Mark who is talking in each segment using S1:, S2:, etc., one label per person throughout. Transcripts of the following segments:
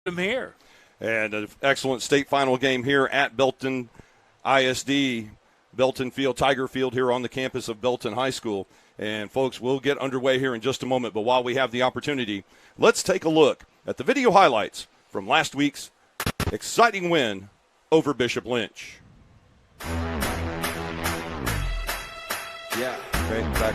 S1: them here.
S2: And an excellent state final game here at Belton ISD, Belton Field, Tiger Field here on the campus of Belton High School. And, folks, we'll get underway here in just a moment. But while we have the opportunity, let's take a look at the video highlights from last week's exciting win over Bishop Lynch.
S3: Yeah, great. Back.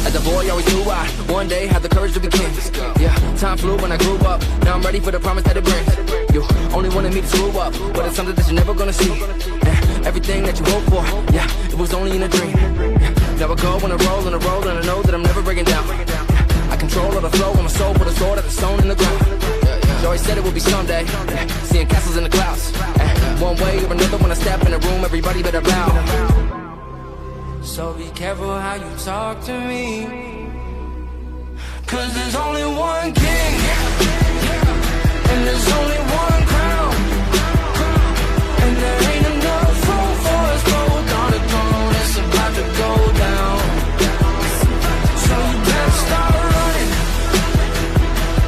S4: As a boy, always knew I one day had the courage to be king. Yeah, time flew when I grew up. Now I'm ready for the promise that it brings. You only wanted me to screw up, but it's something that you're never gonna see. Yeah, everything that you hope for, yeah, it was only in a dream. Yeah, now I go on a roll, and I know that I'm never breaking down. Yeah, I control all the flow on my soul, put a sword at the stone in the ground. You always said it would be someday, yeah, seeing castles in the clouds. One way or another, when I step in the room, everybody better bow. So be careful how you talk to me, 'cause there's only one king, and there's only one crown, and there ain't enough room for us both on the throne. It's about to go down, so you better start running,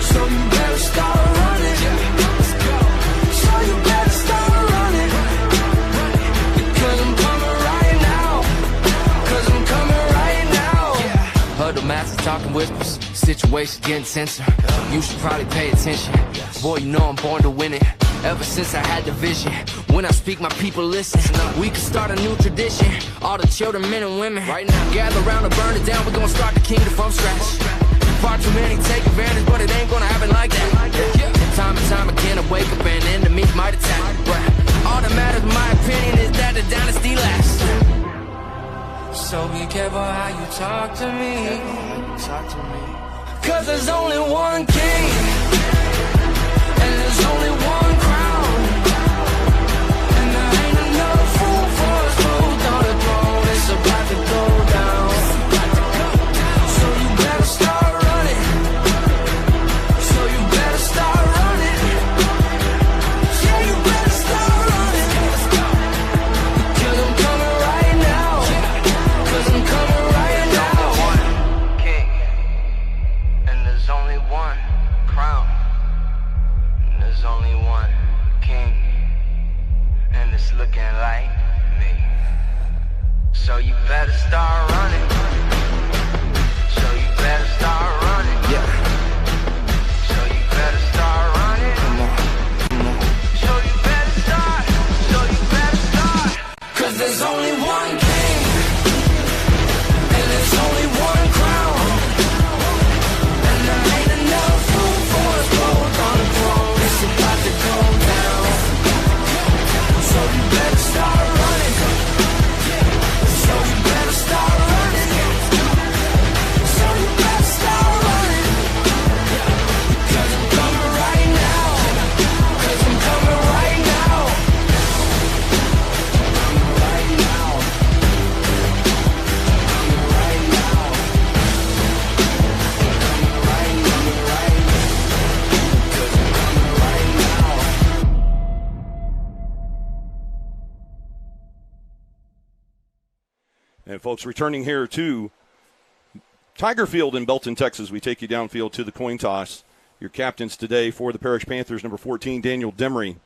S4: so you better start running, so you better start running, because I'm coming right now, because I'm coming right now. Heard the masses talking whispers, situation getting tenser. You should probably pay attention. Boy, you know I'm born to win it. Ever since I had the vision, when I speak, my people listen. We can start a new tradition. All the children, men and women, right now, gather around and burn it down. We're gonna start the kingdom from scratch. Far too many take advantage, but it ain't gonna happen like that. Time and time again, I wake up and enemies might attack. But all that matters, in my opinion, is that the dynasty lasts. So be careful how you talk to me, 'cause there's only one king, and there's only one crown, and there ain't enough room for us both on the throne. It's about to go down, so you better start running, so you better start running, yeah, you better start running, because I'm coming right now, because I'm coming right now. One king, and there's only one crown, and there's only one king, and it's looking like me. So you better start running, so you better start running, yeah. So you better start running, so you better start, so you better start, 'cause there's only one king, and there's only one crown, and there ain't enough room for us both on the throne. It's about to go down, so you better start running, so you better start running, so you better start running, 'cause I'm coming right now, 'cause I'm coming right now, coming right now, coming right now, coming right now, 'cause I'm coming right now.
S2: And, folks, returning here to Tiger Field in Belton, Texas, we take you downfield to the coin toss. Your captains today for the Parish Panthers, number 14, Daniel Demery.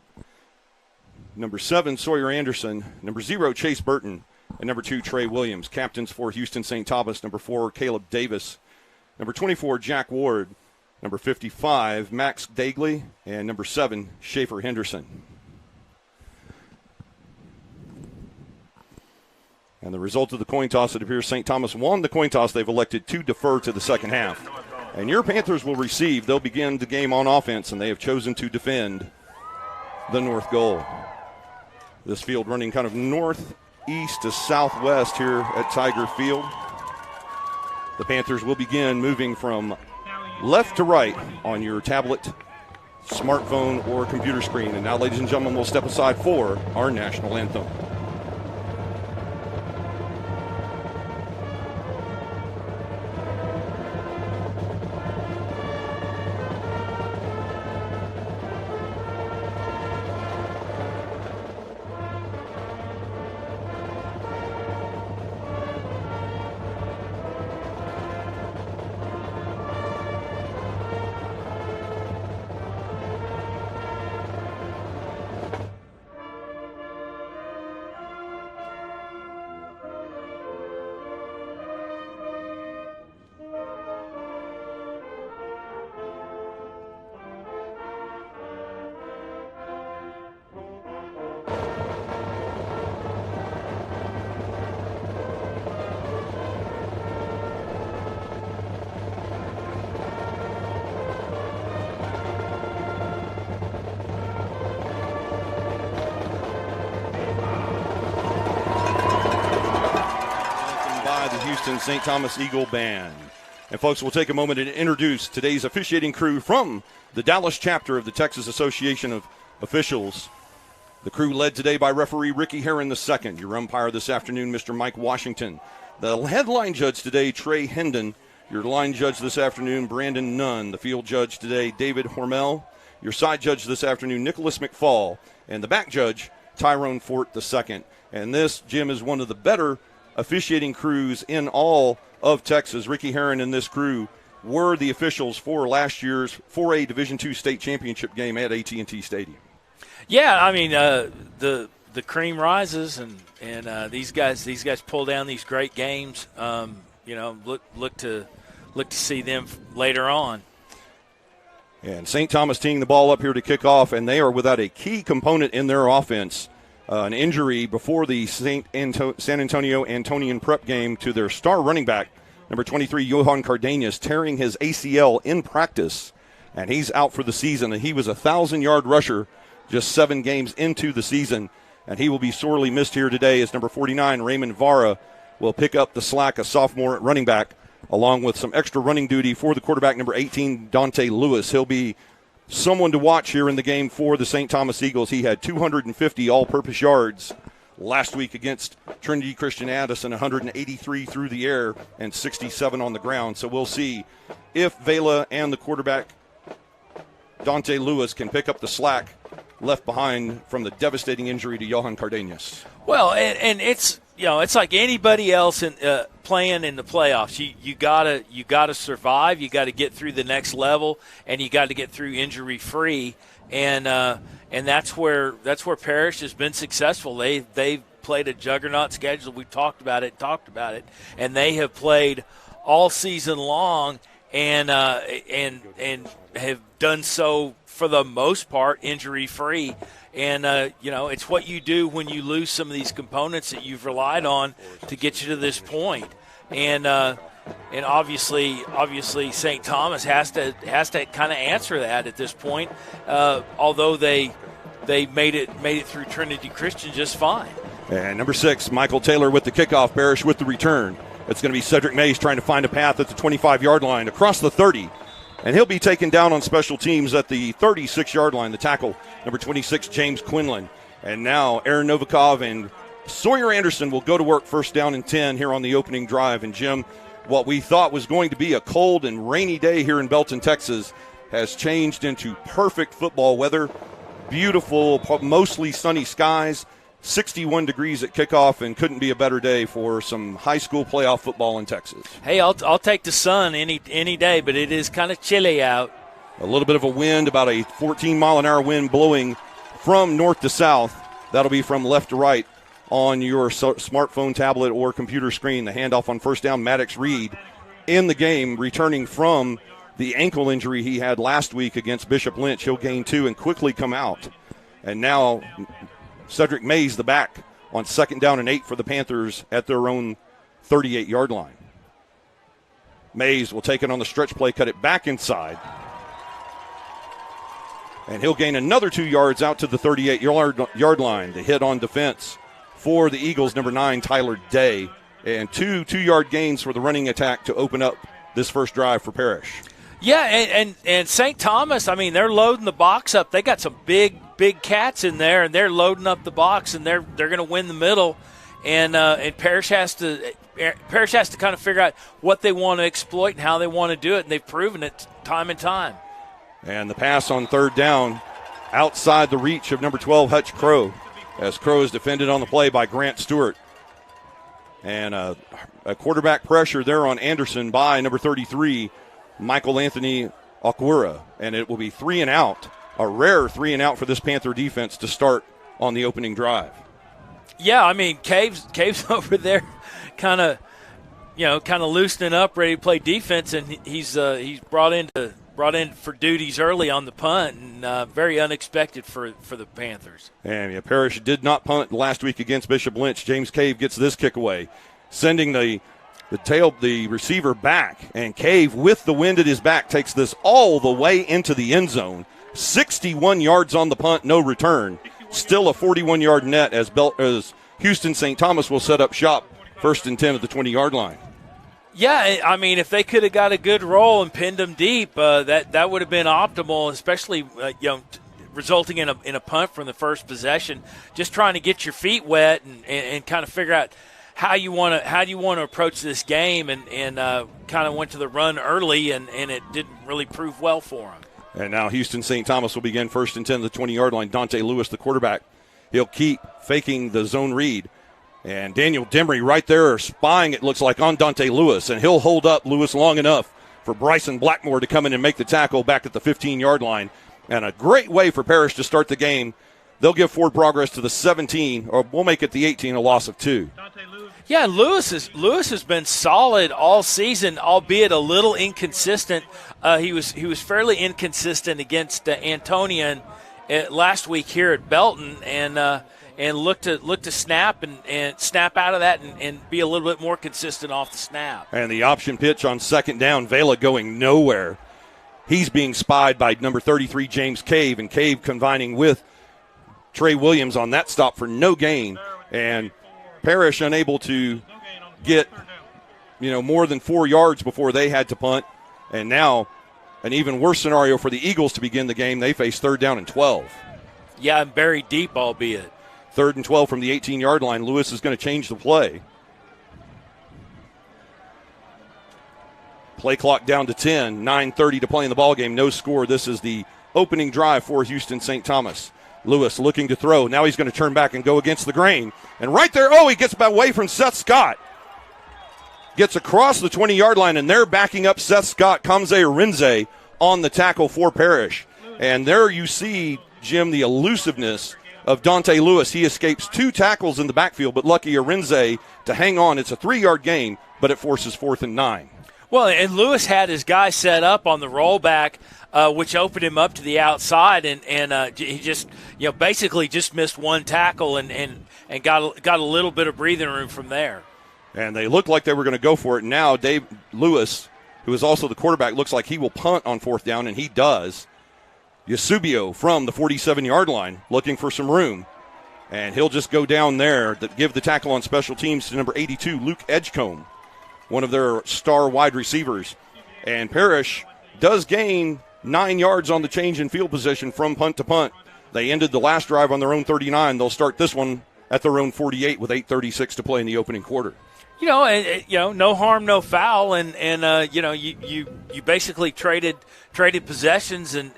S2: Number 7, Sawyer Anderson. Number 0, Chase Burton. And number 2, Trey Williams. Captains for Houston St. Thomas, number 4, Caleb Davis. Number 24, Jack Ward. Number 55, Max Dagley. And number 7, Schaefer Henderson. And the result of the coin toss, it appears St. Thomas won the coin toss. They've elected to defer to the second half. And your Panthers will receive. They'll begin the game on offense, and they have chosen to defend the north goal. This field running kind of northeast to southwest here at Tiger Field. The Panthers will begin moving from left to right on your tablet, smartphone, or computer screen. And now, ladies and gentlemen, we'll step aside for our national anthem. Houston St. Thomas Eagle Band. And, folks, we'll take a moment to introduce today's officiating crew from the Dallas chapter of the Texas Association of Officials. The crew led today by referee Ricky Herron II. Your umpire this afternoon, Mr. Mike Washington. The headline judge today, Trey Hendon. Your line judge this afternoon, Brandon Nunn. The field judge today, David Hormel. Your side judge this afternoon, Nicholas McFall. And the back judge, Tyrone Fort II. And this, Jim, is one of the better officiating crews in all of Texas. Ricky Herron and this crew were the officials for last year's 4A Division II state championship game at AT&T Stadium.
S1: Yeah, I mean, the cream rises, and these guys pull down these great games. Look to see them later on.
S2: And St. Thomas teeing the ball up here to kick off, and they are without a key component in their offense. An injury before the San Antonio Antonian prep game to their star running back, number 23, Johan Cardenas, tearing his ACL in practice, and he's out for the season. And he was a 1,000-yard rusher just 7 games into the season, and he will be sorely missed here today as number 49, Raymond Vara, will pick up the slack, a sophomore at running back, along with some extra running duty for the quarterback, number 18, Dante Lewis. He'll be someone to watch here in the game for the St. Thomas Eagles. He had 250 all-purpose yards last week against Trinity Christian Addison, 183 through the air and 67 on the ground. So we'll see if Vela and the quarterback, Dante Lewis, can pick up the slack left behind from the devastating injury to Johan Cardenas.
S1: Well, and it's it's like anybody else in playing in the playoffs. You gotta survive. You got to get through the next level, and you got to get through injury free. And that's where Parish has been successful. They've played a juggernaut schedule. We talked about it, and they have played all season long, and have done so for the most part injury free. And it's what you do when you lose some of these components that you've relied on to get you to this point. And obviously St. Thomas has to kind of answer that at this point. Although they made it through Trinity Christian just fine.
S2: And number 6, Michael Taylor with the kickoff, Parish with the return. It's going to be Cedric Mays trying to find a path at the 25-yard line across the 30. And he'll be taken down on special teams at the 36-yard line, the tackle, number 26, James Quinlan. And now Aaron Novikov and Sawyer Anderson will go to work, first down and 10 here on the opening drive. And, Jim, what we thought was going to be a cold and rainy day here in Belton, Texas, has changed into perfect football weather. Beautiful, mostly sunny skies, 61 degrees at kickoff, and couldn't be a better day for some high school playoff football in Texas.
S1: Hey, I'll take the sun any day, but it is kind of chilly out.
S2: A little bit of a wind, about a 14-mile-an-hour wind blowing from north to south. That'll be from left to right on your smartphone, tablet, or computer screen. The handoff on first down, Maddox Reed in the game, returning from the ankle injury he had last week against Bishop Lynch. He'll gain 2 and quickly come out. And now Cedric Mays, the back, on second down and 8 for the Panthers at their own 38-yard line. Mays will take it on the stretch play, cut it back inside. And he'll gain another 2 yards out to the 38-yard line. The hit on defense for the Eagles, number 9, Tyler Day. And 2 2-yard gains for the running attack to open up this first drive for Parish.
S1: Yeah, and St. Thomas, I mean, they're loading the box up. They got some big cats in there, and they're loading up the box, and they're going to win the middle. And Parish has to kind of figure out what they want to exploit and how they want to do it, and they've proven it time and time.
S2: And the pass on third down outside the reach of number 12, Hutch Crow, as Crow is defended on the play by Grant Stewart. And a quarterback pressure there on Anderson by number 33, Michael Anthony Aquira. And it will be 3 and out, a rare 3 and out for this Panther defense to start on the opening drive. Yeah,
S1: I mean, Cave's over there kind of loosening up, ready to play defense, and he's brought in for duties early on the punt, and very unexpected for the Panthers.
S2: And Parish did not punt last week against Bishop Lynch. James Cave gets this kick away, sending the receiver back, and Cave, with the wind at his back, takes this all the way into the end zone. 61 yards on the punt, no return. Still a 41-yard net as Houston St. Thomas will set up shop, first and 10 at the 20-yard line.
S1: Yeah, I mean, if they could have got a good roll and pinned them deep, that would have been optimal, especially resulting in a punt from the first possession. Just trying to get your feet wet and kind of figure out how you want to approach this game, and kind of went to the run early, and it didn't really prove well for them.
S2: And now Houston St. Thomas will begin 1st and 10 at the 20-yard line. Dante Lewis, the quarterback. He'll keep faking the zone read. And Daniel Demery right there spying, it looks like, on Dante Lewis. And he'll hold up Lewis long enough for Bryson Blackmore to come in and make the tackle back at the 15-yard line. And a great way for Parish to start the game. They'll give forward progress to the 17, or we'll make it the 18, a loss of 2.
S1: Yeah, Lewis has been solid all season, albeit a little inconsistent. He was fairly inconsistent against Antonian last week here at Belton, and look to snap and snap out of that and be a little bit more consistent off the snap. And
S2: the option pitch on 2nd down, Vela going nowhere. He's being spied by number 33, James Cave, and Cave combining with Trey Williams on that stop for no gain. And Parish unable to get, more than 4 yards before they had to punt. And now an even worse scenario for the Eagles to begin the game. They face 3rd down and 12.
S1: Yeah, and buried deep, albeit.
S2: 3rd and 12 from the 18-yard line. Lewis is going to change the play. Play clock down to 10. 9:30 to play in the ballgame. No score. This is the opening drive for Houston St. Thomas. Lewis looking to throw. Now he's going to turn back and go against the grain. And right there, he gets away from Seth Scott. Gets across the 20-yard line, and they're backing up Seth Scott. Kamze Arinze on the tackle for Parish. And there you see, Jim, the elusiveness of Dante Lewis. He escapes 2 tackles in the backfield, but lucky Arinze to hang on. It's a 3-yard gain, but it forces 4th and 9.
S1: Well, and Lewis had his guy set up on the rollback, which opened him up to the outside, and he just, basically just missed 1 tackle and got a little bit of breathing room from there.
S2: And they looked like they were going to go for it. Now Dave Lewis, who is also the quarterback, looks like he will punt on 4th down, and he does. Yasubio from the 47-yard line looking for some room. And he'll just go down there to give the tackle on special teams to number 82, Luke Edgecombe, one of their star wide receivers. And Parish does gain 9 yards on the change in field position from punt to punt. They ended the last drive on their own 39. They'll start this one at their own 48 with 8:36 to play in the opening quarter.
S1: No harm, no foul, and you basically traded possessions and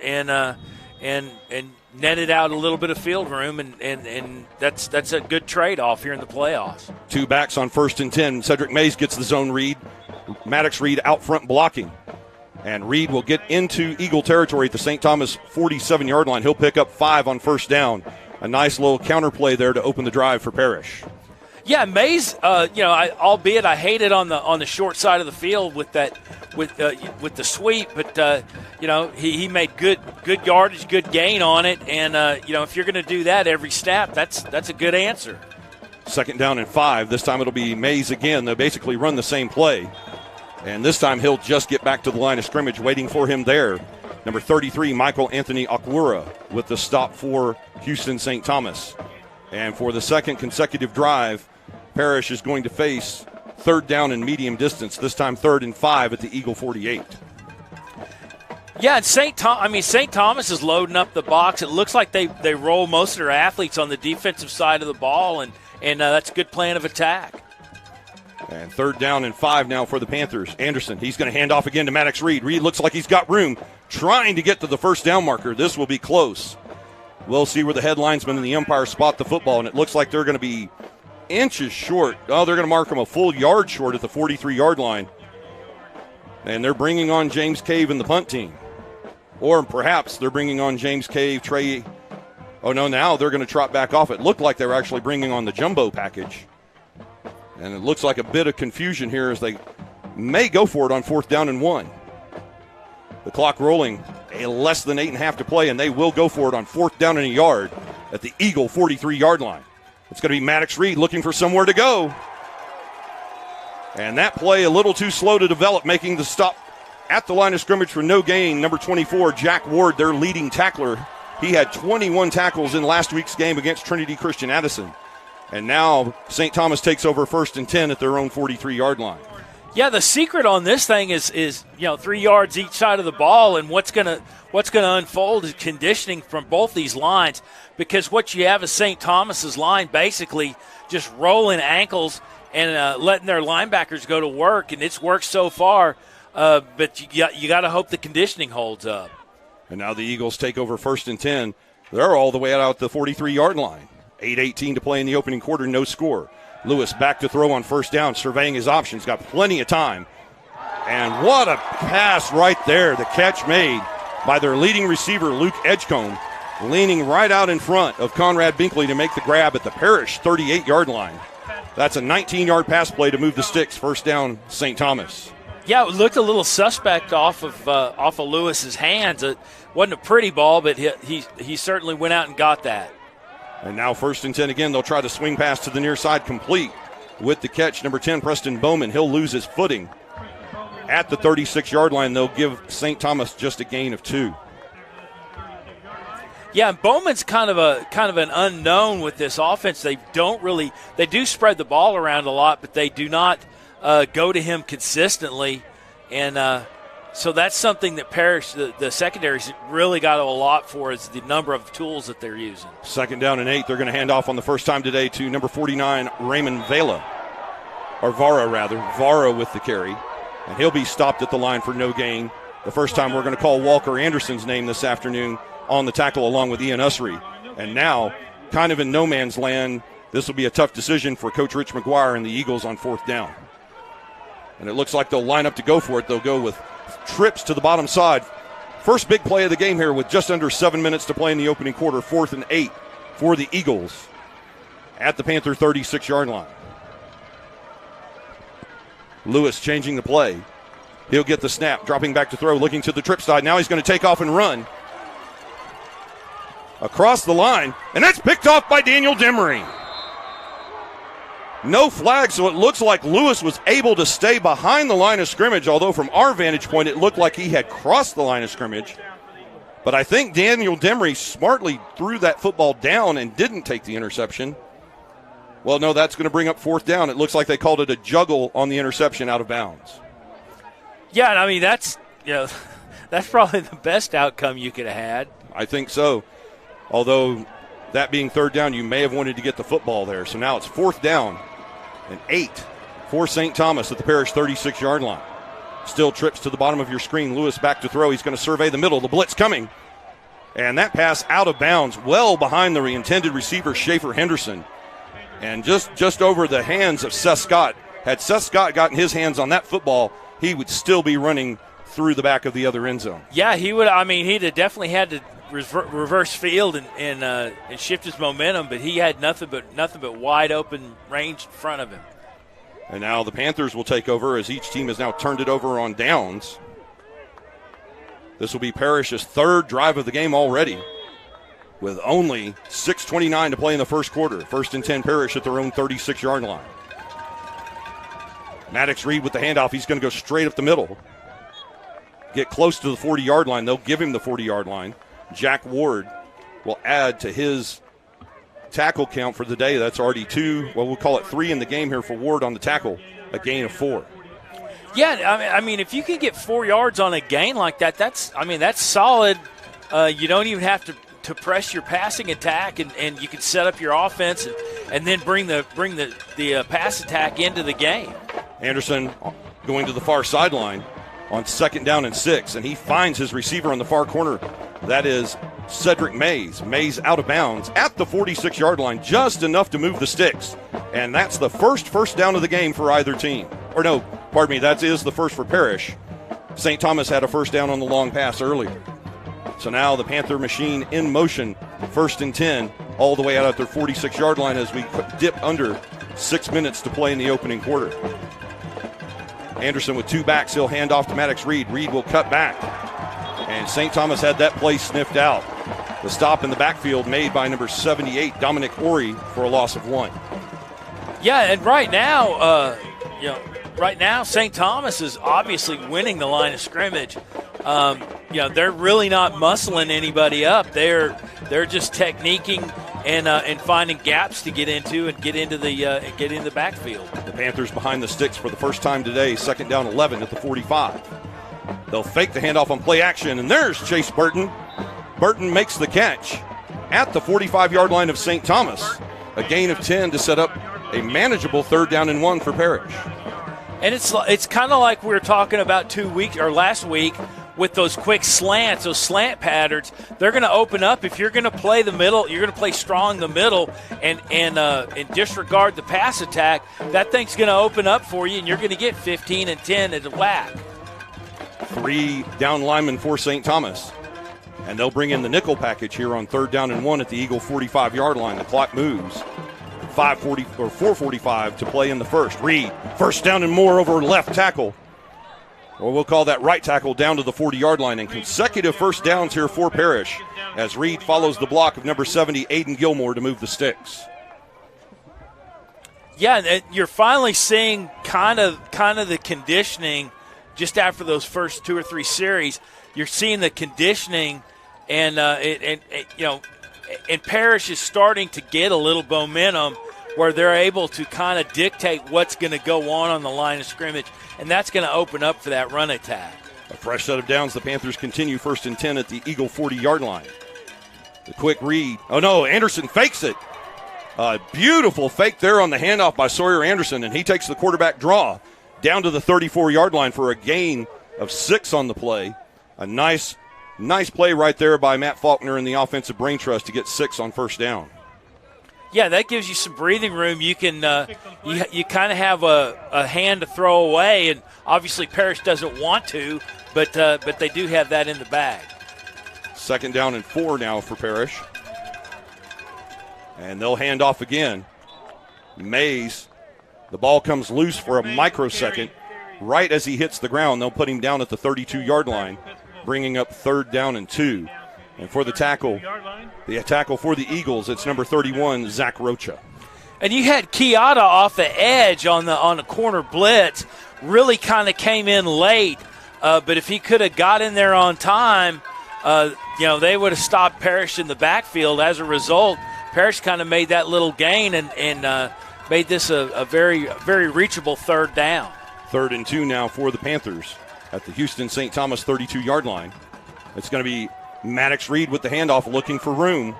S1: netted out a little bit of field room, and that's a good trade-off here in the playoffs.
S2: 2 backs on 1st and 10. Cedric Mays gets the zone read. Maddox Reed out front blocking. And Reed will get into Eagle territory at the St. Thomas 47-yard line. He'll pick up 5 on 1st down. A nice little counter play there to open the drive for Parish.
S1: Yeah, Mays. Albeit I hate it on the short side of the field with the sweep, but he made good yardage, good gain on it, and if you're going to do that every snap, that's a good answer.
S2: 2nd down and 5. This time it'll be Mays again. They'll basically run the same play, and this time he'll just get back to the line of scrimmage. Waiting for him there, number 33, Michael Anthony Akwura, with the stop for Houston St. Thomas. And for the 2nd consecutive drive, Parish is going to face 3rd down and medium distance, this time 3rd and 5 at the Eagle 48.
S1: Yeah, and St. Thomas is loading up the box. It looks like they roll most of their athletes on the defensive side of the ball, and that's a good plan of attack.
S2: And 3rd down and 5 now for the Panthers. Anderson, he's going to hand off again to Maddox Reed. Reed looks like he's got room, trying to get to the 1st down marker. This will be close. We'll see where the head linesman and the umpire spot the football, and it looks like they're going to be inches short. They're going to mark him a full yard short at the 43-yard line. And they're bringing on James Cave and the punt team. Or perhaps they're bringing on James Cave, Trey. Oh, no, now they're going to trot back off. It looked like they were actually bringing on the jumbo package. And it looks like a bit of confusion here as they may go for it on 4th down and 1. The clock rolling, less than 8.5 to play, and they will go for it on 4th down and a yard at the Eagle 43-yard line. It's going to be Maddox Reed looking for somewhere to go. And that play a little too slow to develop, making the stop at the line of scrimmage for no gain. Number 24, Jack Ward, their leading tackler. He had 21 tackles in last week's game against Trinity Christian Addison. And now St. Thomas takes over 1st and 10 at their own 43-yard line.
S1: Yeah, the secret on this thing is 3 yards each side of the ball, and what's gonna unfold is conditioning from both these lines, because what you have is St. Thomas's line basically just rolling ankles and letting their linebackers go to work, and it's worked so far. But you got to hope the conditioning holds up.
S2: And now the Eagles take over 1st and 10. They're all the way out the 43-yard line. 8:18 to play in the opening quarter, no score. Lewis back to throw on 1st down, surveying his options, got plenty of time. And what a pass right there. The catch made by their leading receiver, Luke Edgecombe, leaning right out in front of Conrad Binkley to make the grab at the Parish 38-yard line. That's a 19-yard pass play to move the sticks. 1st down, St. Thomas.
S1: Yeah, it looked a little suspect off of Lewis's hands. It wasn't a pretty ball, but he certainly went out and got that.
S2: And now 1st and 10 again. They'll try the swing pass to the near side, complete with the catch. Number 10, Preston Bowman. He'll lose his footing at the 36-yard line. They'll give St. Thomas just a gain of 2.
S1: Yeah, and Bowman's kind of an unknown with this offense. They do spread the ball around a lot, but they do not go to him consistently, and so that's something that Parish, the secondary's really got a lot for, is the number of tools that they're using. 2nd
S2: down and 8. They're going to hand off on the first time today to number 49, Raymond Vara with the carry, and he'll be stopped at the line for no gain. The first time we're going to call Walker Anderson's name this afternoon on the tackle, along with Ian Ussery. And now, kind of in no man's land, this will be a tough decision for Coach Rich McGuire and the Eagles on 4th down. And it looks like they'll line up to go for it. They'll go with trips to the bottom side. First big play of the game here with just under 7 minutes to play in the opening quarter. 4th and 8 for the Eagles at the Panther 36-yard line. Lewis changing the play. He'll get the snap, dropping back to throw, looking to the trip side. Now he's going to take off and run across the line, and that's picked off by Daniel Demery. No flag, so it looks like Lewis was able to stay behind the line of scrimmage, although from our vantage point it looked like he had crossed the line of scrimmage. But I think Daniel Demery smartly threw that football down and didn't take the interception. Well, no, that's going to bring up 4th down. It looks like they called it a juggle on the interception out of bounds.
S1: Yeah, and I mean, that's probably the best outcome you could have had.
S2: I think so. Although that being 3rd down, you may have wanted to get the football there. So now it's 4th down and 8 for St. Thomas at the Parish 36-yard line. Still trips to the bottom of your screen. Lewis back to throw. He's going to survey the middle. The blitz coming. And that pass out of bounds, well behind the intended receiver, Schaefer Henderson. And just over the hands of Seth Scott. Had Seth Scott gotten his hands on that football, he would still be running through the back of the other end zone.
S1: Yeah, he would. I mean, he'd have definitely had to reverse field and shift his momentum, but he had nothing but wide open range in front of him.
S2: And now the Panthers will take over as each team has now turned it over on downs. This will be Parish's 3rd drive of the game already, with only 6:29 to play in the first quarter. 1st and 10 Parish at their own 36-yard line. Maddox Reed with the handoff. He's going to go straight up the middle. Get close to the 40-yard line. They'll give him the 40-yard line. Jack Ward will add to his tackle count for the day. That's already 2. Well, we'll call it 3 in the game here for Ward on the tackle. A gain of 4.
S1: Yeah, I mean, if you can get 4 yards on a gain like that, that's solid. You don't even have to press your passing attack, and you can set up your offense and then bring the pass attack into the game.
S2: Anderson going to the far sideline on 2nd down and 6, and he finds his receiver on the far corner. That is Cedric Mays. Mays out of bounds at the 46-yard line, just enough to move the sticks. And that's the first down of the game for either team. Or no, pardon me, that is the first for Parish. St. Thomas had a 1st down on the long pass earlier. So now the Panther machine in motion, 1st and 10, all the way out at their 46-yard line as we dip under 6 minutes to play in the opening quarter. Anderson with 2 backs. He'll hand off to Maddox Reed. Reed will cut back. And St. Thomas had that play sniffed out. The stop in the backfield made by number 78, Dominic Ori, for a loss of 1.
S1: Yeah, and right now, St. Thomas is obviously winning the line of scrimmage. They're really not muscling anybody up. They're just techniquing and finding gaps to get into and get into the backfield.
S2: The Panthers behind the sticks for the first time today, 2nd down 11 at the 45. They'll fake the handoff on play action, and there's Chase Burton. Burton makes the catch at the 45-yard line of St. Thomas. A gain of 10 to set up a manageable 3rd down and 1 for Parish.
S1: And it's kind of like we were talking about last week with those quick slants, those slant patterns. They're going to open up. If you're going to play the middle, you're going to play strong the middle and disregard the pass attack, that thing's going to open up for you, and you're going to get 15 and 10 at a whack. 3
S2: down linemen for St. Thomas. And they'll bring in the nickel package here on 3rd down and 1 at the Eagle 45-yard line. The clock moves. 4:45 to play in the first. Reed, 1st down and more over left tackle. Or we'll call that right tackle down to the 40-yard line. And consecutive 1st downs here for Parish as Reed follows the block of number 70, Aiden Gilmore, to move the sticks.
S1: Yeah, you're finally seeing kind of the conditioning just after those first 2 or 3 series. You're seeing the conditioning, and Parish is starting to get a little momentum where they're able to kind of dictate what's going to go on the line of scrimmage, and that's going to open up for that run attack.
S2: A fresh set of downs. The Panthers continue 1st and 10 at the Eagle 40-yard line. The quick read. Oh, no, Anderson fakes it. A beautiful fake there on the handoff by Sawyer Anderson, and he takes the quarterback draw down to the 34-yard line for a gain of 6 on the play. A nice play right there by Matt Faulkner and the offensive brain trust to get 6 on 1st down.
S1: Yeah, that gives you some breathing room. You can you kind of have a hand to throw away, and obviously Parish doesn't want to, but they do have that in the bag.
S2: 2nd down and 4 now for Parish. And they'll hand off again. Mays, the ball comes loose for a microsecond. Right as he hits the ground, they'll put him down at the 32-yard line, bringing up 3rd down and 2. And for the tackle for the Eagles, it's number 31, Zach Rocha.
S1: And you had Kiata off the edge on the corner blitz, really kind of came in late. But if he could have got in there on time, they would have stopped Parish in the backfield. As a result, Parish kind of made that little gain and made this a very, very reachable 3rd down.
S2: 3rd and 2 now for the Panthers at the Houston St. Thomas 32-yard line. It's going to be Maddox Reed with the handoff looking for room.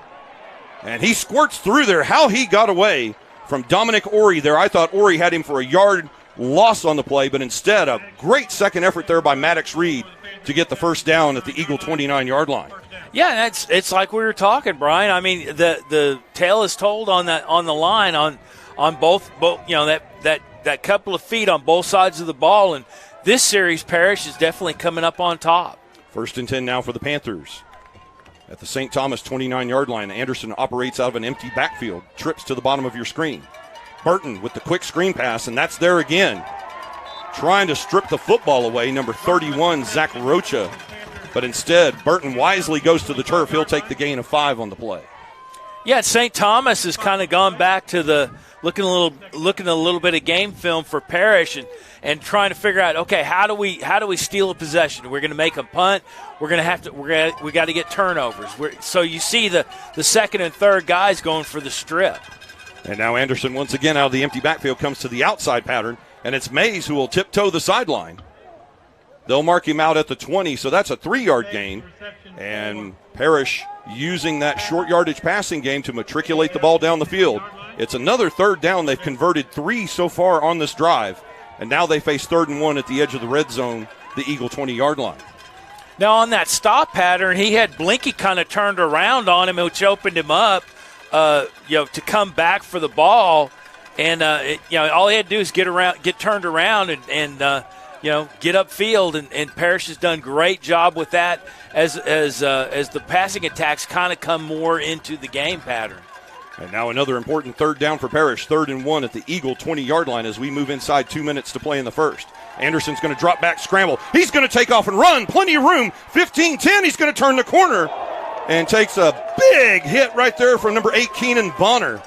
S2: And he squirts through there. How he got away from Dominic Ori there. I thought Ori had him for a yard loss on the play, but instead a great second effort there by Maddox Reed to get the 1st down at the Eagle 29-yard line.
S1: Yeah, it's like we were talking, Brian. I mean, the tale is told on the line on both that couple of feet on both sides of the ball, and this series Parish is definitely coming up on top.
S2: 1st and 10 now for the Panthers. At the St. Thomas 29-yard line, Anderson operates out of an empty backfield, trips to the bottom of your screen. Burton with the quick screen pass, and that's there again. Trying to strip the football away, number 31, Zach Rocha. But instead, Burton wisely goes to the turf. He'll take the gain of 5 on the play.
S1: Yeah, St. Thomas has kind of gone back to the looking a little bit of game film for Parish and trying to figure out, okay, how do we steal a possession? We're going to make a punt. We got to get turnovers. So you see the 2nd and 3rd guys going for the strip.
S2: And now Anderson once again out of the empty backfield comes to the outside pattern, and it's Mays who will tiptoe the sideline. They'll mark him out at the 20, so that's a 3-yard gain. And Parish using that short yardage passing game to matriculate the ball down the field. It's another 3rd down. They've converted 3 so far on this drive. And now they face 3rd and 1 at the edge of the red zone, the Eagle 20-yard line.
S1: Now on that stop pattern, he had Blinky kind of turned around on him, which opened him up, to come back for the ball. And all he had to do is get turned around and get upfield. And Parish has done a great job with that as the passing attacks kind of come more into the game pattern.
S2: And now another important 3rd down for Parish, 3rd and 1 at the Eagle 20-yard line as we move inside 2 minutes to play in the first. Anderson's going to drop back, scramble. He's going to take off and run. Plenty of room. 15-10. He's going to turn the corner and takes a big hit right there from number 8, Keenan Bonner.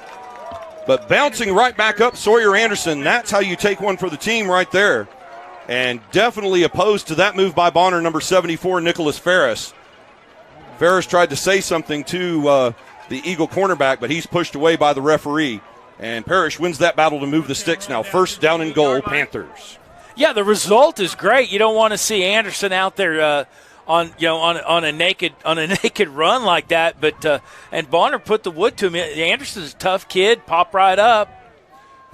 S2: But bouncing right back up, Sawyer Anderson. That's how you take one for the team right there. And definitely opposed to that move by Bonner, number 74, Nicholas Ferris. Ferris tried to say something to the Eagle cornerback, but he's pushed away by the referee. And Parish wins that battle to move the sticks. Now first down and goal, Panthers.
S1: Yeah, the result is great. You don't want to see Anderson out there on a naked run like that. But and Bonner put the wood to him. Anderson's a tough kid. Pop right up.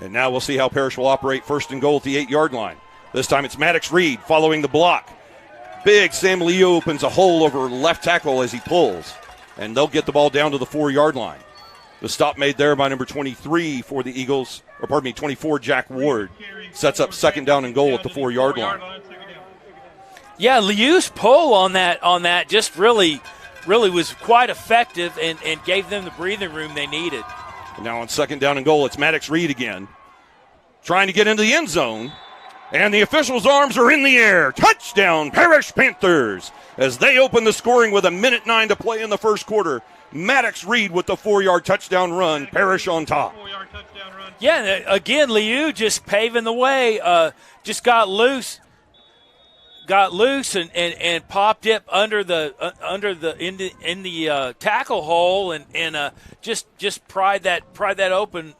S2: And now we'll see how Parish will operate first and goal at the 8-yard line. This time it's Maddox Reed following the block. Big Sam Leo opens a hole over left tackle as he pulls. And they'll get the ball down to the 4-yard line. The stop made there by number 23 for the Eagles, 24, Jack Ward, sets up second down and goal at the 4-yard line.
S1: Yeah, Liu's pull on that just really was quite effective and gave them the breathing room they needed.
S2: And now on second down and goal, it's Maddox Reed again, trying to get into the end zone. And the officials' arms are in the air. Touchdown, Parish Panthers, as they open the scoring with 1:09 to play in the first quarter. Maddox Reed with the 4-yard touchdown run. Parish on top.
S1: Yeah, again, Liu just paving the way. Just got loose and popped it under the in the tackle hole and just pried that open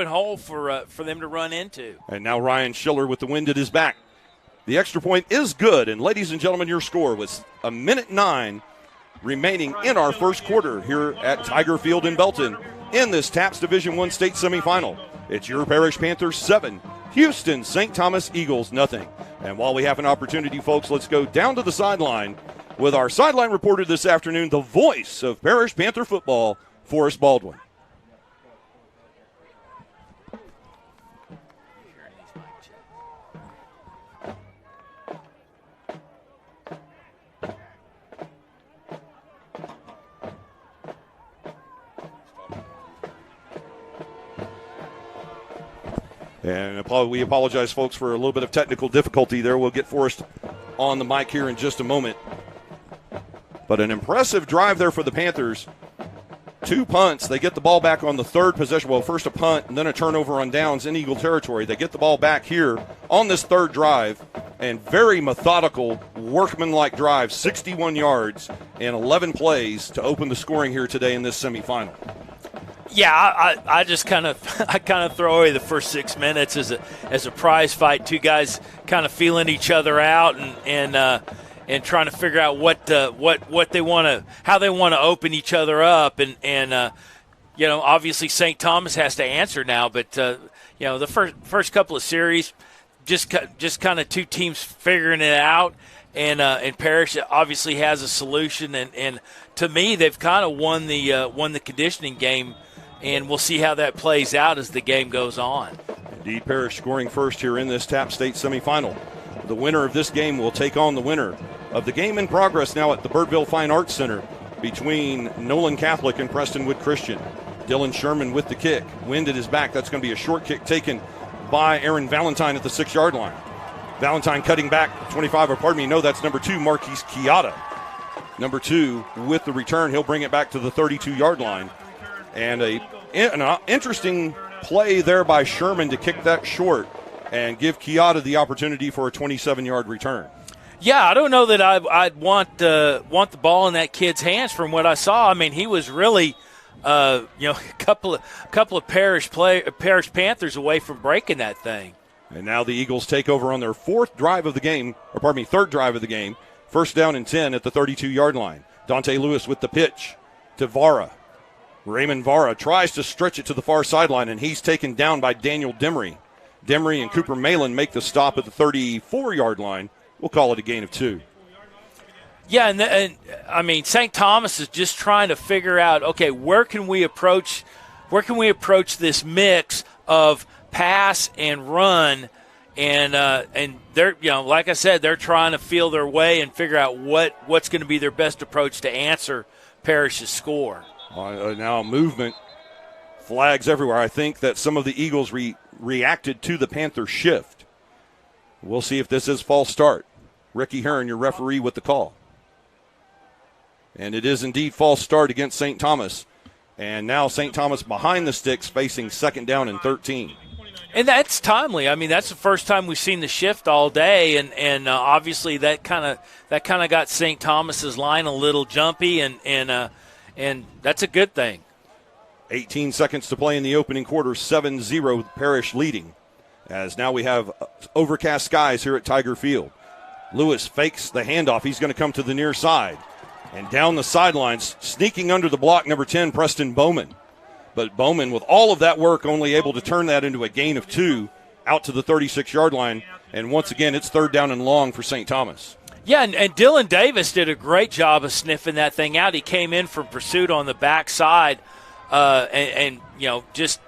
S1: hole for them to run into.
S2: And now Ryan Schiller with the wind at his back. The extra point is good, and ladies and gentlemen, your score was 1:09 remaining in our first quarter here at Tiger Field in Belton in this TAPS Division I state semifinal. It's your Parish Panthers 7, Houston St. Thomas Eagles nothing. And while we have an opportunity, folks, let's go down to the sideline with our sideline reporter this afternoon, the voice of Parish Panther football, Forrest Baldwin. And we apologize, folks, for a little bit of technical difficulty there. We'll get Forrest on the mic here in just a moment. But an impressive drive there for the Panthers. 2 punts. They get the ball back on the third possession. Well, first a punt and then a turnover on downs in Eagle territory. They get the ball back here on this third drive. And very methodical, workmanlike drive, 61 yards and 11 plays to open the scoring here today in this semifinal.
S1: Yeah, I just kind of throw away the first 6 minutes as a prize fight. Two guys kind of feeling each other out and trying to figure out what they want to, how they want to open each other up and obviously St. Thomas has to answer now, but the first couple of series just kind of two teams figuring it out. And Parish obviously has a solution, and to me they've kind of won the conditioning game. And we'll see how that plays out as the game goes on.
S2: Indeed, Parish scoring first here in this TAP State semifinal. The winner of this game will take on the winner of the game in progress now at the Birdville Fine Arts Center between Nolan Catholic and Prestonwood Christian. Dylan Sherman with the kick. Wind at his back. That's going to be a short kick taken by Aaron Valentine at the 6-yard line. Valentine cutting back 25, that's number 2, Marquise Chiata. Number 2 with the return. He'll bring it back to the 32-yard line. And an interesting play there by Sherman to kick that short and give Chiata the opportunity for a 27-yard return.
S1: Yeah, I don't know that I'd want the ball in that kid's hands from what I saw. I mean, he was really, a couple of Parish Panthers away from breaking that thing.
S2: And now the Eagles take over on their third drive of the game. First down and 10 at the 32-yard line. Dante Lewis with the pitch to Vara. Raymond Vara tries to stretch it to the far sideline, and he's taken down by Daniel Demery. Demery and Cooper Malin make the stop at the 34-yard line. We'll call it a gain of 2.
S1: Yeah, and I mean, St. Thomas is just trying to figure out, okay, where can we approach this mix of pass and run, and they're, like I said, they're trying to feel their way and figure out what's going to be their best approach to answer Parish's score.
S2: Now movement, flags everywhere. I think that some of the Eagles reacted to the Panther shift. We'll see if this is false start. Ricky Heron, your referee, with the call. And it is indeed false start against St. Thomas. And now St. Thomas behind the sticks facing second down and 13.
S1: And that's timely. I mean, that's the first time we've seen the shift all day, and obviously that kind of got St. Thomas's line a little jumpy, and and that's a good thing.
S2: 18 seconds to play in the opening quarter, 7-0 Parish leading. As now we have overcast skies here at Tiger Field. Lewis fakes the handoff. He's going to come to the near side. And down the sidelines, sneaking under the block, number 10, Preston Bowman. But Bowman, with all of that work, only able to turn that into a gain of 2 out to the 36-yard line. And once again, it's third down and long for St. Thomas.
S1: Yeah, and Dylan Davis did a great job of sniffing that thing out. He came in from pursuit on the backside and just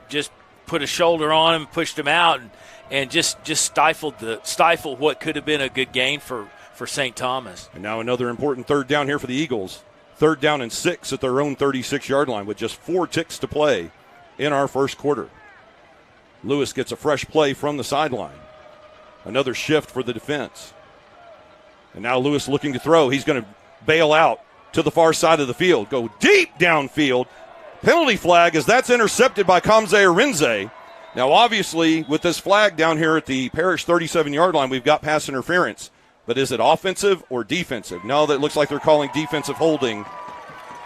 S1: put a shoulder on him, pushed him out, and just stifled what could have been a good gain for St. Thomas.
S2: And now another important third down here for the Eagles. Third down and 6 at their own 36-yard line with just 4 ticks to play in our first quarter. Lewis gets a fresh play from the sideline. Another shift for the defense. And now Lewis looking to throw. He's going to bail out to the far side of the field. Go deep downfield. Penalty flag as that's intercepted by Kamze Arinze. Now, obviously, with this flag down here at the Parish 37-yard line, we've got pass interference. But is it offensive or defensive? No, that looks like they're calling defensive holding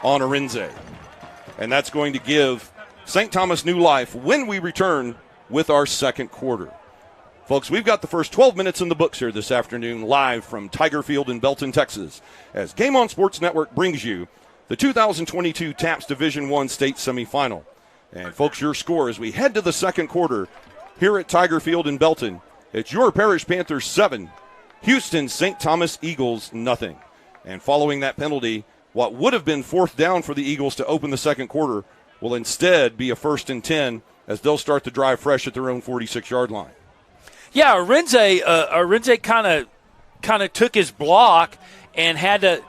S2: on Arinze. And that's going to give St. Thomas new life when we return with our second quarter. Folks, we've got the first 12 minutes in the books here this afternoon, live from Tiger Field in Belton, Texas, as Game On Sports Network brings you the 2022 TAPS Division I State Semifinal. And, folks, your score as we head to the second quarter here at Tiger Field in Belton. It's your Parish Panthers 7, Houston St. Thomas Eagles nothing. And following that penalty, what would have been fourth down for the Eagles to open the second quarter will instead be a 1st and 10 as they'll start the drive fresh at their own 46-yard line.
S1: Yeah, Arinze kind of took his block and had to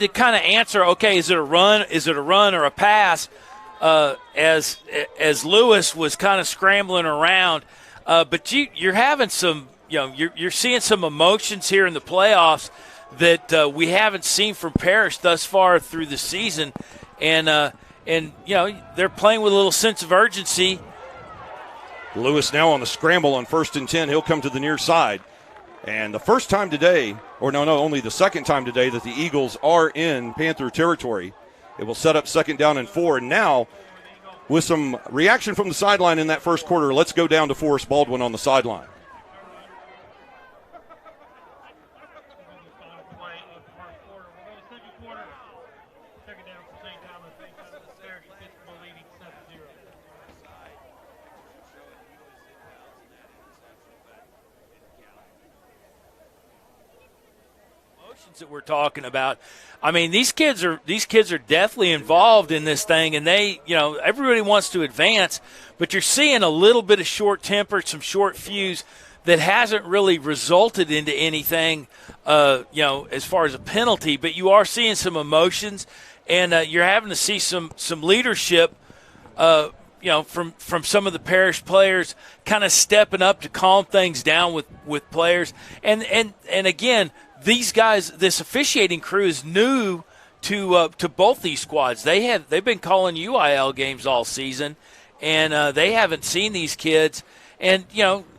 S1: kind of answer. Okay, is it a run? Is it a run or a pass? As Lewis was kind of scrambling around, but you're having some, you're seeing some emotions here in the playoffs that we haven't seen from Parish thus far through the season, and they're playing with a little sense of urgency.
S2: Lewis now on the scramble on 1st and 10. He'll come to the near side. And the first time today, only the second time today that the Eagles are in Panther territory. It will set up 2nd down and 4. And now, with some reaction from the sideline in that first quarter, let's go down to Forrest Baldwin on the sideline.
S1: That we're talking about. I mean, these kids are definitely involved in this thing, and they, everybody wants to advance, but you're seeing a little bit of short temper, some short fuse that hasn't really resulted into anything, as far as a penalty, but you are seeing some emotions, and you're having to see some leadership, from some of the Parish players kind of stepping up to calm things down with players, and again, these guys, this officiating crew is new to both these squads. They've been calling UIL games all season, and they haven't seen these kids. And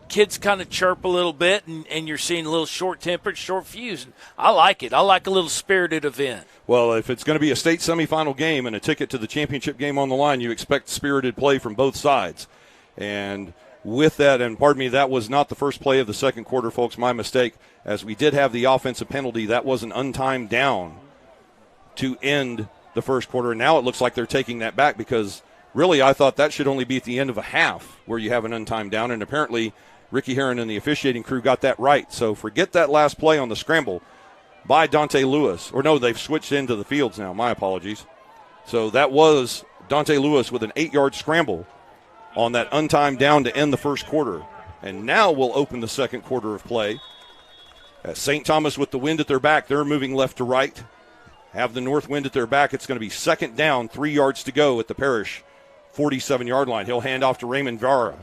S1: kids kind of chirp a little bit, and you're seeing a little short-tempered, short fuse. And I like it. I like a little spirited event.
S2: Well, if it's going to be a state semifinal game and a ticket to the championship game on the line, you expect spirited play from both sides. And with that, and pardon me, that was not the first play of the second quarter, folks. My mistake, as we did have the offensive penalty. That was an untimed down to end the first quarter. And now it looks like they're taking that back because really I thought that should only be at the end of a half where you have an untimed down. And apparently Ricky Heron and the officiating crew got that right. So forget that last play on the scramble by Dante Lewis. Or no, they've switched into the fields now. My apologies. So that was Dante Lewis with an 8-yard scramble on that untimed down to end the first quarter. And now we'll open the second quarter of play. As St. Thomas with the wind at their back, they're moving left to right. Have the north wind at their back. It's going to be 2nd down, 3 yards to go at the Parish 47-yard line. He'll hand off to Raymond Vara.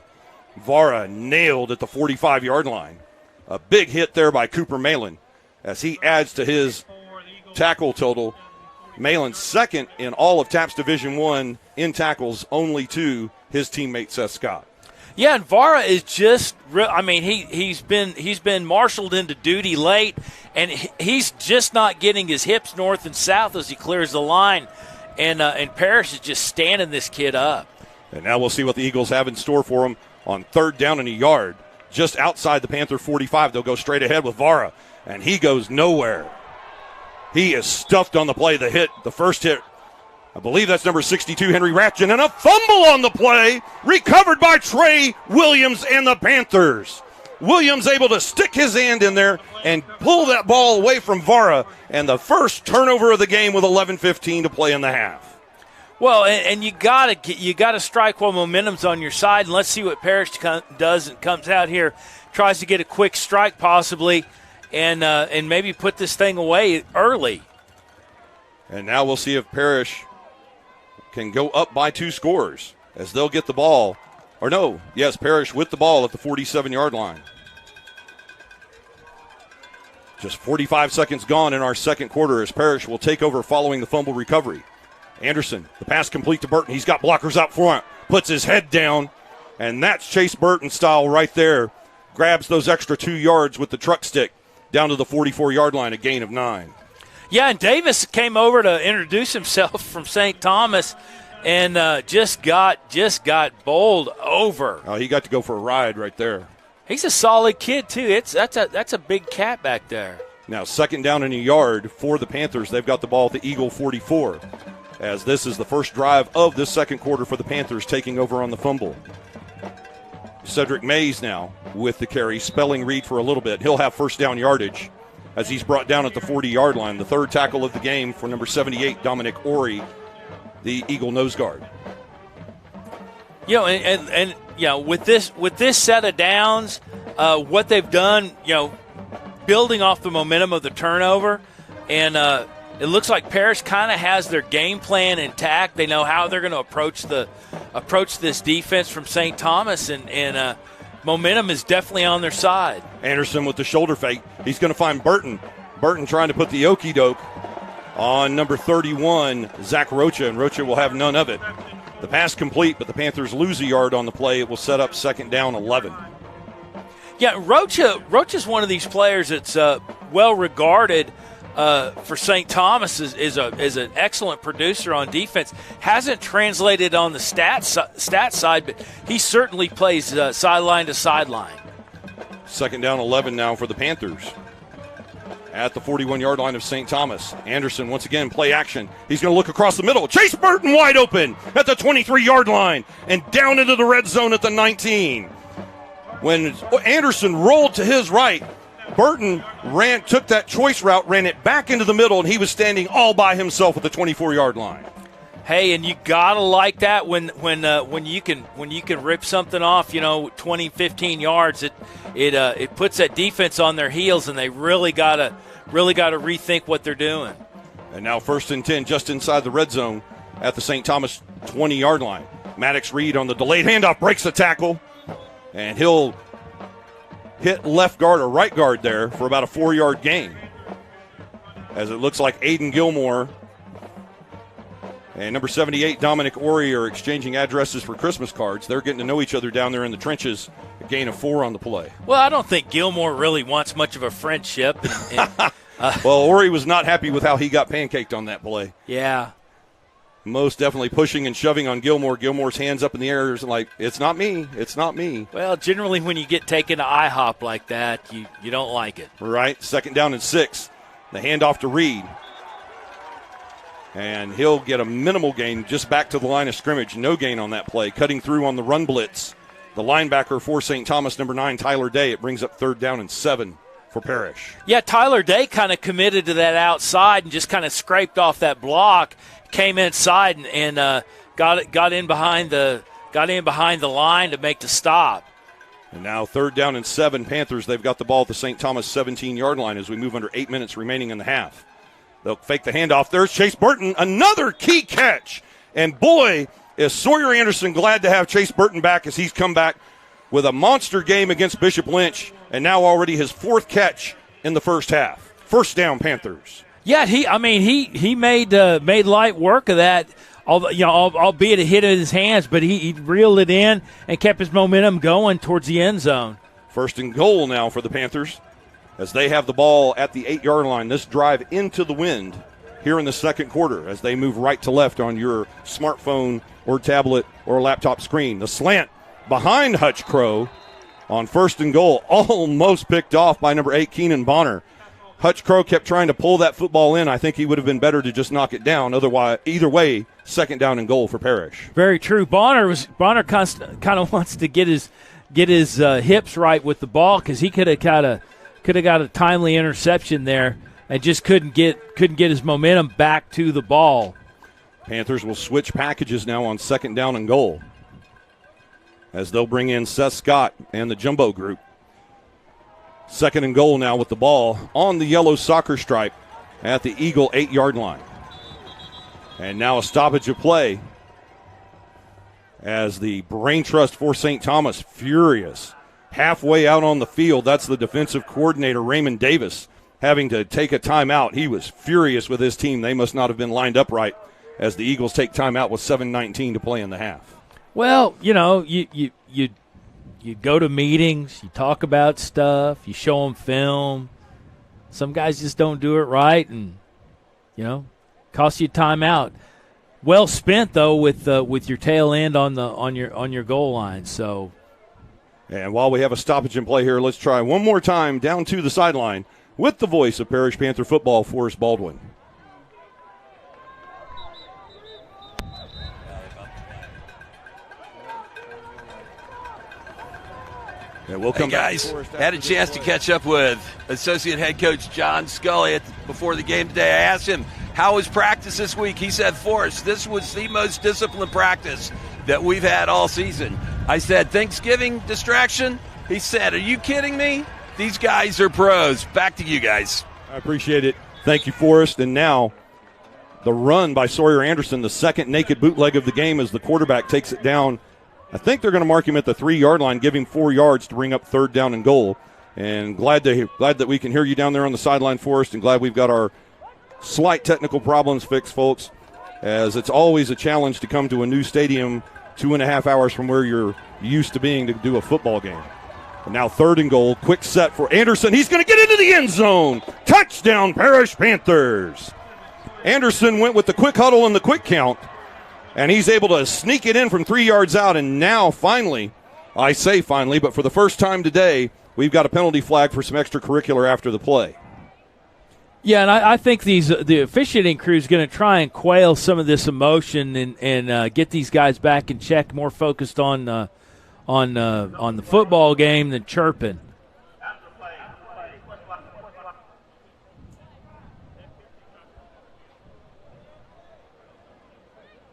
S2: Vara nailed at the 45-yard line. A big hit there by Cooper Malin as he adds to his tackle total. Malin second in all of TAPS Division I in tackles, only to his teammate Seth Scott.
S1: Yeah, and Vara is just he's been marshaled into duty late, and he's just not getting his hips north and south as he clears the line. and Parish is just standing this kid up.
S2: And now we'll see what the Eagles have in store for them on 3rd down and a yard. Just outside the Panther 45, they'll go straight ahead with Vara, and he goes nowhere. He is stuffed on the play. The first hit, I believe that's number 62, Henry Ratchin, and a fumble on the play, recovered by Trey Williams and the Panthers. Williams able to stick his hand in there and pull that ball away from Vara, and the first turnover of the game with 11:15 to play in the half.
S1: Well, and you gotta strike while momentum's on your side, and let's see what Parish does and comes out here, tries to get a quick strike possibly, and maybe put this thing away early.
S2: And now we'll see if Parish can go up by 2 scores as they'll get the ball. Or no, yes, Parish with the ball at the 47-yard line. Just 45 seconds gone in our second quarter as Parish will take over following the fumble recovery. Anderson, the pass complete to Burton. He's got blockers out front, puts his head down, and that's Chase Burton style right there. Grabs those extra 2 yards with the truck stick down to the 44-yard line, a gain of 9.
S1: Yeah, and Davis came over to introduce himself from St. Thomas and just got bowled over.
S2: Oh, he got to go for a ride right there.
S1: He's a solid kid, too. That's a big cat back there.
S2: Now 2nd down and a yard for the Panthers. They've got the ball at the Eagle 44. As this is the first drive of this second quarter for the Panthers, taking over on the fumble. Cedric Mays now with the carry, spelling read for a little bit. He'll have first down yardage as he's brought down at the 40-yard line. The 3rd tackle of the game for number 78, Dominic Ori, the Eagle nose guard.
S1: You know, and you know, with this set of downs, what they've done, you know, building off the momentum of the turnover, and it looks like Parish kind of has their game plan intact. They know how they're going to approach this defense from St. Thomas, and momentum is definitely on their side.
S2: Anderson with the shoulder fake. He's going to find Burton. Burton trying to put the okey doke on number 31, Zach Rocha, and Rocha will have none of it. The pass complete, but the Panthers lose a yard on the play. It will set up 2nd down 11.
S1: Yeah, Rocha's one of these players that's well regarded for St. Thomas is an excellent producer on defense. Hasn't translated on the stat side, but he certainly plays sideline to sideline.
S2: 2nd down 11 now for the Panthers. At the 41-yard line of St. Thomas. Anderson once again play action. He's going to look across the middle. Chase Burton wide open at the 23-yard line and down into the red zone at the 19. When Anderson rolled to his right, Burton took that choice route, ran it back into the middle, and he was standing all by himself at the 24-yard line.
S1: Hey, and you gotta like that when you can rip something off, 20, 15 yards. It puts that defense on their heels, and they really gotta rethink what they're doing.
S2: And now 1st and 10, just inside the red zone at the St. Thomas 20-yard line. Maddox Reed on the delayed handoff breaks the tackle, and he'll hit left guard or right guard there for about a 4-yard gain. As it looks like Aiden Gilmore and number 78, Dominic Ori, are exchanging addresses for Christmas cards. They're getting to know each other down there in the trenches. A gain of 4 on the play.
S1: Well, I don't think Gilmore really wants much of a friendship.
S2: Well, Ori was not happy with how he got pancaked on that play.
S1: Yeah.
S2: Most definitely pushing and shoving on Gilmore. Gilmore's hands up in the air is like, it's not me. It's not me.
S1: Well, generally when you get taken to IHOP like that, you don't like it.
S2: Right. 2nd down and 6. The handoff to Reed. And he'll get a minimal gain just back to the line of scrimmage. No gain on that play. Cutting through on the run blitz. The linebacker for St. Thomas, number 9, Tyler Day. It brings up 3rd down and 7 for Parish.
S1: Yeah, Tyler Day kind of committed to that outside and just kind of scraped off that block, came inside and got in behind the line to make the stop.
S2: And now 3rd down and 7, Panthers. They've got the ball at the St. Thomas 17-yard line as we move under 8 minutes remaining in the half. They'll fake the handoff. There's Chase Burton, another key catch. And boy, is Sawyer Anderson glad to have Chase Burton back as he's come back with a monster game against Bishop Lynch, and now already his 4th catch in the first half. 1st down, Panthers.
S1: Yeah, he made light work of that. Albeit it hit in his hands, but he reeled it in and kept his momentum going towards the end zone.
S2: 1st and goal now for the Panthers as they have the ball at the 8-yard line. This drive into the wind here in the second quarter as they move right to left on your smartphone or tablet or laptop screen. The slant behind Hutch Crow on 1st and goal, almost picked off by number 8, Keenan Bonner. Hutch Crow kept trying to pull that football in. I think he would have been better to just knock it down. Otherwise, either way, 2nd down and goal for Parish.
S1: Very true. Bonner kind of wants to get his hips right with the ball because he could have got a timely interception there and just couldn't get his momentum back to the ball.
S2: Panthers will switch packages now on 2nd down and goal as they'll bring in Seth Scott and the jumbo group. 2nd and goal now with the ball on the yellow soccer stripe at the Eagle 8-yard line. And now a stoppage of play as the brain trust for St. Thomas, furious. Halfway out on the field, that's the defensive coordinator, Raymond Davis, having to take a timeout. He was furious with his team. They must not have been lined up right as the Eagles take timeout with 7:19 to play in the half.
S1: Well, you go to meetings, you talk about stuff, you show them film. Some guys just don't do it right, and cost you timeout. Well spent though with your tail end on your goal line. So,
S2: and while we have a stoppage in play here, let's try one more time down to the sideline with the voice of Parish Panther football, Forrest Baldwin. Yeah, we'll come
S3: guys, had a chance to catch up with Associate Head Coach John Scully before the game today. I asked him, how was practice this week? He said, Forrest, this was the most disciplined practice that we've had all season. I said, Thanksgiving distraction? He said, are you kidding me? These guys are pros. Back to you guys.
S2: I appreciate it. Thank you, Forrest. And now the run by Sawyer Anderson, the second naked bootleg of the game as the quarterback takes it down. I think they're going to mark him at the 3-yard line, give him 4 yards to bring up 3rd down and goal. And glad that we can hear you down there on the sideline, Forrest, and glad we've got our slight technical problems fixed, folks, as it's always a challenge to come to a new stadium 2.5 hours from where you're used to being to do a football game. And now 3rd and goal, quick set for Anderson. He's going to get into the end zone. Touchdown, Parish Panthers. Anderson went with the quick huddle and the quick count, and he's able to sneak it in from 3 yards out. And now finally, I say finally, but for the first time today, we've got a penalty flag for some extracurricular after the play.
S1: Yeah, and I think the officiating crew is going to try and quail some of this emotion and get these guys back in check, more focused on the football game than chirping.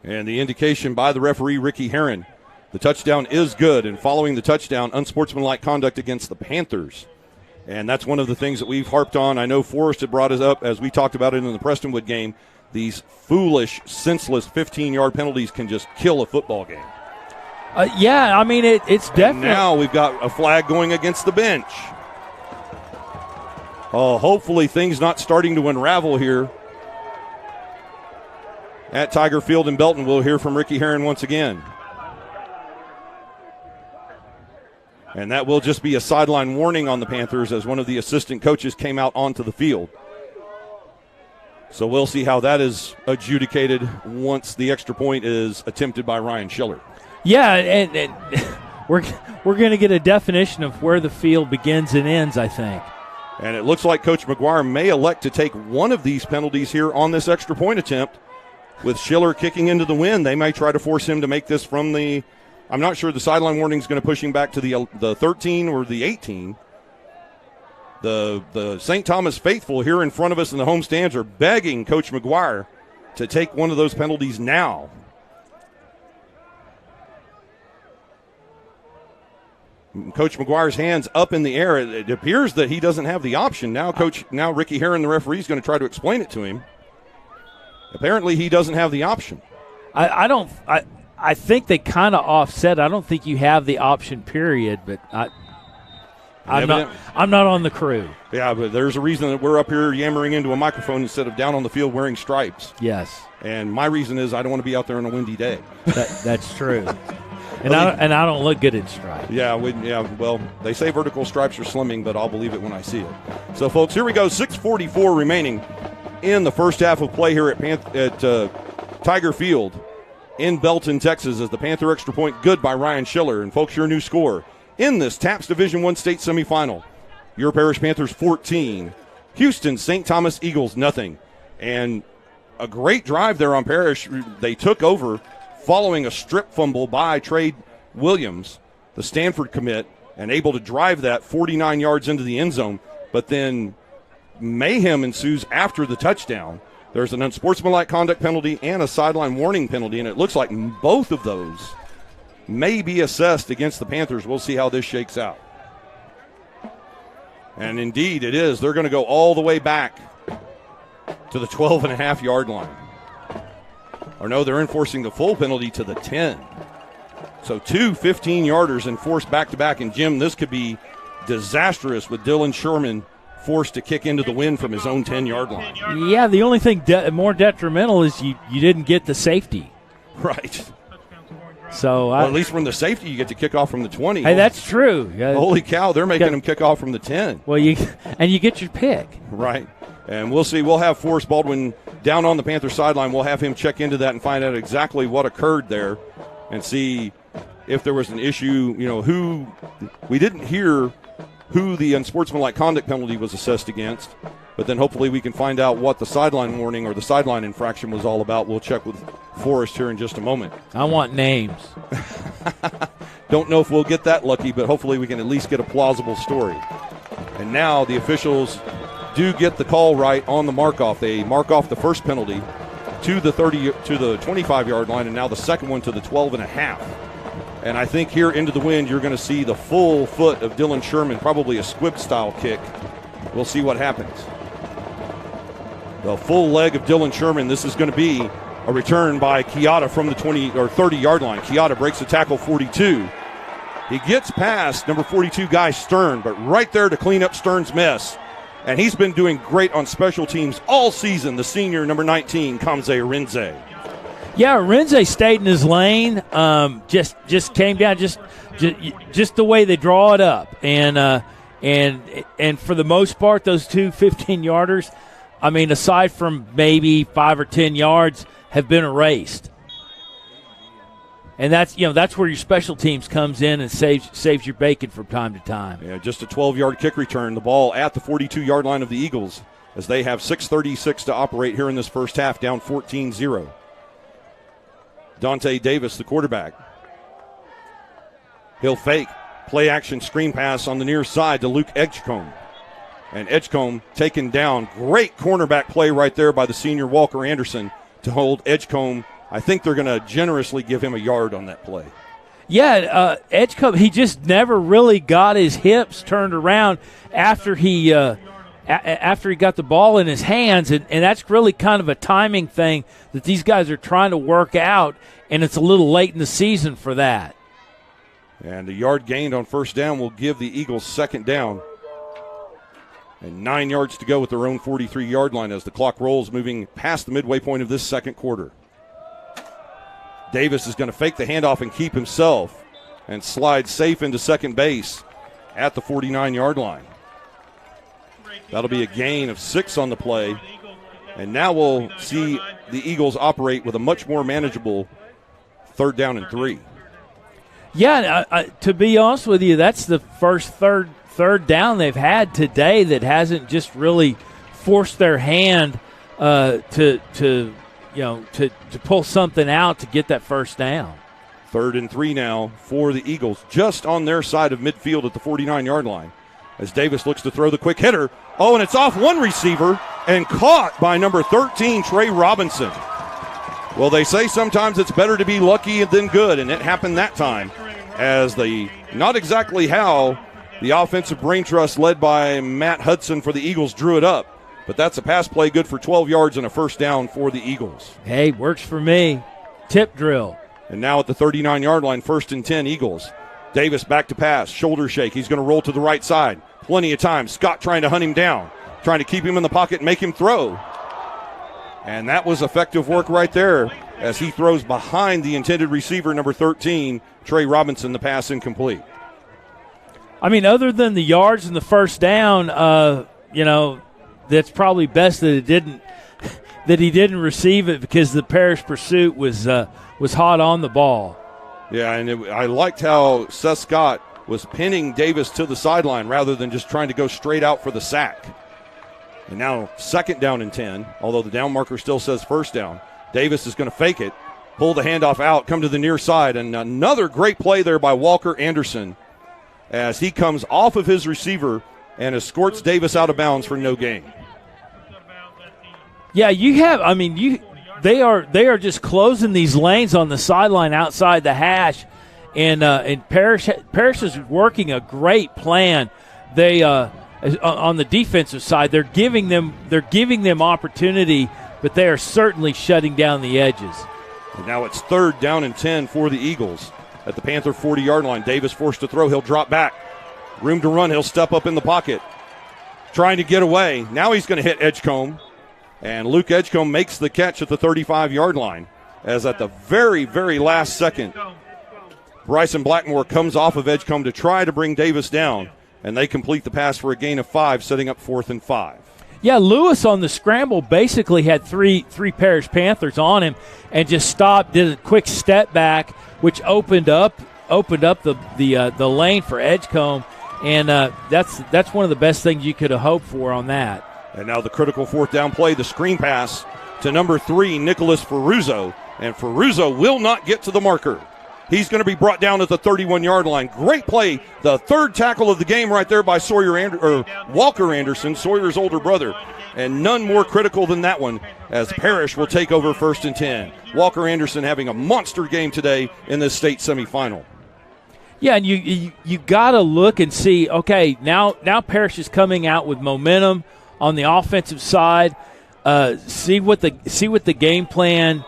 S2: And the indication by the referee, Ricky Herron, the touchdown is good. And following the touchdown, unsportsmanlike conduct against the Panthers. And that's one of the things that we've harped on. I know Forrest had brought it up as we talked about it in the Prestonwood game. These foolish, senseless 15-yard penalties can just kill a football game.
S1: Yeah, I mean, it's definitely.
S2: And now we've got a flag going against the bench. Oh, hopefully things not starting to unravel here at Tiger Field in Belton. We'll hear from Ricky Herron once again. And that will just be a sideline warning on the Panthers as one of the assistant coaches came out onto the field. So we'll see how that is adjudicated once the extra point is attempted by Ryan Schiller.
S1: Yeah, and we're going to get a definition of where the field begins and ends, I think.
S2: And it looks like Coach McGuire may elect to take one of these penalties here on this extra point attempt. With Schiller kicking into the wind, they may try to force him to make this from the – I'm not sure the sideline warning is going to push him back to the 13 or the 18. The St. Thomas faithful here in front of us in the home stands are begging Coach McGuire to take one of those penalties now. Coach McGuire's hands up in the air. It appears that he doesn't have the option. Now Ricky Herron, the referee, is going to try to explain it to him. Apparently he doesn't have the option.
S1: I think they kind of offset. I don't think you have the option, period, but I'm not on the crew.
S2: Yeah, but there's a reason that we're up here yammering into a microphone instead of down on the field wearing stripes.
S1: Yes.
S2: And my reason is I don't want to be out there on a windy day.
S1: That's true. And I don't look good in stripes.
S2: Yeah, well, they say vertical stripes are slimming, but I'll believe it when I see it. So, folks, here we go. 6:44 remaining in the first half of play here at Tiger Field in Belton, Texas, as the Panther extra point good by Ryan Schiller. And, folks, your new score in this TAPS Division I state semifinal. Your Parish Panthers 14, Houston St. Thomas Eagles nothing. And a great drive there on Parish. They took over following a strip fumble by Trey Williams, the Stanford commit, and able to drive that 49 yards into the end zone. But then mayhem ensues after the touchdown. There's an unsportsmanlike conduct penalty and a sideline warning penalty, and it looks like both of those may be assessed against the Panthers. We'll see how this shakes out. And indeed it is. They're going to go all the way back to the 12.5-yard line. Or no, they're enforcing the full penalty to the 10. So 2 15-yarders enforced back-to-back. And, Jim, this could be disastrous with Dylan Sherman forced to kick into the wind from his own 10-yard line.
S1: Yeah, the only thing more detrimental is you didn't get the safety.
S2: Right.
S1: So
S2: well, at least from the safety, you get to kick off from the 20.
S1: Hey, that's true.
S2: Holy cow, they're making him kick off from the 10.
S1: Well, you get your pick.
S2: Right. And we'll see. We'll have Forrest Baldwin down on the Panther sideline. We'll have him check into that and find out exactly what occurred there and see if there was an issue. Who we didn't hear who the unsportsmanlike conduct penalty was assessed against, but then hopefully we can find out what the sideline warning or the sideline infraction was all about. We'll check with Forrest here in just a moment.
S1: I want names.
S2: Don't know if we'll get that lucky, but hopefully we can at least get a plausible story. And now the officials do get the call right on the mark-off. They mark off the first penalty to the 25-yard line, and now the second one to the 12.5. And I think here into the wind, you're going to see the full foot of Dylan Sherman, probably a squib-style kick. We'll see what happens. The full leg of Dylan Sherman. This is going to be a return by Chiata from the 20 or 30-yard line. Chiata breaks the tackle 42. He gets past number 42 guy Stern, but right there to clean up Stern's mess. And he's been doing great on special teams all season, the senior number 19, Kamze Arinze.
S1: Yeah, Arinze stayed in his lane, just came down, just the way they draw it up. And for the most part, those two 15-yarders, I mean, aside from maybe 5 or 10 yards, have been erased. And that's where your special teams comes in and saves your bacon from time to time.
S2: Yeah, just a 12-yard kick return. The ball at the 42-yard line of the Eagles as they have 6:36 to operate here in this first half, down 14-0. Dante Davis, the quarterback. He'll fake. Play action screen pass on the near side to Luke Edgecombe. And Edgecombe taken down. Great cornerback play right there by the senior Walker Anderson to hold Edgecombe. I think they're going to generously give him a yard on that play.
S1: Yeah, Edgecombe, he just never really got his hips turned around after he got the ball in his hands, and that's really kind of a timing thing that these guys are trying to work out, and it's a little late in the season for that.
S2: And a yard gained on first down will give the Eagles second down. And 9 yards to go with their own 43-yard line as the clock rolls, moving past the midway point of this second quarter. Davis is going to fake the handoff and keep himself and slide safe into second base at the 49-yard line. That'll be a gain of 6 on the play. And now we'll see the Eagles operate with a much more manageable 3rd down and 3.
S1: Yeah, to be honest with you, that's the first third down they've had today that hasn't just really forced their hand to pull something out to get that first down.
S2: 3rd and 3 now for the Eagles, just on their side of midfield at the 49-yard line. As Davis looks to throw the quick hitter. Oh, and it's off one receiver and caught by number 13, Trey Robinson. Well, they say sometimes it's better to be lucky than good, and it happened that time as not exactly how the offensive brain trust led by Matt Hudson for the Eagles drew it up. But that's a pass play good for 12 yards and a first down for the Eagles.
S1: Hey, works for me. Tip drill.
S2: And now at the 39-yard line, 1st and 10 Eagles. Davis back to pass, shoulder shake. He's going to roll to the right side. Plenty of time. Scott trying to hunt him down, trying to keep him in the pocket and make him throw. And that was effective work right there as he throws behind the intended receiver, number 13, Trey Robinson, the pass incomplete.
S1: I mean, other than the yards and the first down, that's probably best that it that he didn't receive it because the Parish pursuit was hot on the ball.
S2: Yeah, and I liked how Seth Scott was pinning Davis to the sideline rather than just trying to go straight out for the sack. And now 2nd down and 10, although the down marker still says 1st down. Davis is going to fake it, pull the handoff out, come to the near side, and another great play there by Walker Anderson as he comes off of his receiver and escorts Davis out of bounds for no gain.
S1: Yeah, they are just closing these lanes on the sideline outside the hash, and Parish is working a great plan. They on the defensive side, they're giving them opportunity, but they are certainly shutting down the edges.
S2: And now it's 3rd down and 10 for the Eagles at the Panther 40-yard line. Davis forced to throw. He'll drop back. Room to run. He'll step up in the pocket. Trying to get away. Now he's going to hit Edgecombe. And Luke Edgecombe makes the catch at the 35-yard line as at the very, very last second, Bryson Blackmore comes off of Edgecombe to try to bring Davis down, and they complete the pass for a gain of 5, setting up 4th and 5.
S1: Yeah, Lewis on the scramble basically had three Parish Panthers on him and just stopped, did a quick step back, which opened up the lane for Edgecombe, and that's one of the best things you could have hoped for on that.
S2: And now the critical 4th down play, the screen pass to number 3, Nicholas Ferruzzo, and Ferruzzo will not get to the marker. He's going to be brought down at the 31-yard line. Great play, the 3rd tackle of the game right there by Walker Anderson, Sawyer's older brother. And none more critical than that one as Parish will take over 1st and 10. Walker Anderson having a monster game today in this state semifinal.
S1: Yeah, and you got to look and see, okay, now Parish is coming out with momentum on the offensive side. See what the game plan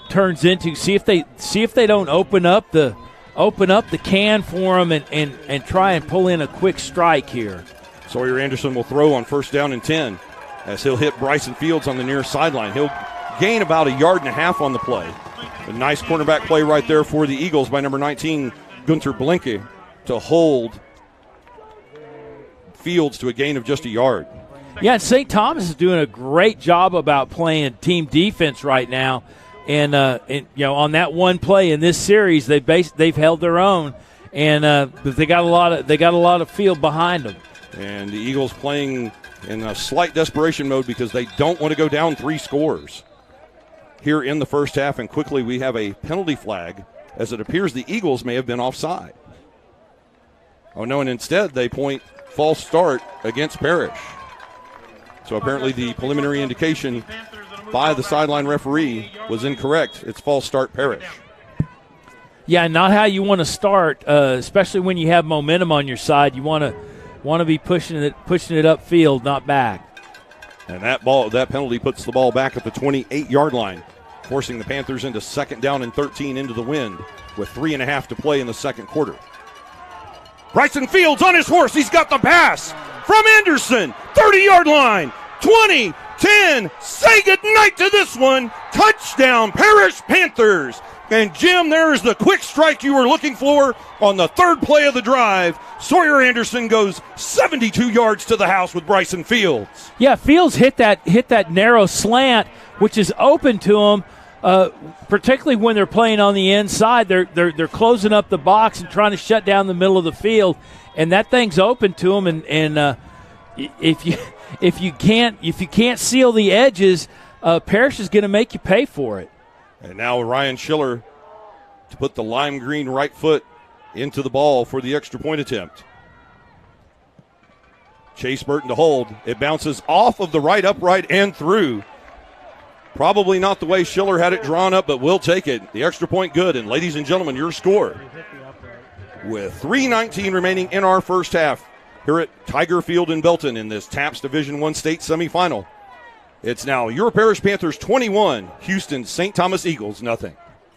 S1: turns into. See if they don't open up the can for them and try and pull in a quick strike here.
S2: Sawyer Anderson will throw on 1st down and 10 as he'll hit Bryson Fields on the near sideline. He'll gain about 1.5 yards on the play. A nice cornerback play right there for the Eagles by number 19, Gunter Blinke, to hold Fields to a gain of just 1 yard.
S1: Yeah, St. Thomas is doing a great job about playing team defense right now. And on that one play in this series, they've held their own, and but they got a lot of field behind them.
S2: And the Eagles playing in a slight desperation mode because they don't want to go down 3 scores here in the first half. And quickly we have a penalty flag as it appears the Eagles may have been offside. Oh no, and instead they point false start against Parish. So apparently the preliminary indication by the sideline referee was incorrect. It's false start Parish.
S1: Yeah, not how you want to start, especially when you have momentum on your side. You want to be pushing it upfield, not back.
S2: And that penalty puts the ball back at the 28-yard line, forcing the Panthers into 2nd down and 13 into the wind with 3.5 to play in the second quarter. Bryson Fields on his horse. He's got the pass from Anderson. 30-yard line. 20, 10. Say goodnight to this one. Touchdown, Parish Panthers. And, Jim, there is the quick strike you were looking for on the 3rd play of the drive. Sawyer Anderson goes 72 yards to the house with Bryson Fields.
S1: Yeah, Fields hit that narrow slant, which is open to him, particularly when they're playing on the inside. They're closing up the box and trying to shut down the middle of the field, and that thing's open to him. And if you can't seal the edges, Parish is going to make you pay for it.
S2: And now Ryan Schiller to put the lime green right foot into the ball for the extra point attempt. Chase Burton to hold. It bounces off of the right upright and through. Probably not the way Schiller had it drawn up, but we'll take it. The extra point good. And ladies and gentlemen, your score with 3:19 remaining in our first half here at Tiger Field in Belton in this TAPS Division I state semifinal. It's now your Parish Panthers 21, Houston St. Thomas Eagles nothing.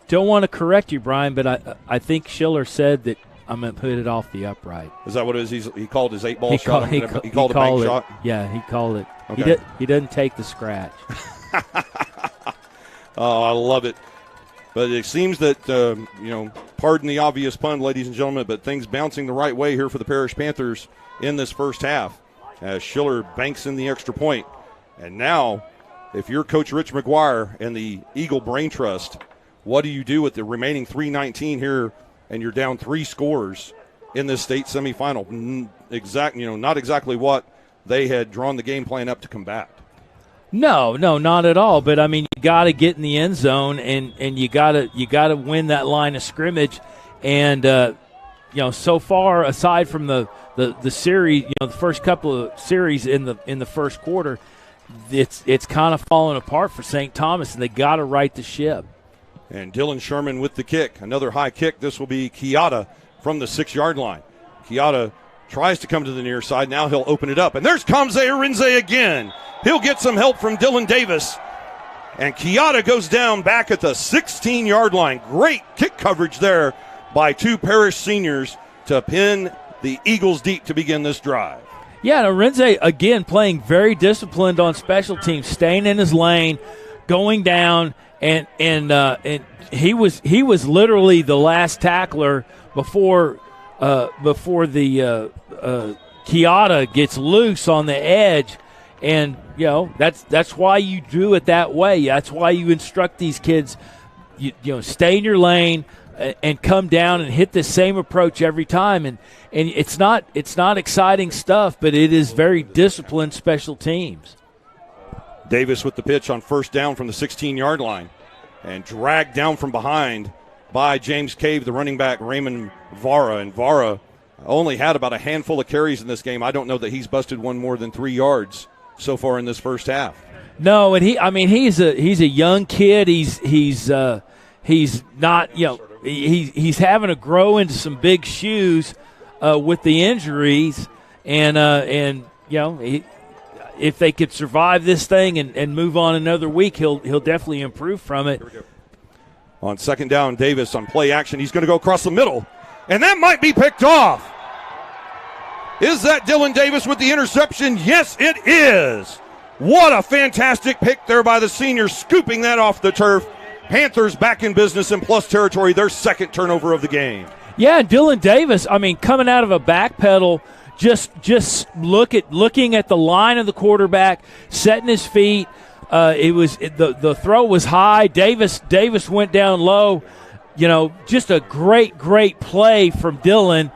S1: Don't want to correct you, Brian, but I think Schiller said that I'm going to put it off the upright.
S2: Is that what it is? He called his 8-ball shot? He called a bank shot?
S1: Yeah, he called it.
S2: Okay.
S1: He doesn't take the scratch.
S2: Oh, I love it. But it seems that, pardon the obvious pun, ladies and gentlemen, but things bouncing the right way here for the Parish Panthers in this first half as Schiller banks in the extra point. And now if you're Coach Rich McGuire and the Eagle Brain Trust, what do you do with the remaining 3:19 here, and you're down 3 scores in this state semifinal? Not exactly what they had drawn the game plan up to combat.
S1: No, not at all. But I mean, you got to get in the end zone, and you got to win that line of scrimmage. And so far, aside from the series, the first couple of series in the first quarter, it's kind of falling apart for St. Thomas, and they got to right the ship.
S2: And Dylan Sherman with the kick, another high kick. This will be Kiata from the 6-yard line. Kiata tries to come to the near side. Now he'll open it up. And there's Kamze Arinze again. He'll get some help from Dylan Davis. And Kiata goes down back at the 16-yard line. Great kick coverage there by 2 Parish seniors to pin the Eagles deep to begin this drive.
S1: Yeah, and Arinze, again, playing very disciplined on special teams, staying in his lane, going down, and he was literally the last tackler before the Kiata gets loose on the edge. And that's why you do it that way. That's why you instruct these kids, stay in your lane and come down and hit the same approach every time. And it's not exciting stuff, but it is very disciplined special teams.
S2: Davis with the pitch on first down from the 16-yard line, and dragged down from behind by James Cave, the running back, Raymond Vara. And Vara only had about a handful of carries in this game. I don't know that he's busted one more than 3 yards so far in this first half.
S1: No, and he's a young kid. He's not, he's having to grow into some big shoes with the injuries, and if they could survive this thing and move on another week, he'll definitely improve from it.
S2: On second down, Davis on play action. He's going to go across the middle, and that might be picked off. Is that Dylan Davis with the interception? Yes, it is. What a fantastic pick there by the senior, scooping that off the turf. Panthers back in business in plus territory, their second turnover of the game.
S1: Yeah, Dylan Davis, coming out of a back pedal, just looking at the line of the quarterback, setting his feet. The throw was high. Davis went down low. Just a great play from Dylan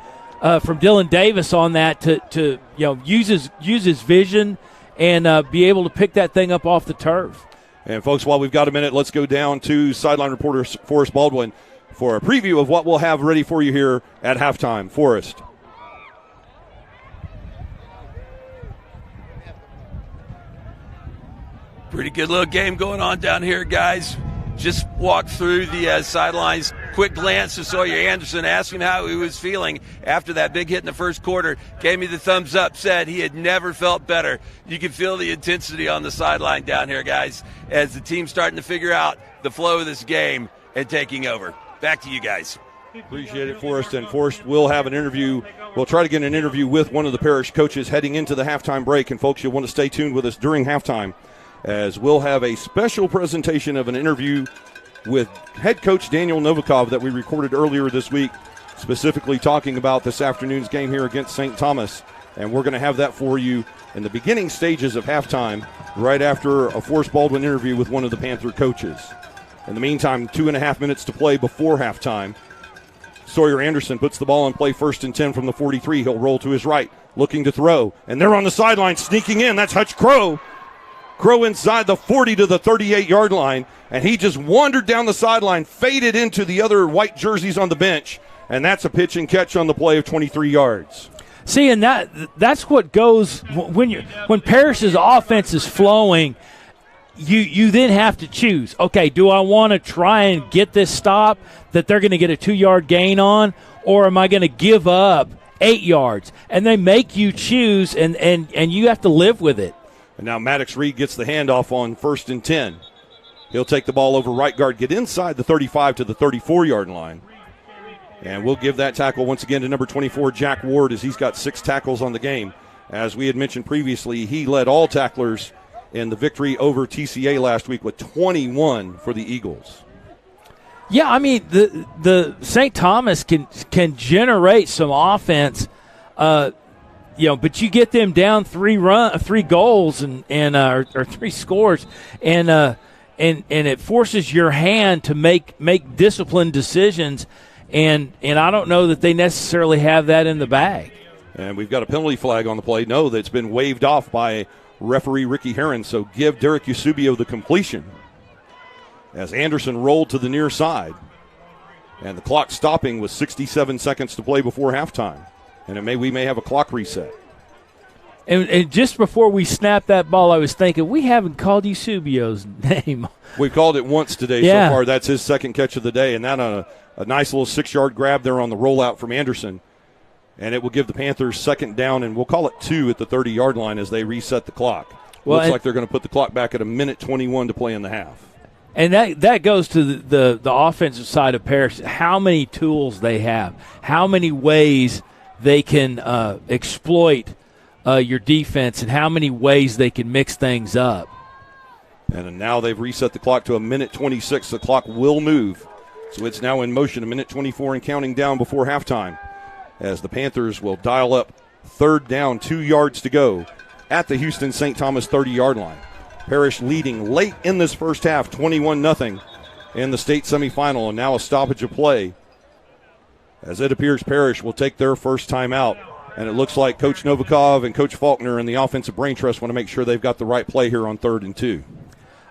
S1: Davis on that to use his vision and be able to pick that thing up off the turf.
S2: And folks, while we've got a minute, let's go down to sideline reporter Forrest Baldwin for a preview of what we'll have ready for you here at halftime. Forrest.
S3: Pretty good little game going on down here, guys. Just walked through the sidelines. Quick glance to Sawyer Anderson, asked him how he was feeling after that big hit in the first quarter. Gave me the thumbs up, said he had never felt better. You can feel the intensity on the sideline down here, guys, as the team's starting to figure out the flow of this game and taking over. Back to you guys.
S2: Appreciate it, Forrest. And Forrest will have an interview. We'll try to get an interview with one of the Parish coaches heading into the halftime break. And, folks, you'll want to stay tuned with us during halftime, as we'll have a special presentation of an interview with head coach Daniel Novikov that we recorded earlier this week, specifically talking about this afternoon's game here against St. Thomas. And we're going to have that for you in the beginning stages of halftime, right after a Forrest Baldwin interview with one of the Panther coaches. In the meantime, 2.5 minutes to play before halftime. Sawyer Anderson puts the ball in play, 1st and 10 from the 43. He'll roll to his right, looking to throw. And they're on the sideline, sneaking in. That's Hutch Crow. Crow inside the 40 to the 38-yard line, and he just wandered down the sideline, faded into the other white jerseys on the bench, and that's a pitch and catch on the play of 23 yards.
S1: See, and that's what goes when Parish's offense is flowing. You then have to choose. Okay, do I want to try and get this stop that they're going to get a 2-yard gain on, or am I going to give up 8 yards? And they make you choose, and you have to live with it.
S2: And now Maddox Reed gets the handoff on 1st and 10. He'll take the ball over right guard, get inside the 35 to the 34-yard line. And we'll give that tackle once again to number 24, Jack Ward, as he's got 6 tackles on the game. As we had mentioned previously, he led all tacklers in the victory over TCA last week with 21 for the Eagles.
S1: Yeah, the St. Thomas can generate some offense. but you get them down 3 goals or 3 scores, and it forces your hand to make disciplined decisions, and I don't know that they necessarily have that in the bag.
S2: And we've got a penalty flag on the play. No, that's been waved off by referee Ricky Herron. So give Derek Eusebio the completion as Anderson rolled to the near side. And the clock stopping with 67 seconds to play before halftime. And we may have a clock reset.
S1: And just before we snapped that ball, I was thinking, we haven't called Eusebio's name.
S2: We've called it once today so far. That's his second catch of the day. And that on a nice little 6-yard grab there on the rollout from Anderson. And it will give the Panthers second down, and we'll call it 2 at the 30-yard line as they reset the clock. Looks like they're going to put the clock back at 1:21 to play in the half.
S1: And that goes to the offensive side of Parish, how many tools they have, how many ways they can exploit your defense, and how many ways they can mix things up.
S2: And now they've reset the clock to 1:26. The clock will move. So it's now in motion, 1:24 and counting down before halftime, as the Panthers will dial up third down, 2 yards to go at the Houston St. Thomas 30-yard line. Parish leading late in this first half, 21-0 in the state semifinal, and now a stoppage of play. As it appears, Parish will take their first time out, and it looks like Coach Novikov and Coach Faulkner and the offensive brain trust want to make sure they've got the right play here on 3rd and 2.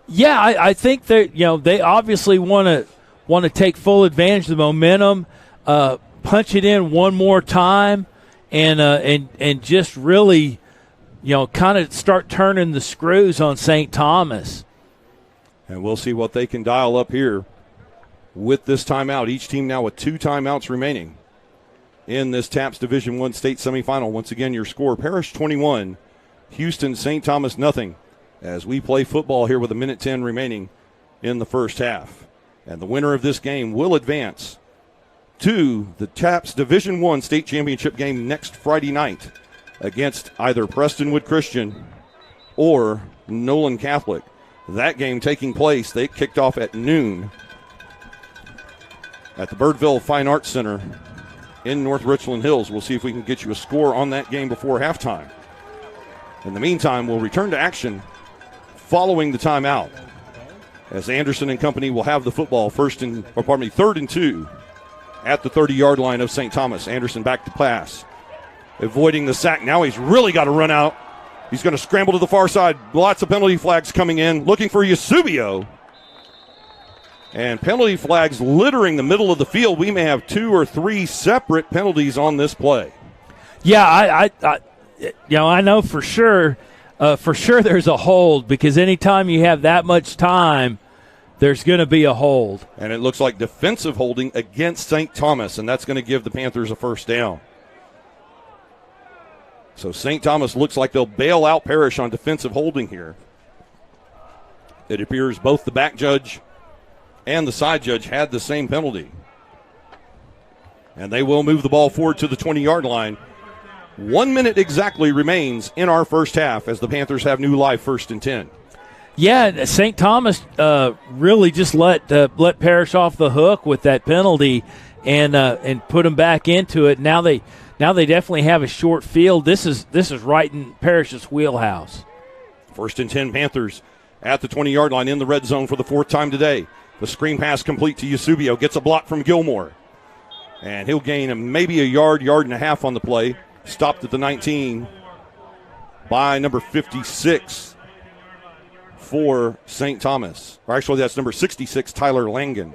S1: Yeah, I think that they obviously want to take full advantage of the momentum, punch it in one more time, and just really, kind of start turning the screws on St. Thomas.
S2: And we'll see what they can dial up here with this timeout. Each team now with 2 timeouts remaining in this TAPS Division I state semifinal. Once again, your score, Parish 21, Houston St. Thomas nothing, as we play football here with 1:10 remaining in the first half. And the winner of this game will advance to the TAPS Division I state championship game next Friday night against either Prestonwood Christian or Nolan Catholic. That game taking place, they kicked off at noon at the Birdville Fine Arts Center in North Richland Hills. We'll see if we can get you a score on that game before halftime. In the meantime, we'll return to action following the timeout, as Anderson and company will have the football 3rd and 2 at the 30-yard line of St. Thomas. Anderson back to pass, avoiding the sack. Now he's really got to run out. He's going to scramble to the far side. Lots of penalty flags coming in, looking for Eusebio. And penalty flags littering the middle of the field. We may have 2 or 3 separate penalties on this play.
S1: Yeah, I know for sure. For sure there's a hold, because anytime you have that much time, there's going to be a hold.
S2: And it looks like defensive holding against St. Thomas, and that's going to give the Panthers a first down. So St. Thomas looks like they'll bail out Parish on defensive holding here. It appears both the back judge and the side judge had the same penalty. And they will move the ball forward to the 20-yard line. 1 minute exactly remains in our first half as the Panthers have new life 1st and 10.
S1: Yeah, St. Thomas really just let Parish off the hook with that penalty and put them back into it. Now they definitely have a short field. This is right in Parish's wheelhouse.
S2: 1st and 10 Panthers at the 20-yard line in the red zone for the 4th time today. The screen pass complete to Eusebio. Gets a block from Gilmore. And he'll gain maybe a yard and a half on the play. Stopped at the 19 by number 56 for St. Thomas. Or actually, that's number 66, Tyler Langen.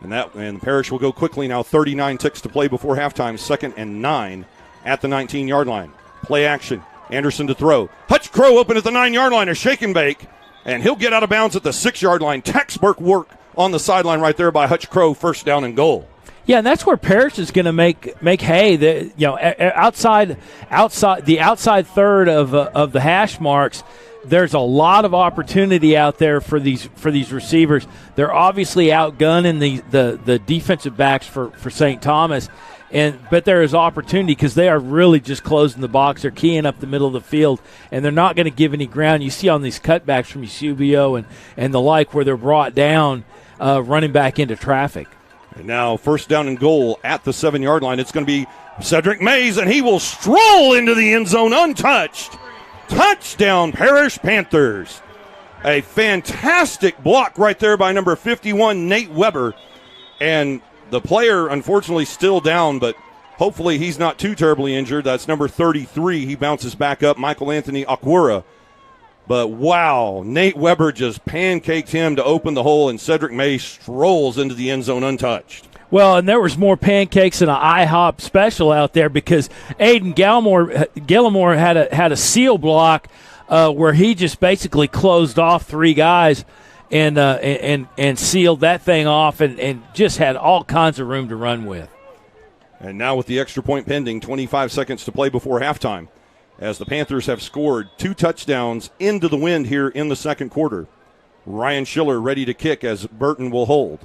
S2: And Parish will go quickly now. 39 ticks to play before halftime. 2nd and 9 at the 19-yard line. Play action. Anderson to throw. Hutch Crow open at the 9-yard line. A shake and bake. And he'll get out of bounds at the 6-yard line. Textbook work on the sideline right there by Hutch Crow. 1st down and goal.
S1: Yeah, and that's where Parish is going to make hay. Outside the outside third of the hash marks, there's a lot of opportunity out there for these receivers. They're obviously outgunning the defensive backs for St. Thomas, but there is opportunity because they are really just closing the box. They're keying up the middle of the field, and they're not going to give any ground. You see on these cutbacks from Eusebio and the like where they're brought down, running back into traffic.
S2: And now 1st down and goal at the 7-yard line. It's going to be Cedric Mays, and he will stroll into the end zone untouched. Touchdown, Parish Panthers. A fantastic block right there by number 51, Nate Weber. And the player, unfortunately, still down, but hopefully he's not too terribly injured. That's number 33. He bounces back up, Michael Anthony Aquara. But, wow, Nate Weber just pancaked him to open the hole, and Cedric May strolls into the end zone untouched.
S1: Well, and there was more pancakes than an IHOP special out there because Aiden Gillimore had a seal block where he just basically closed off three guys and sealed that thing off and just had all kinds of room to run with.
S2: And now with the extra point pending, 25 seconds to play before halftime, as the Panthers have scored 2 touchdowns into the wind here in the second quarter. Ryan Schiller ready to kick as Burton will hold.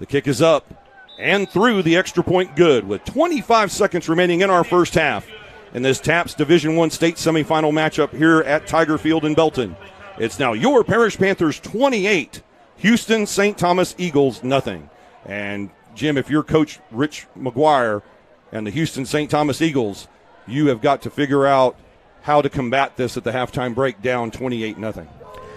S2: The kick is up and through the extra point good with 25 seconds remaining in our first half in this TAPS Division I state semifinal matchup here at Tiger Field in Belton. It's now your Parish Panthers 28, Houston St. Thomas Eagles nothing. And Jim, if you're Coach Rich McGuire and the Houston St. Thomas Eagles, you have got to figure out how to combat this at the halftime break down 28-0.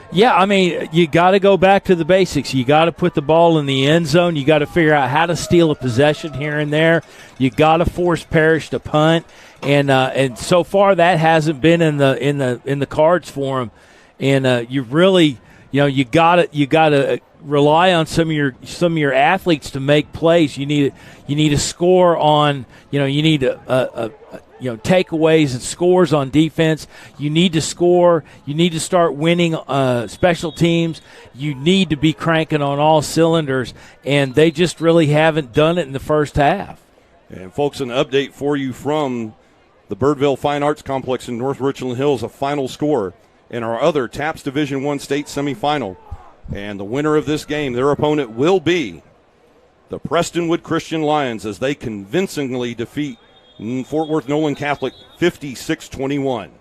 S1: Yeah, I mean, you got to go back to the basics. You got to put the ball in the end zone. You got to figure out how to steal a possession here and there. You got to force Parish to punt, and so far that hasn't been in the cards for him. And you really, you got to rely on some of your athletes to make plays. You need to score on, you need takeaways and scores on defense. You need to score. You need to start winning special teams. You need to be cranking on all cylinders, and they just really haven't done it in the first half.
S2: And, folks, an update for you from the Birdville Fine Arts Complex in North Richland Hills, a final score in our other TAPS Division I state semifinal. And the winner of this game, their opponent will be the Prestonwood Christian Lions as they convincingly defeat Fort Worth Nolan Catholic 56-21.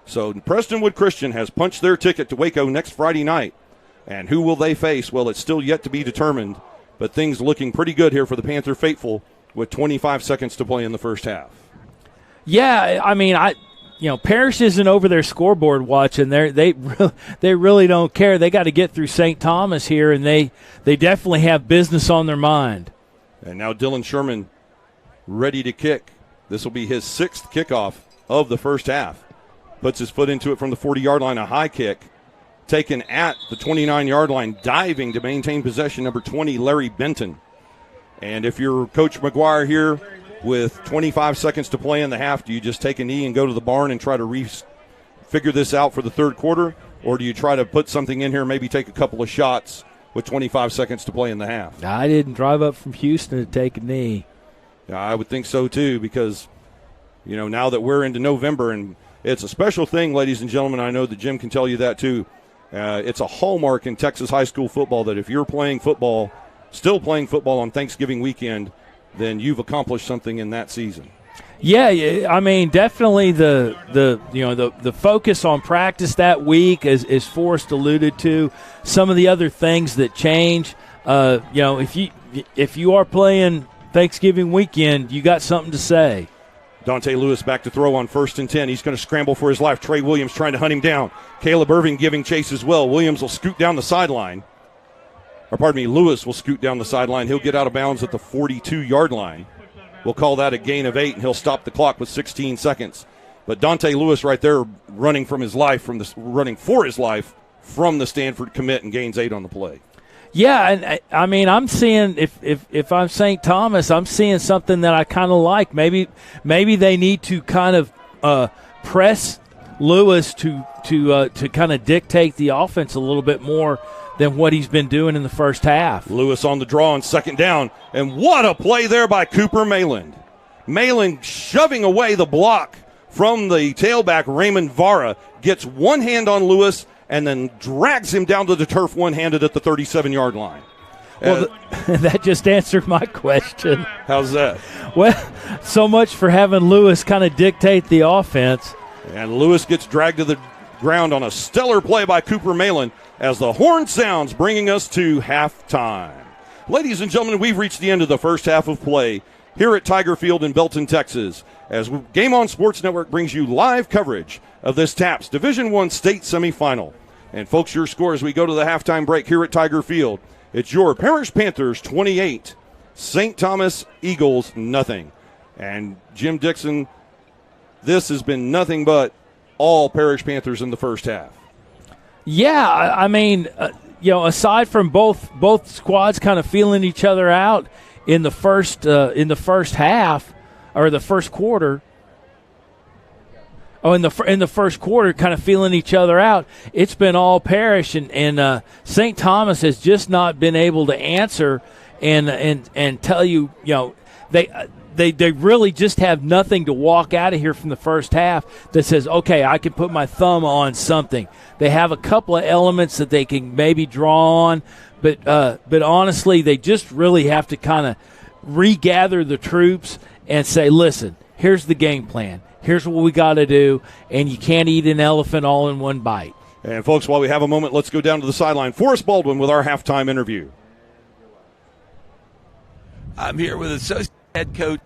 S2: So Prestonwood Christian has punched their ticket to Waco next Friday night. And who will they face? Well, it's still yet to be determined, but things looking pretty good here for the Panther faithful with 25 seconds to play in the first half. Yeah,
S1: I mean, Parish isn't over their scoreboard watching. They really don't care. They got to get through St. Thomas here, and they definitely have business on their mind.
S2: And now Dylan Sherman ready to kick. This will be his 6th kickoff of the first half. Puts his foot into it from the 40-yard line, a high kick. Taken at the 29-yard line, diving to maintain possession, number 20, Larry Benton. And if you're Coach McGuire here with 25 seconds to play in the half, do you just take a knee and go to the barn and try to figure this out for the third quarter? Or do you try to put something in here, maybe take a couple of shots with 25 seconds to play in the half?
S1: I didn't drive up from Houston to take a knee.
S2: Yeah, I would think so, too, because, now that we're into November, and it's a special thing, ladies and gentlemen, I know that Jim can tell you that, too. It's a hallmark in Texas high school football that if you're still playing football on Thanksgiving weekend, then you've accomplished something in that season.
S1: Yeah, I mean, definitely the focus on practice that week, as Forrest alluded to, some of the other things that change. If you are playing Thanksgiving weekend, you got something to say.
S2: Dante Lewis back to throw on 1st and 10. He's going to scramble for his life. Trey Williams trying to hunt him down. Caleb Irving giving chase as well. Williams will scoot down the sideline. Lewis will scoot down the sideline. He'll get out of bounds at the 42-yard line. We'll call that a gain of 8, and he'll stop the clock with 16 seconds. But Dante Lewis right there running for his life from the Stanford commit and gains 8 on the play.
S1: Yeah, and I mean, I'm seeing if I'm St. Thomas, I'm seeing something that I kind of like. Maybe they need to kind of press Lewis to kind of dictate the offense a little bit more than what he's been doing in the first half.
S2: Lewis on the draw on 2nd down, and what a play there by Cooper Mayland. Mayland shoving away the block from the tailback Raymond Vara, gets one hand on Lewis and then drags him down to the turf one-handed at the 37-yard line.
S1: Well, that just answered my question.
S2: How's that?
S1: Well, so much for having Lewis kind of dictate the offense.
S2: And Lewis gets dragged to the ground on a stellar play by Cooper Mayland as the horn sounds, bringing us to halftime. Ladies and gentlemen, we've reached the end of the first half of play here at Tiger Field in Belton, Texas, as Game On Sports Network brings you live coverage of this TAPS Division I state semifinal. And, folks, your score as we go to the halftime break here at Tiger Field. It's your Parish Panthers 28, St. Thomas Eagles nothing. And, Jim Dixon, this has been nothing but all Parish Panthers in the first half.
S1: Yeah, I mean, aside from both squads kind of feeling each other out in the first half or the first quarter. In the first quarter, kind of feeling each other out. It's been all Parish, and St. Thomas has just not been able to answer and tell you, They really just have nothing to walk out of here from the first half that says, okay, I can put my thumb on something. They have a couple of elements that they can maybe draw on, but honestly, they just really have to kind of regather the troops and say, listen, here's the game plan. Here's what we got to do, and you can't eat an elephant all in one bite.
S2: And, folks, while we have a moment, let's go down to the sideline. Forrest Baldwin with our halftime interview.
S3: I'm here with Associate Head Coach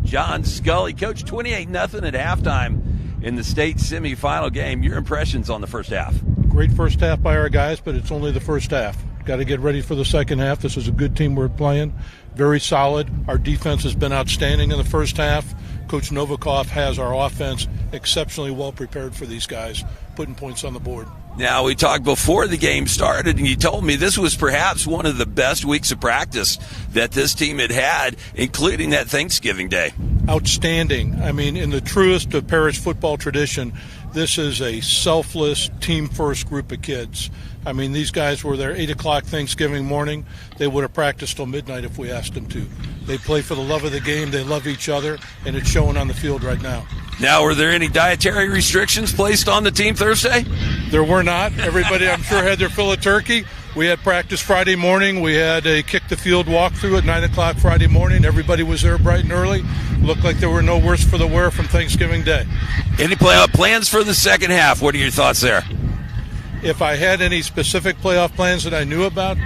S3: John Scully. Coach, 28-0 at halftime in the state semifinal game. Your impressions on the first half?
S5: Great first half by our guys, but it's only the first half. Got to get ready for the second half. This is a good team we're playing. Very solid. Our defense has been outstanding in the first half. Coach Novikov has our offense exceptionally well prepared for these guys, putting points on the board.
S3: Now, we talked before the game started, and you told me this was perhaps one of the best weeks of practice that this team had, including that Thanksgiving Day.
S5: Outstanding. I mean, in the truest of Parish football tradition, this is a selfless, team-first group of kids. I mean, these guys were there 8 o'clock Thanksgiving morning. They would have practiced till midnight if we asked them to. They play for the love of the game. They love each other, and it's showing on the field right now.
S3: Now, were there any dietary restrictions placed on the team Thursday?
S5: There were not. Everybody, I'm sure, had their fill of turkey. We had practice Friday morning. We had a kick-the-field walkthrough at 9 o'clock Friday morning. Everybody was there bright and early. Looked like there were no worse for the wear from Thanksgiving Day.
S3: Any playoff plans for the second half? What are your thoughts there?
S5: If I had any specific playoff plans that I knew about,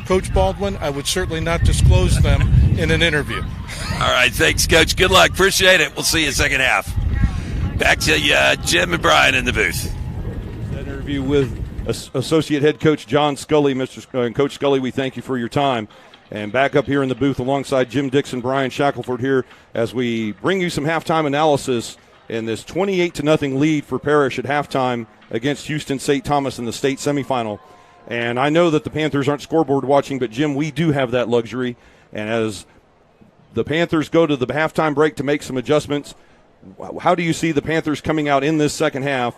S5: Coach Baldwin, I would certainly not disclose them in an interview.
S3: All right, thanks, Coach. Good luck. Appreciate it. We'll see you second half. Back to you, Jim and Brian in the booth.
S2: That interview with Associate Head Coach John Scully. Coach Scully, we thank you for your time. And back up here in the booth alongside Jim Dixon, Brian Shackelford here as we bring you some halftime analysis in this 28-0 lead for Parish at halftime against Houston St. Thomas in the state semifinal. And I know that the Panthers aren't scoreboard watching, but, Jim, we do have that luxury. And as the Panthers go to the halftime break to make some adjustments, how do you see the Panthers coming out in this second half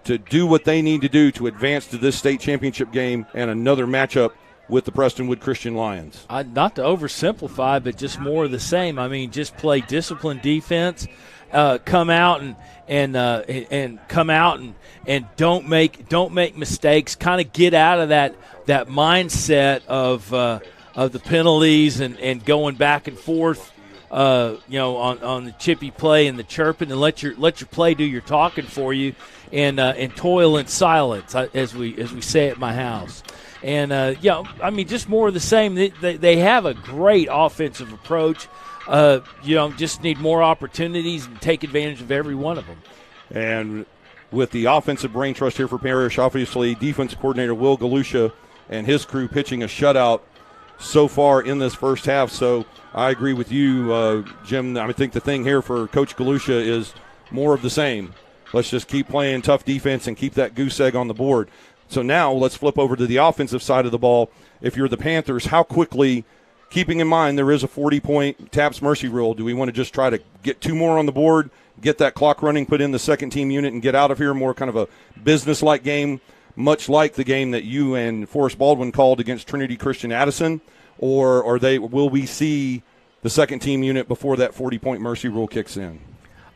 S2: to do what they need to do to advance to this state championship game and another matchup with the Prestonwood Christian Lions?
S1: Not to oversimplify, but just more of the same. I mean, just play disciplined defense, come out and come out and don't make mistakes. Kind of get out of that mindset of the penalties and going back and forth. On the chippy play and the chirping, and let your play do your talking for you, and toil in silence, as we say at my house. And I mean, just more of the same. They have a great offensive approach. Just need more opportunities and take advantage of every one of them.
S2: And with the offensive brain trust here for Parish, obviously defense coordinator Will Galusha and his crew pitching a shutout so far in this first half. So I agree with you, Jim. I think the thing here for Coach Galusha is more of the same. Let's just keep playing tough defense and keep that goose egg on the board. So now let's flip over to the offensive side of the ball. If you're the Panthers, how quickly, keeping in mind there is a 40-point TAPS mercy rule, do we want to just try to get 2 more on the board, get that clock running, put in the second team unit, and get out of here? More kind of a business-like game, much like the game that you and Forrest Baldwin called against Trinity Christian Addison? Or will we see the second team unit before that 40-point mercy rule kicks in?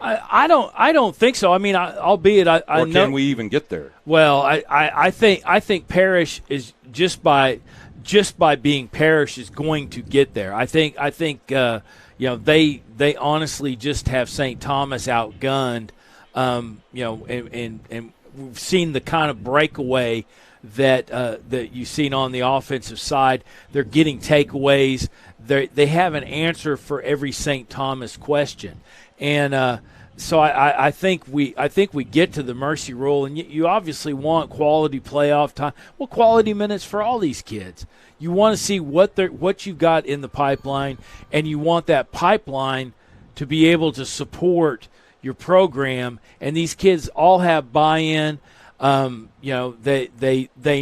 S1: I don't think so. I mean, albeit I
S2: or
S1: know.
S2: Can we even get there?
S1: Well, I think Parish is just by being Parish is going to get there. I think they honestly just have St. Thomas outgunned. And we've seen the kind of breakaway that you've seen on the offensive side. They're getting takeaways. They have an answer for every St. Thomas question, and so I think we get to the mercy rule, and you obviously want quality playoff time. Well, quality minutes for all these kids. You want to see what you've got in the pipeline, and you want that pipeline to be able to support your program. And these kids all have buy-in. They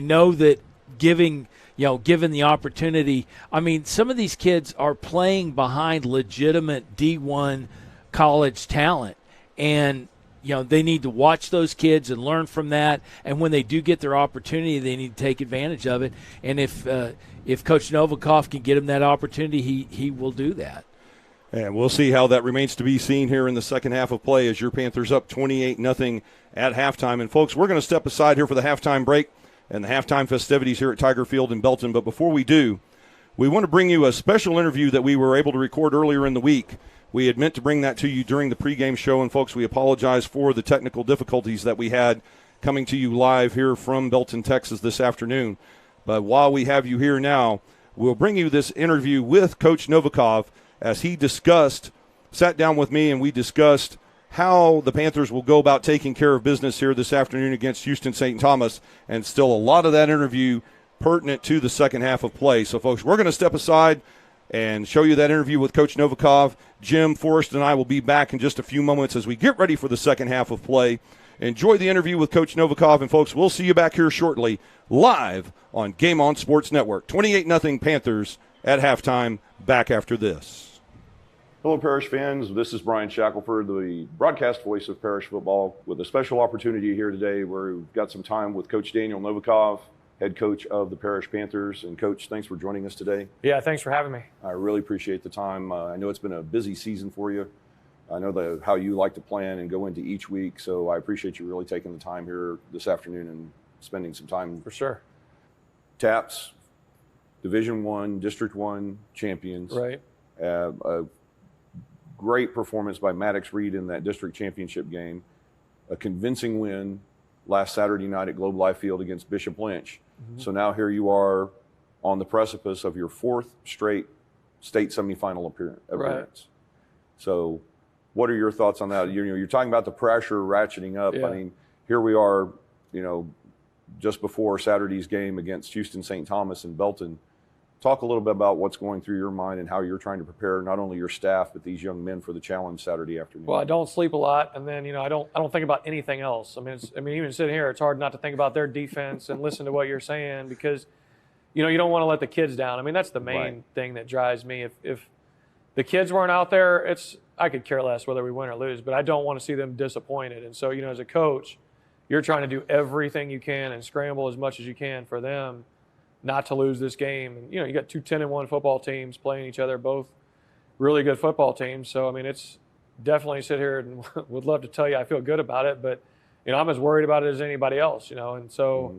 S1: know that given the opportunity. I mean, some of these kids are playing behind legitimate D1 college talent, and they need to watch those kids and learn from that. And when they do get their opportunity, they need to take advantage of it. And if Coach Novikov can get him that opportunity, he will do that.
S2: And we'll see how that remains to be seen here in the second half of play as your Panthers up 28-0 at halftime. And, folks, we're going to step aside here for the halftime break and the halftime festivities here at Tiger Field in Belton. But before we do, we want to bring you a special interview that we were able to record earlier in the week. We had meant to bring that to you during the pregame show, and, folks, we apologize for the technical difficulties that we had coming to you live here from Belton, Texas this afternoon. But while we have you here now, we'll bring you this interview with Coach Novikov as he sat down with me, and we discussed how the Panthers will go about taking care of business here this afternoon against Houston St. Thomas, and still a lot of that interview pertinent to the second half of play. So, folks, we're going to step aside and show you that interview with Coach Novikov. Jim, Forrest, and I will be back in just a few moments as we get ready for the second half of play. Enjoy the interview with Coach Novikov, and, folks, we'll see you back here shortly live on Game On Sports Network. 28-0 Panthers at halftime. Back after this. Hello, Parish fans. This is Brian Shackelford, the broadcast voice of Parish football, with a special opportunity here today where we've got some time with Coach Daniel Novikov, head coach of the Parish Panthers. And, Coach, thanks for joining us today.
S6: Yeah, thanks for having me.
S2: I really appreciate the time. I know it's been a busy season for you. I know how you like to plan and go into each week, so I appreciate you really taking the time here this afternoon and spending some time.
S6: For sure.
S2: TAPS, Division I, District I champions.
S6: Right.
S2: A great performance by Maddox Reed in that district championship game. A convincing win last Saturday night at Globe Life Field against Bishop Lynch. Mm-hmm. So now here you are on the precipice of your fourth straight state semifinal appearance.
S6: Right.
S2: So what are your thoughts on that? You're talking about the pressure ratcheting up.
S6: Yeah.
S2: I mean, here we are, just before Saturday's game against Houston St. Thomas in Belton. Talk a little bit about what's going through your mind and how you're trying to prepare not only your staff but these young men for the challenge Saturday afternoon.
S6: Well, I don't sleep a lot, and then I don't think about anything else. I mean, even sitting here, it's hard not to think about their defense and listen to what you're saying because, you don't want to let the kids down. I mean, that's the main thing that drives me. If the kids weren't out there, I could care less whether we win or lose, but I don't want to see them disappointed. And so, as a coach, you're trying to do everything you can and scramble as much as you can for them not to lose this game. And, you got two 10-1 football teams playing each other, both really good football teams. So, I mean, it's definitely sit here and would love to tell you I feel good about it, but, I'm as worried about it as anybody else, and so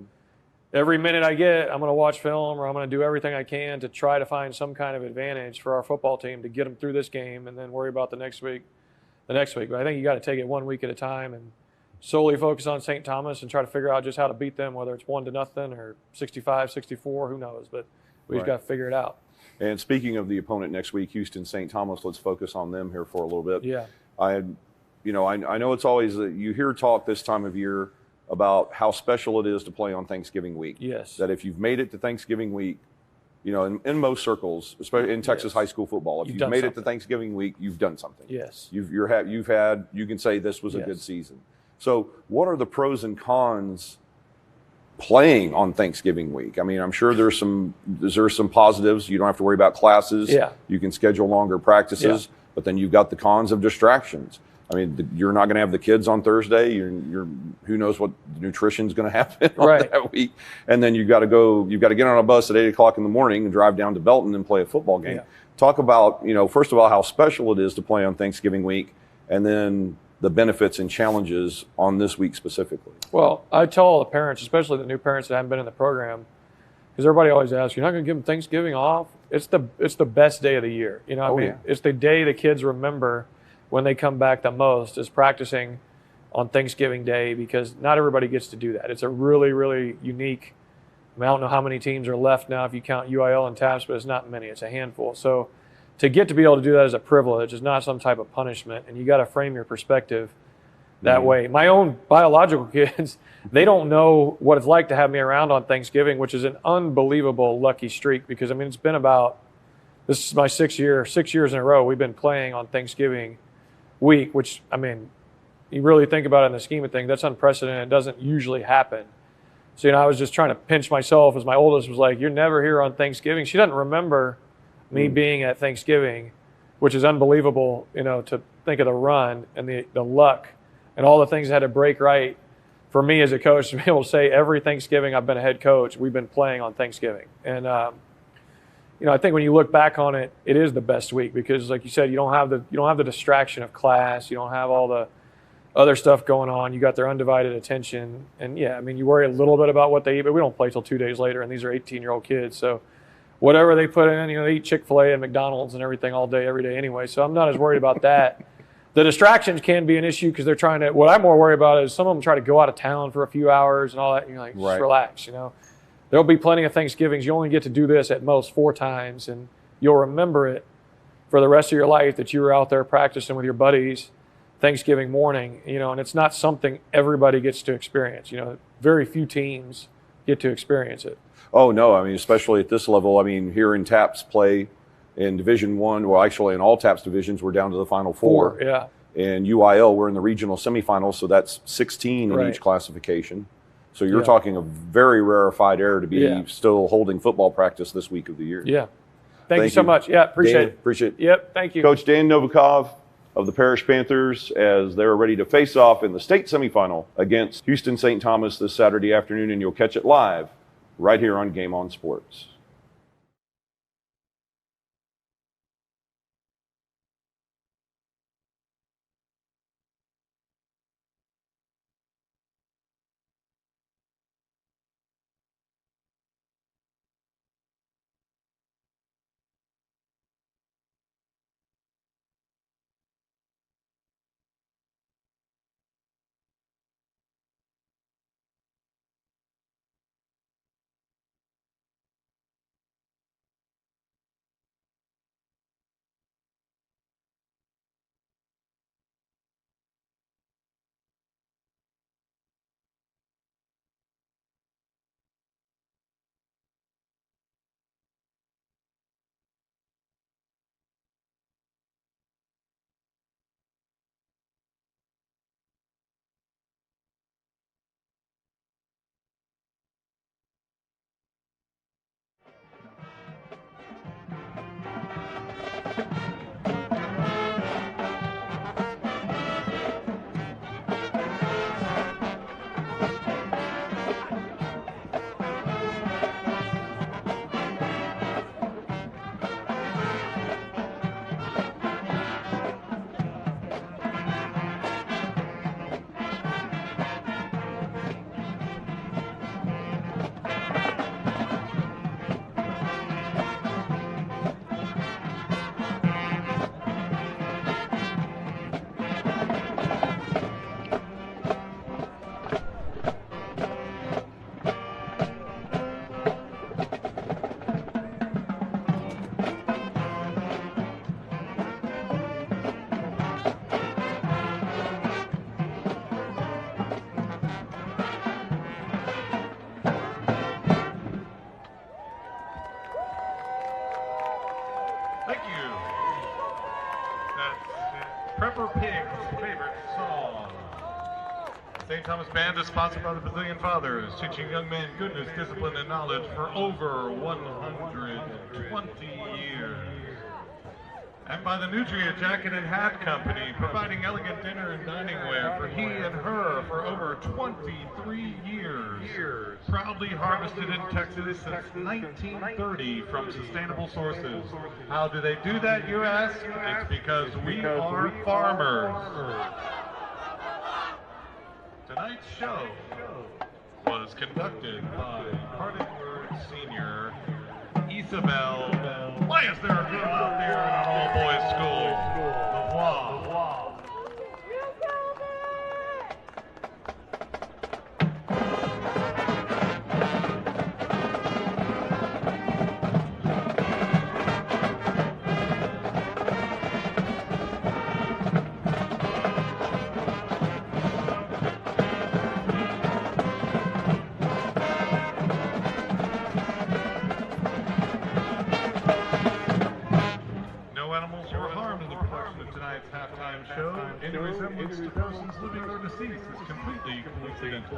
S6: every minute I get, I'm going to watch film or I'm going to do everything I can to try to find some kind of advantage for our football team to get them through this game and then worry about the next week. But I think you got to take it 1 week at a time and solely focus on St. Thomas and try to figure out just how to beat them, whether it's 1-0 or 65-64, who knows, but we just got to figure it out.
S2: And speaking of the opponent next week, Houston St. Thomas, let's focus on them here for a little bit.
S6: Yeah.
S2: I know it's always you hear talk this time of year about how special it is to play on Thanksgiving week.
S6: Yes.
S2: That if you've made it to Thanksgiving week, in most circles, especially in Texas high school football, if you've made it to Thanksgiving week, you've done something.
S6: Yes.
S2: You can say this was a good season. So what are the pros and cons playing on Thanksgiving week? I mean, I'm sure there's some positives. You don't have to worry about classes.
S6: Yeah.
S2: You can schedule longer practices, but then you've got the cons of distractions. I mean, you're not going to have the kids on Thursday. You're who knows what nutrition's going to happen on that week. And then you've got to get on a bus at 8:00 in the morning and drive down to Belton and play a football game.
S6: Yeah.
S2: Talk about, first of all, how special it is to play on Thanksgiving week, and then the benefits and challenges on this week specifically.
S6: Well, I tell all the parents, especially the new parents that haven't been in the program, because everybody always asks, you're not going to give them Thanksgiving off? It's the best day of the year. It's the day the kids remember when they come back the most is practicing on Thanksgiving Day, because not everybody gets to do that. It's a really, really unique. I mean, I don't know how many teams are left now if you count UIL and TAPS, but it's not many. It's a handful. So to get to be able to do that is a privilege. It's not some type of punishment, and you got to frame your perspective that way. My own biological kids, they don't know what it's like to have me around on Thanksgiving, which is an unbelievable lucky streak, because, I mean, it's been about, this is my 6 years in a row we've been playing on Thanksgiving week, which, I mean, you really think about it in the scheme of things, that's unprecedented. It doesn't usually happen. So, I was just trying to pinch myself as my oldest was like, you're never here on Thanksgiving. She doesn't remember me being at Thanksgiving, which is unbelievable, to think of the run and the luck and all the things that had to break right for me as a coach to be able to say every Thanksgiving I've been a head coach, we've been playing on Thanksgiving. And, I think when you look back on it, it is the best week because, like you said, you don't have the distraction of class. You don't have all the other stuff going on. You got their undivided attention. And, yeah, I mean, you worry a little bit about what they eat, but we don't play till 2 days later, and these are 18-year-old kids. So whatever they put in, they eat Chick-fil-A and McDonald's and everything all day, every day anyway. So I'm not as worried about that. The distractions can be an issue because they're trying to – what I'm more worried about is some of them try to go out of town for a few hours and all that. And you're like, just relax, There'll be plenty of Thanksgivings. You only get to do this at most 4 times, and you'll remember it for the rest of your life that you were out there practicing with your buddies Thanksgiving morning, and it's not something everybody gets to experience. Very few teams get to experience it.
S2: Oh, no. I mean, especially at this level. I mean, here in TAPS play in Division I, well, actually in all TAPS divisions, we're down to the Final Four.
S6: Yeah.
S2: And UIL, we're in the regional semifinals, so that's 16 in each classification. So you're talking a very rarefied air to be still holding football practice this week of the year.
S6: Yeah. Thank you so much. Yeah, appreciate it.
S2: Appreciate it.
S6: Yep, thank you.
S2: Coach Dan Novikov of the Parish Panthers as they're ready to face off in the state semifinal against Houston St. Thomas this Saturday afternoon, and you'll catch it live right here on Game On Sports.
S7: Thank you. That's Prepper Pig's favorite song. St. Thomas Band is sponsored by the Brazilian Fathers, teaching young men goodness, discipline, and knowledge for over 120 years. And by the Nutria Jacket and Hat Company, providing elegant dinner and dining wear for he and her for over 23 years. Proudly harvested in Texas since 1930 from sustainable sources. How do they do that, you ask? It's because we are farmers. Tonight's show was conducted by Hardingward Senior Isabel. Why is there a girl out there in an all-boys school? race is completely coincidental.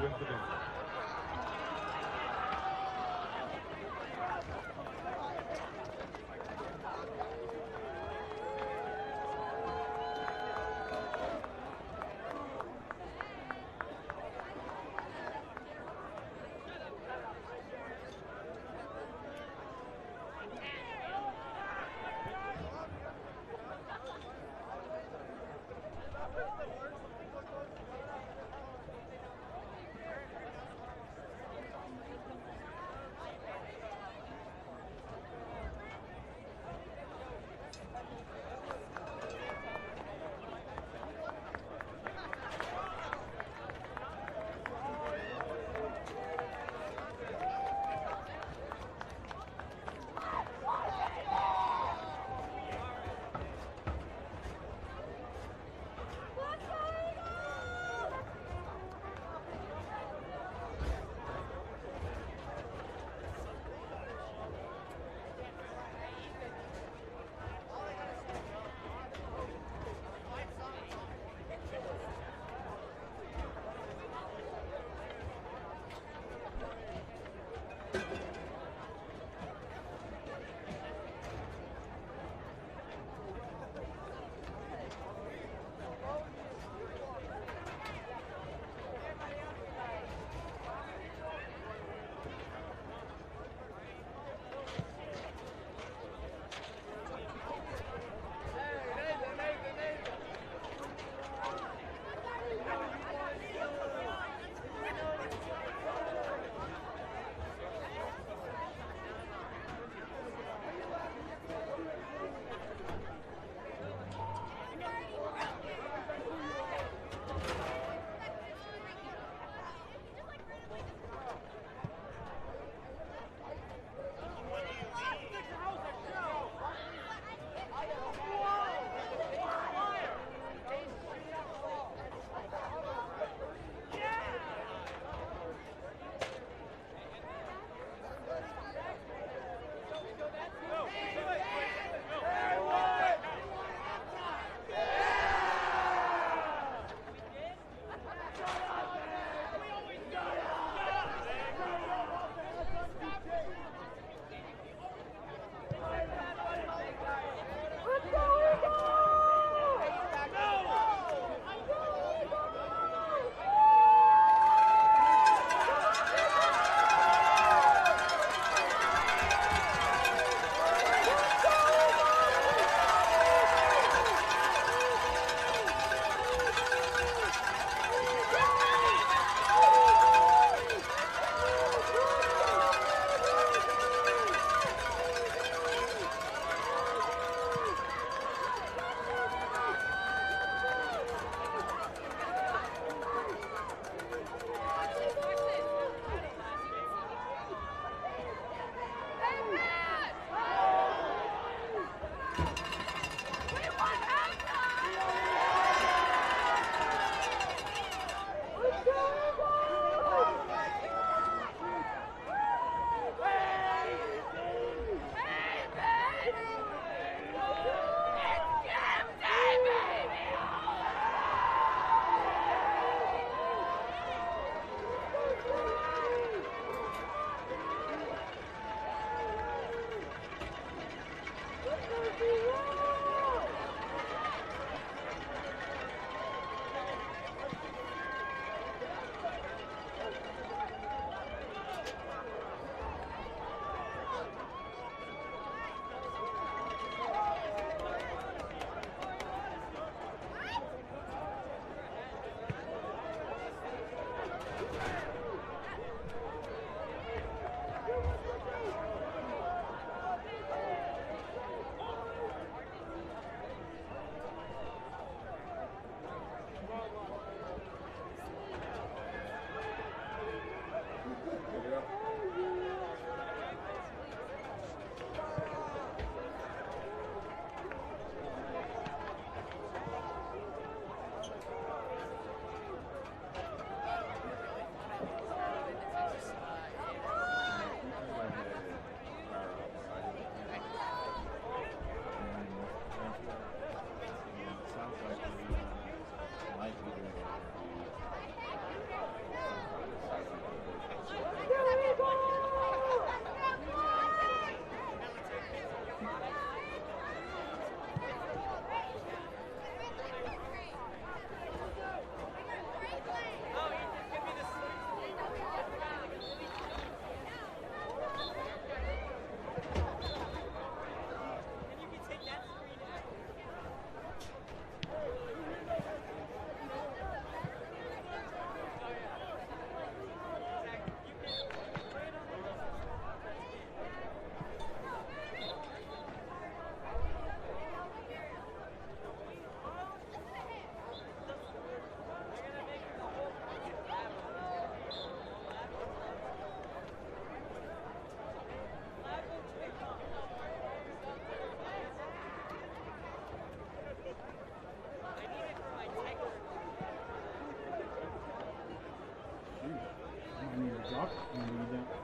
S8: talk to you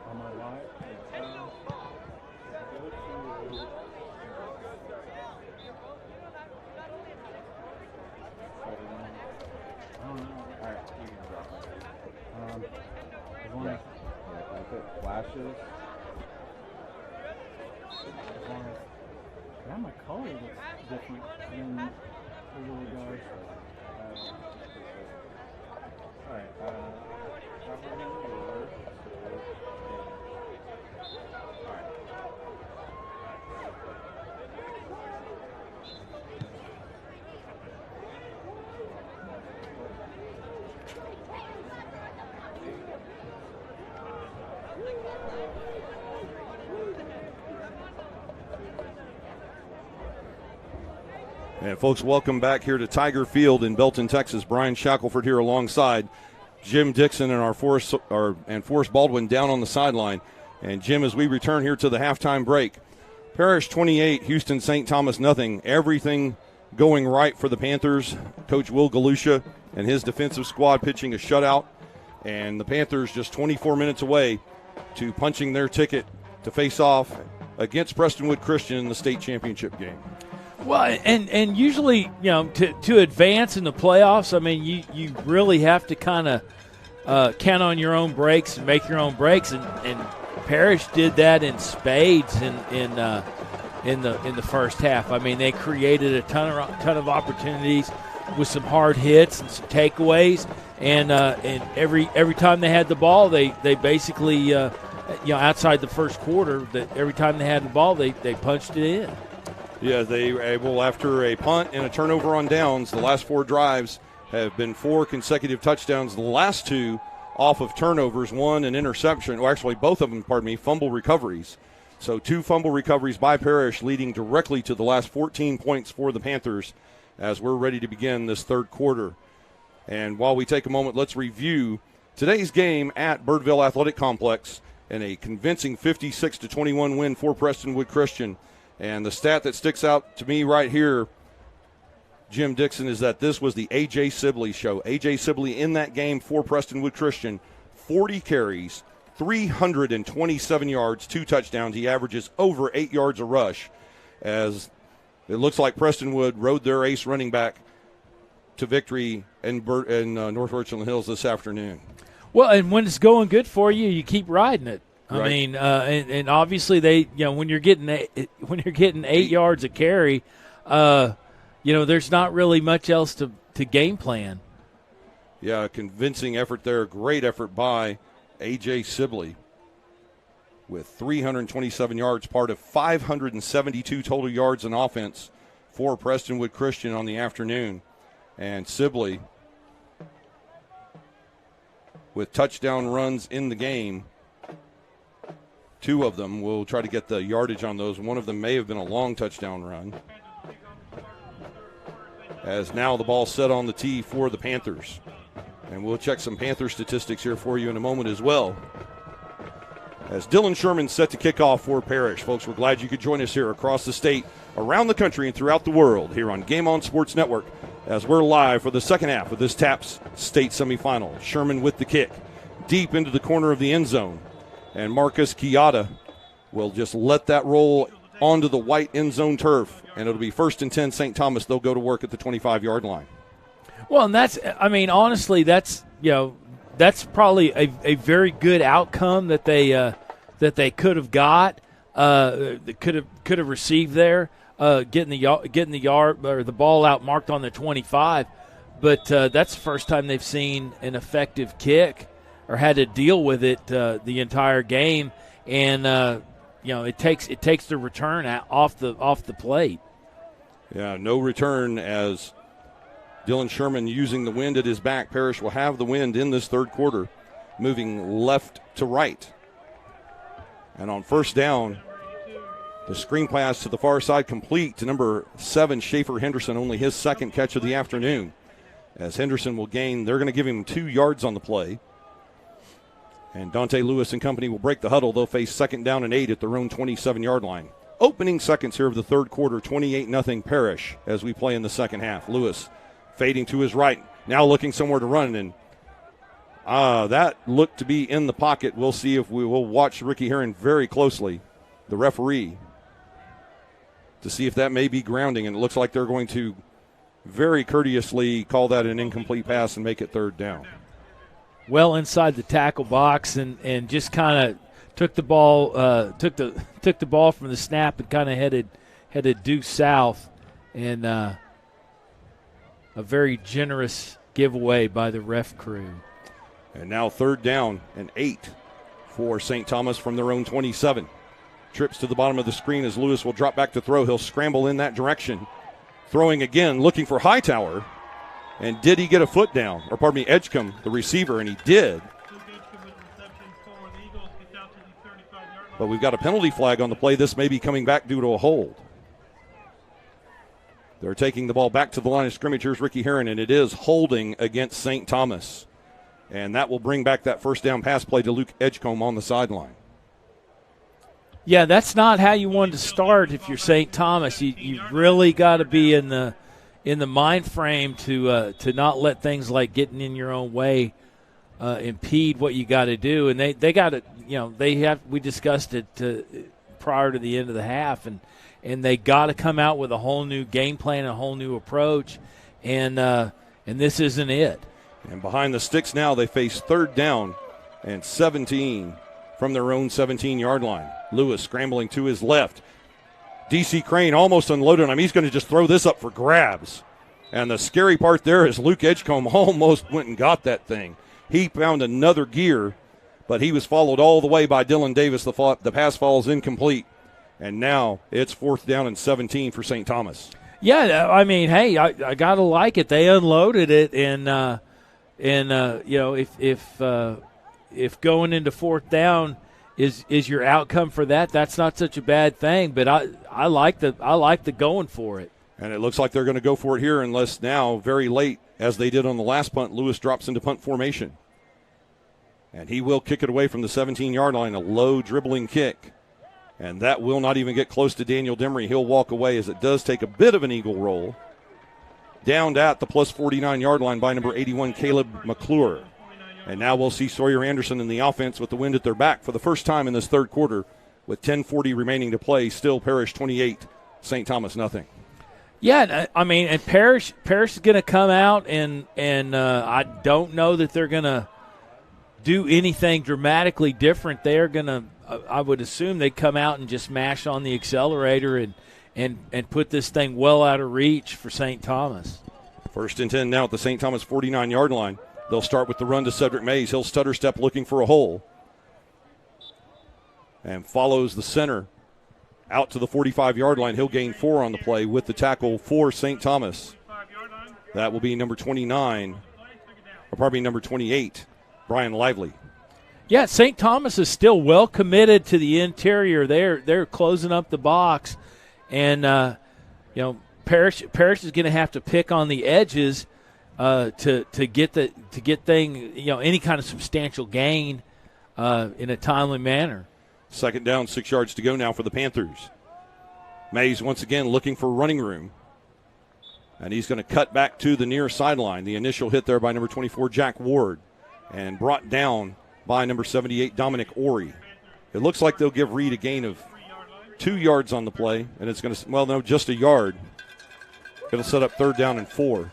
S8: on my live. I don't know. All right, you can drop it. As long as if it flashes. As long as yeah, my color looks different than it really does. All right. Covering yours. All right.
S2: And folks, welcome back here to Tiger Field in Belton, Texas. Brian Shackelford here alongside Jim Dixon and Forrest Baldwin down on the sideline. And Jim, as we return here to the halftime break, Parish 28, Houston St. Thomas nothing. Everything going right for the Panthers. Coach Will Galusha and his defensive squad pitching a shutout. And the Panthers just 24 minutes away to punching their ticket to face off against Prestonwood Christian in the state championship game.
S1: Well, and usually, to advance in the playoffs, I mean, you really have to kind of count on your own breaks and make your own breaks, and Parish did that in spades in the first half. I mean, they created a ton of opportunities with some hard hits and some takeaways, and every time they had the ball, they basically outside the first quarter, that every time they had the ball, they punched it in.
S2: Yeah, they were able, after a punt and a turnover on downs, the last 4 drives have been 4 consecutive touchdowns. The last 2 off of turnovers, 1 an interception. Well, actually, both of them, fumble recoveries. So 2 fumble recoveries by Parish, leading directly to the last 14 points for the Panthers as we're ready to begin this third quarter. And while we take a moment, let's review today's game at Birdville Athletic Complex and a convincing 56-21 win for Prestonwood Christian. And the stat that sticks out to me right here, Jim Dixon, is that this was the A.J. Sibley show. A.J. Sibley in that game for Prestonwood Christian, 40 carries, 327 yards, 2 touchdowns. He averages over 8 yards a rush, as it looks like Prestonwood rode their ace running back to victory in North Richland Hills this afternoon.
S1: Well, and when it's going good for you, you keep riding it. I
S2: Right.
S1: mean, and obviously they, when you're getting 8 yards a carry, there's not really much else to game plan.
S2: Yeah, convincing effort there. Great effort by A.J. Sibley with 327 yards, part of 572 total yards in offense for Prestonwood Christian on the afternoon. And Sibley with touchdown runs in the game. 2 of them. We'll try to get the yardage on those. One of them may have been a long touchdown run. As now the ball set on the tee for the Panthers. And we'll check some Panther statistics here for you in a moment as well. As Dylan Sherman set to kick off for Parish. Folks, we're glad you could join us here across the state, around the country, and throughout the world here on Game On Sports Network as we're live for the second half of this TAPS state semifinal. Sherman with the kick deep into the corner of the end zone. And Marcus Chiata will just let that roll onto the white end zone turf, and it'll be 1st and 10 St. Thomas. They'll go to work at the 25-yard line.
S1: Well, and honestly, that's probably a very good outcome that they could have got, that could have received there, getting the yard or the ball out marked on the 25. But that's the first time they've seen an effective kick or had to deal with it the entire game, and it takes the return off the plate.
S2: Yeah, no return as Dylan Sherman using the wind at his back. Parish will have the wind in this third quarter, moving left to right. And on first down, the screen pass to the far side complete to number 7, Schaefer Henderson, only his second catch of the afternoon. As Henderson will gain, they're going to give him 2 yards on the play. And Dante Lewis and company will break the huddle. They'll face 2nd down and 8 at their own 27-yard line. Opening seconds here of the third quarter, 28-0 Parish as we play in the second half. Lewis fading to his right, now looking somewhere to run, and That looked to be in the pocket. We'll see if we will watch Ricky Heron very closely, the referee, to see if that may be grounding. And it looks like they're going to very courteously call that an incomplete pass and make it third down.
S1: Well inside the tackle box and just kind of took the ball from the snap and kind of headed due south, and a very generous giveaway by the ref crew.
S2: And now third down and 8 for St. Thomas from their own 27. Trips to the bottom of the screen as Lewis will drop back to throw. He'll scramble in that direction. Throwing again, looking for Hightower. And did he get a foot down? Or pardon me, Edgecombe, the receiver, and he did. But we've got a penalty flag on the play. This may be coming back due to a hold. They're taking the ball back to the line of scrimmage. Here's Ricky Heron, and it is holding against St. Thomas. And that will bring back that first down pass play to Luke Edgecombe on the sideline.
S1: Yeah, that's not how you want to start if you're St. Thomas. You really got to be in the mind frame to not let things like getting in your own way impede what you got to do. And they got to, we discussed it prior to the end of the half, and they got to come out with a whole new game plan, a whole new approach, and this isn't it.
S2: And behind the sticks now, they face third down and 17 from their own 17-yard line. Lewis scrambling to his left. D.C. Crane almost unloaded him. He's going to just throw this up for grabs. And the scary part there is Luke Edgecombe almost went and got that thing. He found another gear, but he was followed all the way by Dylan Davis. The pass falls incomplete. And now it's fourth down and 17 for St. Thomas.
S1: Yeah, I mean, hey, I got to like it. They unloaded it, and if going into fourth down is your outcome for that, that's not such a bad thing. But I like the going for it.
S2: And it looks like they're going to go for it here unless now, very late, as they did on the last punt, Lewis drops into punt formation. And he will kick it away from the 17-yard line, a low dribbling kick. And that will not even get close to Daniel Demery. He'll walk away as it does take a bit of an eagle roll. Downed at the plus 49-yard line by number 81, Caleb McClure. And now we'll see Sawyer Anderson in the offense with the wind at their back for the first time in this third quarter with 10:40 remaining to play. Still Parish 28, St. Thomas nothing.
S1: Yeah, I mean, and Parish is going to come out, and I don't know that they're going to do anything dramatically different. They're going to, I would assume they come out and just mash on the accelerator and put this thing well out of reach for St. Thomas.
S2: First and 10 now at the St. Thomas 49-yard line. They'll start with the run to Cedric Mays. He'll stutter step looking for a hole. And follows the center out to the 45-yard line. He'll gain 4 on the play with the tackle for St. Thomas. That will be number 29, or probably number 28, Brian Lively.
S1: Yeah, St. Thomas is still well committed to the interior. They're closing up the box. And, Parish is going to have to pick on the edges to get any kind of substantial gain in a timely manner.
S2: Second down, 6 yards to go now for the Panthers. Mays once again looking for running room. And he's going to cut back to the near sideline. The initial hit there by number 24, Jack Ward. And brought down by number 78, Dominic Orey. It looks like they'll give Reed a gain of 2 yards on the play. And it's going to, just a yard. It'll set up third down and 4.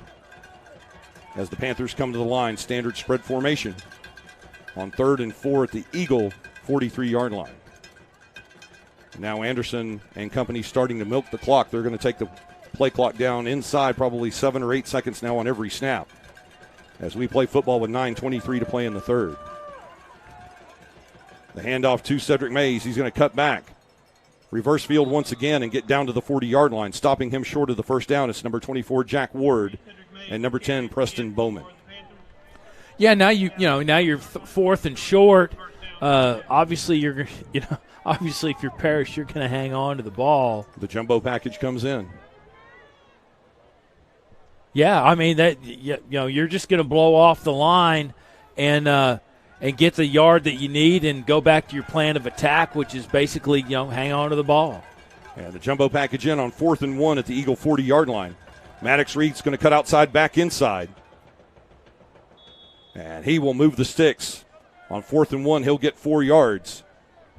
S2: As the Panthers come to the line, standard spread formation. On 3rd and 4 at the Eagle 43-yard line. Now Anderson and company starting to milk the clock. They're going to take the play clock down inside probably 7 or 8 seconds now on every snap as we play football with 9:23 to play in the third. The handoff to Cedric Mays. He's going to cut back. Reverse field once again and get down to the 40-yard line. Stopping him short of the first down, it's number 24, Jack Ward, and number 10, Preston Bowman.
S1: Yeah, now you're 4th and short. Obviously, obviously, if you're Parish, you're going to hang on to the ball.
S2: The jumbo package comes in.
S1: Yeah, I mean you're just going to blow off the line and get the yard that you need and go back to your plan of attack, which is basically hang on to the ball.
S2: And the jumbo package in on 4th and 1 at the Eagle 40-yard line. Maddox Reed's going to cut outside, back inside. And he will move the sticks. On 4th and 1, he'll get 4 yards.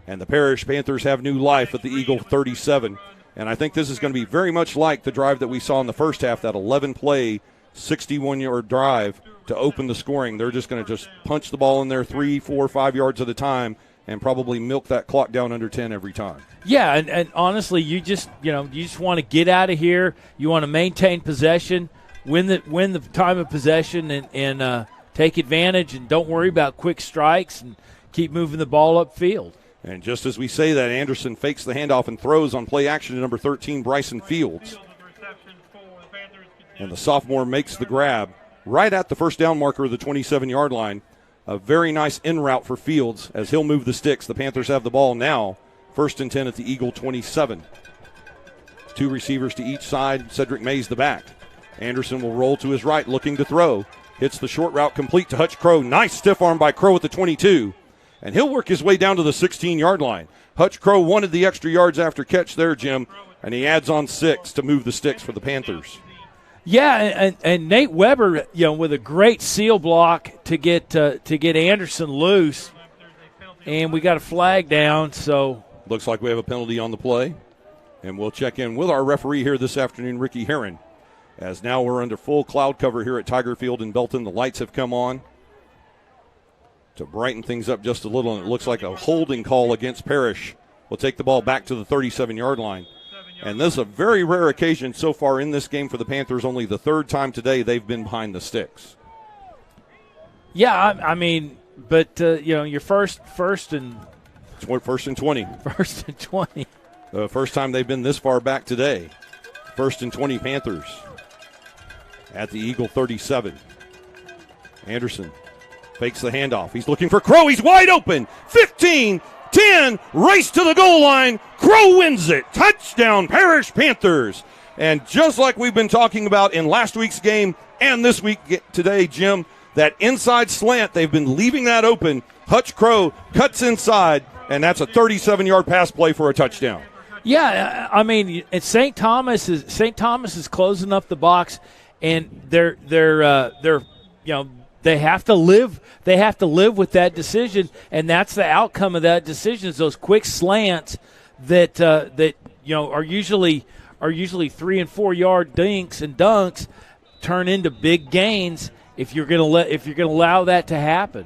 S2: And the Parish Panthers have new life at the Eagle 37. And I think this is going to be very much like the drive that we saw in the first half, that 11-play, 61-yard drive to open the scoring. They're just going to just punch the ball in there 3, 4, 5 yards at a time and probably milk that clock down under 10 every time.
S1: Yeah, and honestly, you just want to get out of here. You want to maintain possession, win the time of possession, and take advantage, and don't worry about quick strikes, and keep moving the ball upfield.
S2: And just as we say that, Anderson fakes the handoff and throws on play action to number 13, Bryson Fields. And the sophomore makes the grab right at the first down marker of the 27-yard line. A very nice in route for Fields as he'll move the sticks. The Panthers have the ball now. 1st and 10 at the Eagle 27. 2 receivers to each side. Cedric Mays the back. Anderson will roll to his right, looking to throw. Hits the short route complete to Hutch Crow. Nice stiff arm by Crow at the 22. And he'll work his way down to the 16-yard line. Hutch Crow wanted the extra yards after catch there, Jim, and he adds on 6 to move the sticks for the Panthers.
S1: Yeah, and Nate Weber, with a great seal block to get Anderson loose, and we got a flag down. So
S2: looks like we have a penalty on the play, and we'll check in with our referee here this afternoon, Ricky Herron, as now we're under full cloud cover here at Tiger Field in Belton. The lights have come on to brighten things up just a little, and it looks like a holding call against Parish. We'll take the ball back to the 37-yard line. And this is a very rare occasion so far in this game for the Panthers. Only the 3rd time today they've been behind the sticks.
S1: Yeah, I mean, but your first and
S2: 20.
S1: First and 20.
S2: The first time they've been this far back today. 1st and 20 Panthers at the Eagle 37. Anderson fakes the handoff. He's looking for Crow. He's wide open. 15, 10, race to the goal line. Crow wins it. Touchdown, Parish Panthers. And just like we've been talking about in last week's game and this week today, Jim, that inside slant, they've been leaving that open. Hutch Crow cuts inside, and that's a 37-yard pass play for a touchdown.
S1: Yeah, I mean, St. Thomas is closing up the box, and they're they have to live with that decision, and that's the outcome of that decision is those quick slants that are usually 3 and 4 yard dinks and dunks turn into big gains if you're going to allow that to happen.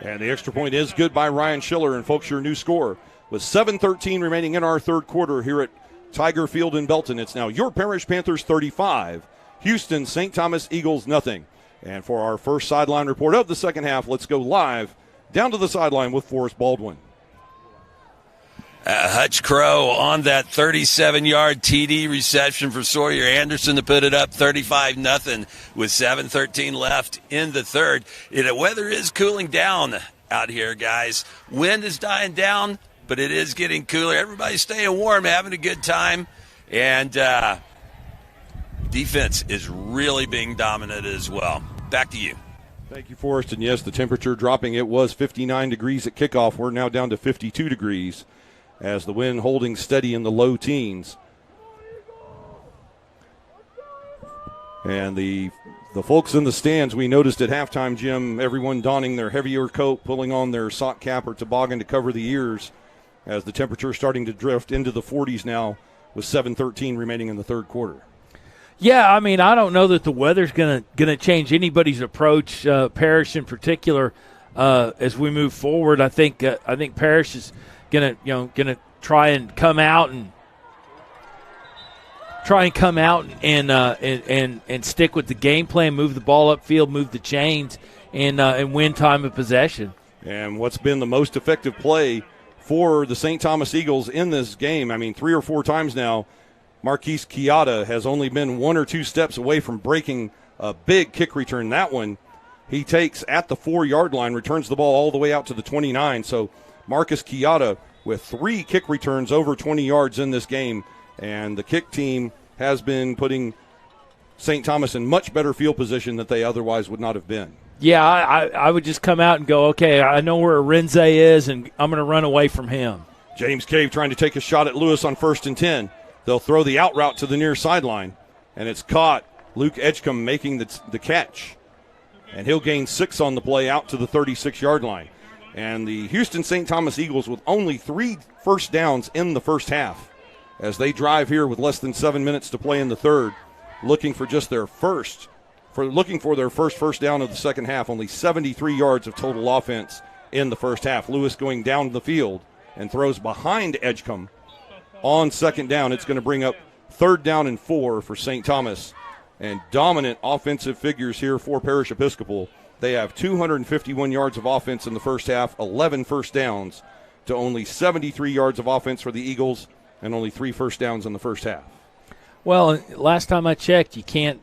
S2: And the extra point is good by Ryan Schiller, and folks, your new score with 7:13 remaining in our third quarter here at Tiger Field in Belton. It's now your Parish Panthers 35, Houston St. Thomas Eagles nothing. And for our first sideline report of the second half, let's go live down to the sideline with Forrest Baldwin.
S3: Hutch Crow on that 37-yard TD reception for Sawyer Anderson to put it up 35-0 with 7:13 left in the third. The weather is cooling down out here, guys. Wind is dying down, but it is getting cooler. Everybody's staying warm, having a good time. And defense is really being dominant as well. Back to you.
S2: Thank you, Forrest. And yes, the temperature dropping. It was 59 degrees at kickoff. We're now down to 52 degrees as the wind holding steady in the low teens. And the folks in the stands, we noticed at halftime, Jim, everyone donning their heavier coat, pulling on their sock cap or toboggan to cover the ears as the temperature is starting to drift into the 40s now with 7:13 remaining in the third quarter.
S1: Yeah, I mean, I don't know that the weather's gonna change anybody's approach, Parish in particular, as we move forward. I think Parish is gonna try and come out and stick with the game plan, move the ball upfield, move the chains, and win time of possession.
S2: And what's been the most effective play for the St. Thomas Eagles in this game? I mean, 3 or 4 times now, Marquise Chiata has only been 1 or 2 steps away from breaking a big kick return. That one he takes at the 4-yard line, returns the ball all the way out to the 29. So Marcus Chiata with 3 kick returns over 20 yards in this game. And the kick team has been putting St. Thomas in much better field position that they otherwise would not have been.
S1: Yeah, I would just come out and go, okay, I know where Renze is, and I'm going to run away from him.
S2: James Cave trying to take a shot at Lewis on 1st and 10. They'll throw the out route to the near sideline, and it's caught. Luke Edgecombe making the catch. and he'll gain 6 on the play out to the 36-yard line. And the Houston St. Thomas Eagles with only 3 first downs in the first half as they drive here with less than 7 minutes to play in the third, looking for just their first first down of the second half. Only 73 yards of total offense in the first half. Lewis going down the field and throws behind Edgecombe on second down. It's going to bring up 3rd down and 4 for St. Thomas. And dominant offensive figures here for Parish Episcopal. They have 251 yards of offense in the first half, 11 first downs, to only 73 yards of offense for the Eagles, and only 3 first downs in the first half.
S1: Well, last time I checked, you can't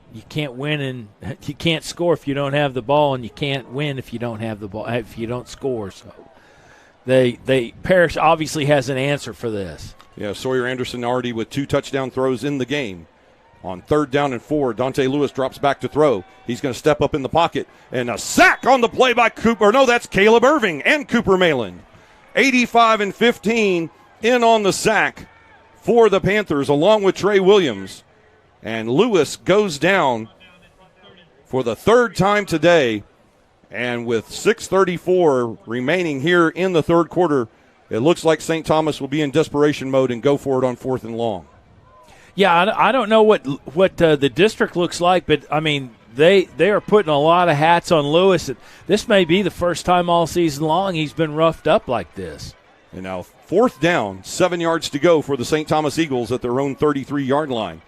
S1: win and you can't score if you don't have the ball, and you can't win if you don't have the ball, if you don't score. So Parish obviously has an answer for this.
S2: Yeah, Sawyer Anderson already with 2 touchdown throws in the game. On 3rd down and 4, Dante Lewis drops back to throw. He's going to step up in the pocket. And a sack on the play by Cooper. No, that's Caleb Irving and Cooper Malin. 85-15 in on the sack for the Panthers, along with Trey Williams. And Lewis goes down for the 3rd time today. And with 6:34 remaining here in the third quarter, it looks like St. Thomas will be in desperation mode and go for it on 4th and long.
S1: Yeah, I don't know what the district looks like, but, I mean, they are putting a lot of hats on Lewis. This may be the first time all season long he's been roughed up like this.
S2: And now 4th down, 7 yards to go for the St. Thomas Eagles at their own 33-yard line.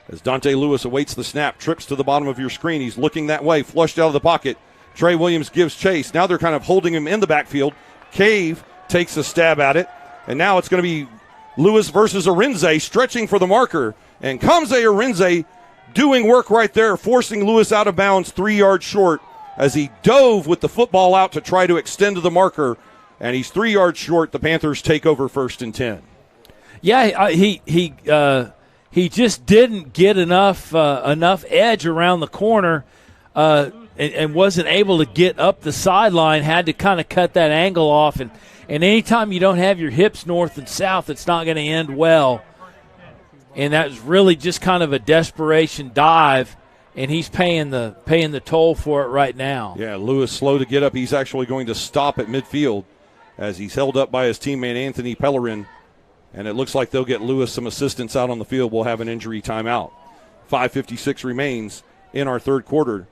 S2: As Dante Lewis awaits the snap, trips to the bottom of your screen. He's looking that way, flushed out of the pocket. Trey Williams gives chase. Now they're kind of holding him in the backfield. Cave takes a stab at it, and now it's going to be Lewis versus Arinze, stretching for the marker. And Kamze Arinze doing work right there, forcing Lewis out of bounds 3 yards short as he dove with the football out to try to extend to the marker. And he's 3 yards short. The Panthers take over 1st and 10.
S1: Yeah, he just didn't get enough edge around the corner and wasn't able to get up the sideline, had to kind of cut that angle off. And anytime you don't have your hips north and south, it's not going to end well. And that was really just kind of a desperation dive, and he's paying the toll for it right now.
S2: Yeah, Lewis slow to get up. He's actually going to stop at midfield as he's held up by his teammate Anthony Pellerin. And it looks like they'll get Lewis some assistance out on the field. We'll have an injury timeout. 5:56 remains in our third quarter.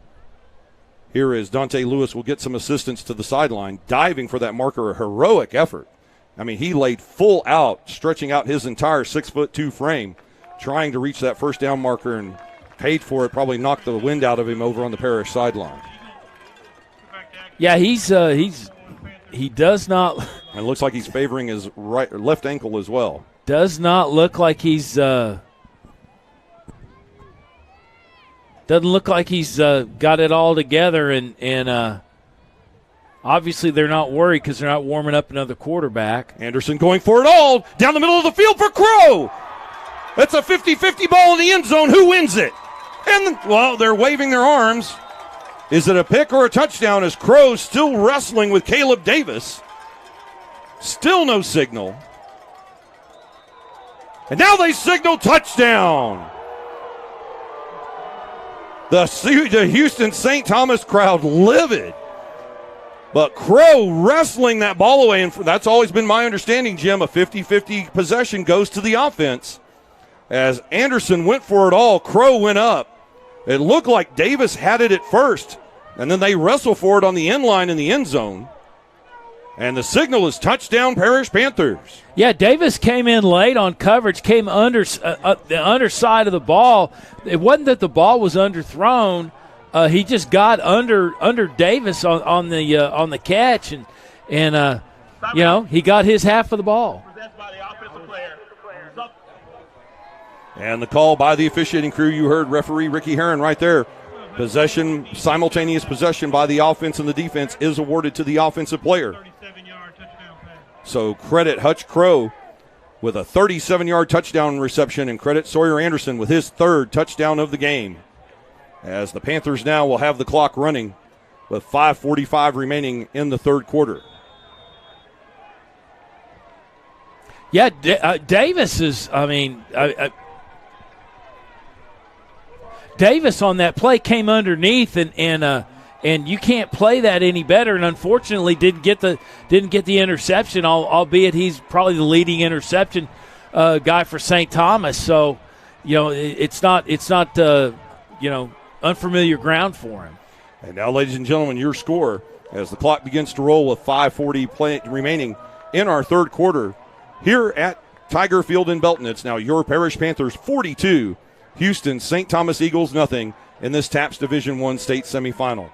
S2: Here is Dante Lewis will get some assistance to the sideline, diving for that marker, a heroic effort. I mean, he laid full out, stretching out his entire 6'2" frame, trying to reach that first down marker, and paid for it, probably knocked the wind out of him over on the Parish sideline.
S1: Yeah, he does not.
S2: And it looks like he's favoring his left ankle as well.
S1: Does not look like he's doesn't look like he's got it all together, and obviously they're not worried because they're not warming up another quarterback.
S2: Anderson going for it all down the middle of the field for Crow. That's a 50-50 ball in the end zone. Who wins it? And, well, they're waving their arms. Is it a pick or a touchdown as Crow still wrestling with Caleb Davis? Still no signal. And now they signal touchdown. The Houston St. Thomas crowd livid. But Crow wrestling that ball away, and that's always been my understanding, Jim. A 50-50 possession goes to the offense. As Anderson went for it all, Crow went up. It looked like Davis had it at first, and then they wrestle for it on the end line in the end zone. And the signal is touchdown, Parish Panthers.
S1: Yeah, Davis came in late on coverage, came under the underside of the ball. It wasn't that the ball was underthrown. He just got under Davis on the catch, and he got his half of the ball.
S2: And the call by the officiating crew, you heard referee Ricky Herron right there. Possession, simultaneous possession by the offense and the defense is awarded to the offensive player. So credit Hutch Crow with a 37-yard touchdown reception, and credit Sawyer Anderson with his third touchdown of the game. As the Panthers now will have the clock running with 5:45 remaining in the third quarter.
S1: Yeah, Davis is, Davis on that play came underneath and And you can't play that any better. And unfortunately, didn't get the interception. Albeit he's probably the leading interception guy for St. Thomas. So, it's not unfamiliar ground for him.
S2: And now, ladies and gentlemen, your score as the clock begins to roll with 5:40 remaining in our third quarter here at Tiger Field in Belton. It's now your Parish Panthers 42, Houston St. Thomas Eagles nothing in this TAPS Division I state semifinal.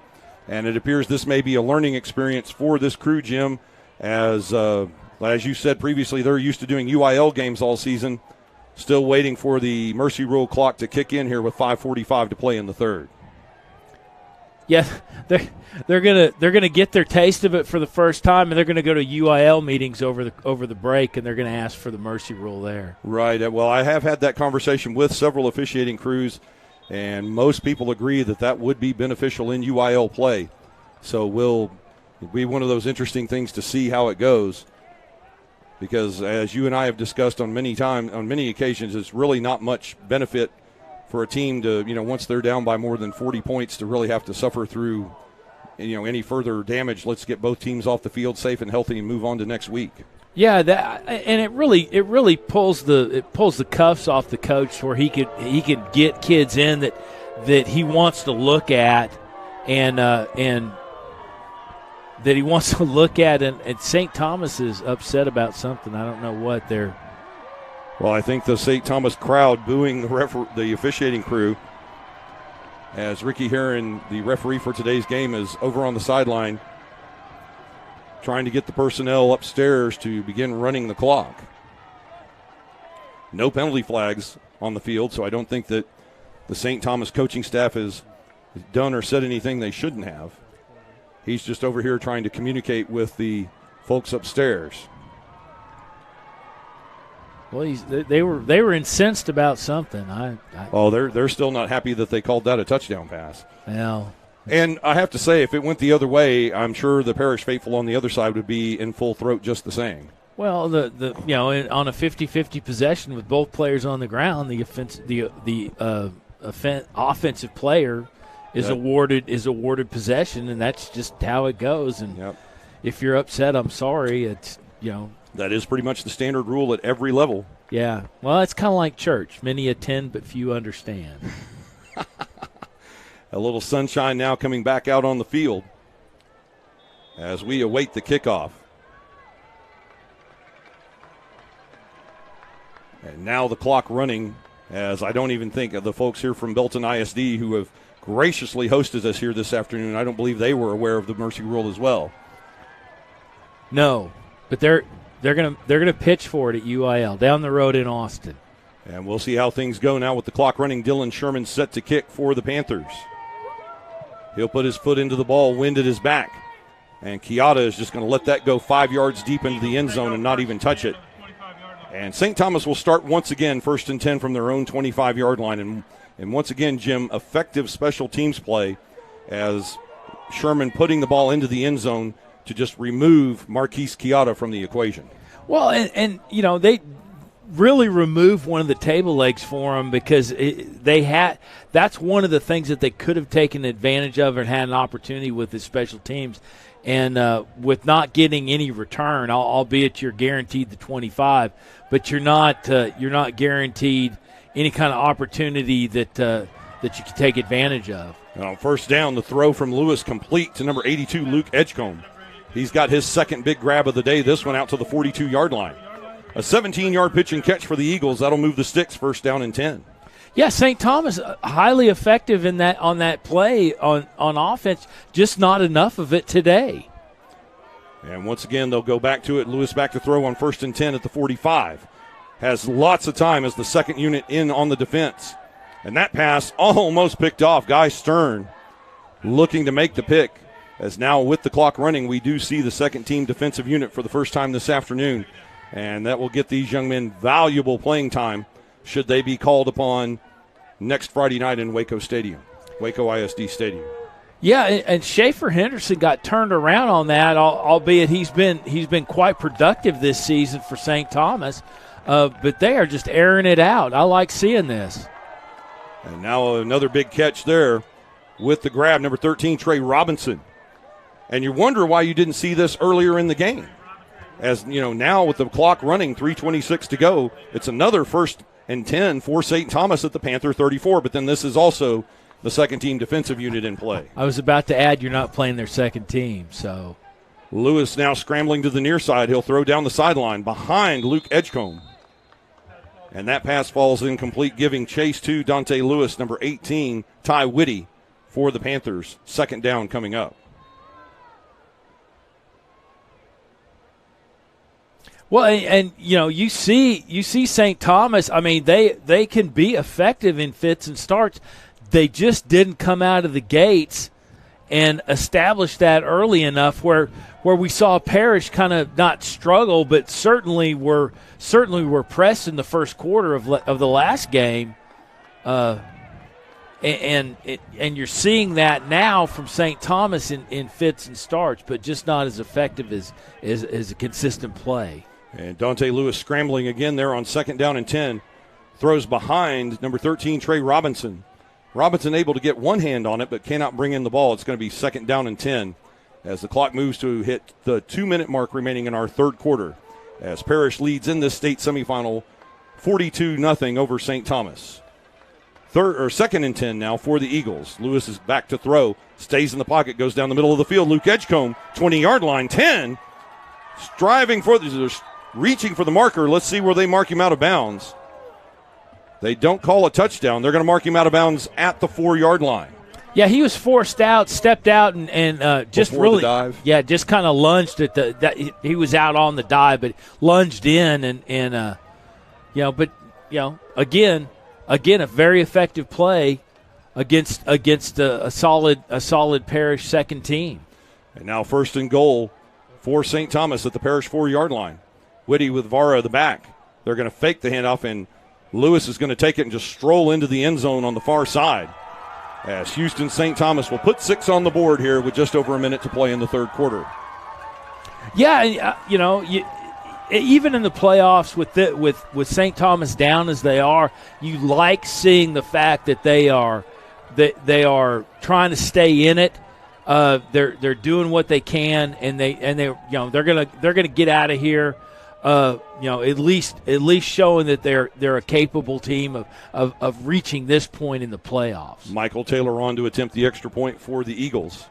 S2: And it appears this may be a learning experience for this crew, Jim, as you said previously, they're used to doing UIL games all season. Still waiting for the mercy rule clock to kick in here with 5:45 to play in the third.
S1: Yeah, they're gonna get their taste of it for the first time, and they're gonna go to UIL meetings over the break, and they're gonna ask for the mercy rule there. Right.
S2: Well, I have had that conversation with several officiating crews, and most people agree that would be beneficial in UIL play. So it'll be one of those interesting things to see how it goes, because as you and I have discussed on many occasions, it's really not much benefit for a team to, once they're down by more than 40 points, to really have to suffer through, any further damage. Let's get both teams off the field safe and healthy and move on to next week.
S1: Yeah, and it really pulls the cuffs off the coach, where he could get kids in that he wants to look at, and that he wants to look at, and St. Thomas is upset about something. I don't know what they're.
S2: Well, I think the St. Thomas crowd booing the officiating crew, as Ricky Herron, the referee for today's game, is over on the sideline trying to get the personnel upstairs to begin running the clock. No penalty flags on the field, so I don't think that the St. Thomas coaching staff has done or said anything they shouldn't have. He's just over here trying to communicate with the folks upstairs.
S1: Well, they were incensed about something.
S2: They're still not happy that they called that a touchdown pass.
S1: Well,
S2: and I have to say, if it went the other way, I'm sure the Parish faithful on the other side would be in full throat just the same.
S1: Well, on a 50-50 possession with both players on the ground, the offensive player is awarded possession, and that's just how it goes. And if you're upset, I'm sorry. It's
S2: that is pretty much the standard rule at every level.
S1: Yeah. Well, it's kind of like church. Many attend, but few understand.
S2: A little sunshine now coming back out on the field as we await the kickoff. And now the clock running, as I don't even think of the folks here from Belton ISD who have graciously hosted us here this afternoon. I don't believe they were aware of the mercy rule as well.
S1: No, but they're gonna pitch for it at UIL down the road in Austin.
S2: And we'll see how things go now with the clock running. Dylan Sherman set to kick for the Panthers. He'll put his foot into the ball, wind at his back. And Kiata is just going to let that go 5 yards deep into the end zone and not even touch it. And St. Thomas will start once again, 1st and 10 from their own 25-yard line. And once again, Jim, effective special teams play as Sherman putting the ball into the end zone to just remove Marquise Kiata from the equation.
S1: Well, and they really remove one of the table legs for them, because that's one of the things that they could have taken advantage of and had an opportunity with the special teams. And with not getting any return, albeit you're guaranteed the 25, but you're not guaranteed any kind of opportunity that you can take advantage of.
S2: Now, first down, the throw from Lewis complete to number 82, Luke Edgecombe. He's got his second big grab of the day, this one out to the 42-yard line. A 17-yard pitch and catch for the Eagles. That'll move the sticks, 1st down and 10.
S1: Yeah, St. Thomas highly effective on that play on offense, just not enough of it today.
S2: And once again, they'll go back to it. Lewis back to throw on 1st and 10 at the 45. Has lots of time as the second unit in on the defense. And that pass almost picked off. Guy Stern looking to make the pick. As now with the clock running, we do see the second team defensive unit for the first time this afternoon. And that will get these young men valuable playing time should they be called upon next Friday night in Waco ISD Stadium.
S1: Yeah, and Schaefer Henderson got turned around on that, albeit he's been quite productive this season for St. Thomas. But they are just airing it out. I like seeing this.
S2: And now another big catch there with the grab, number 13, Trey Robinson. And you wonder why you didn't see this earlier in the game. As, now with the clock running, 3:26 to go, it's another 1st and 10 for St. Thomas at the Panther 34. But then this is also the second-team defensive unit in play.
S1: I was about to add you're not playing their second team, so.
S2: Lewis now scrambling to the near side. He'll throw down the sideline behind Luke Edgecombe. And that pass falls incomplete, giving chase to Dante Lewis, number 18, Ty Whitty, for the Panthers. 2nd down coming up.
S1: Well, and you see St. Thomas. I mean, they can be effective in fits and starts. They just didn't come out of the gates and establish that early enough where we saw Parish kind of not struggle, but certainly were pressed in the first quarter of the last game, and you're seeing that now from St. Thomas in fits and starts, but just not as effective as a consistent play.
S2: And Dante Lewis scrambling again there on 2nd down and 10, throws behind number 13 Trey Robinson. Robinson able to get one hand on it, but cannot bring in the ball. It's going to be 2nd down and 10 as the clock moves to hit the 2-minute mark remaining in our third quarter. As Parish leads in this state semifinal 42-0 over St. Thomas. 2nd and 10 now for the Eagles. Lewis is back to throw, stays in the pocket, goes down the middle of the field. Luke Edgecombe, 20-yard line, 10. Reaching for the marker. Let's see where they mark him out of bounds. They don't call a touchdown. They're going to mark him out of bounds at the 4-yard line.
S1: Yeah, he was forced out, stepped out, and just
S2: before
S1: really,
S2: the dive.
S1: Yeah, just kind of lunged at he was out on the dive, but lunged in and again a very effective play against a solid Parish second team.
S2: And now 1st and goal for St. Thomas at the Parish 4-yard line. Whitty with Vara the back. They're going to fake the handoff, and Lewis is going to take it and just stroll into the end zone on the far side. As Houston St. Thomas will put 6 on the board here with just over a minute to play in the third quarter.
S1: Yeah, even in the playoffs with St. Thomas down as they are, you like seeing the fact that they are trying to stay in it. They're doing what they can, and they're gonna get out of here. At least showing that they're a capable team of reaching this point in the playoffs.
S2: Michael Taylor on to attempt the extra point for the Eagles.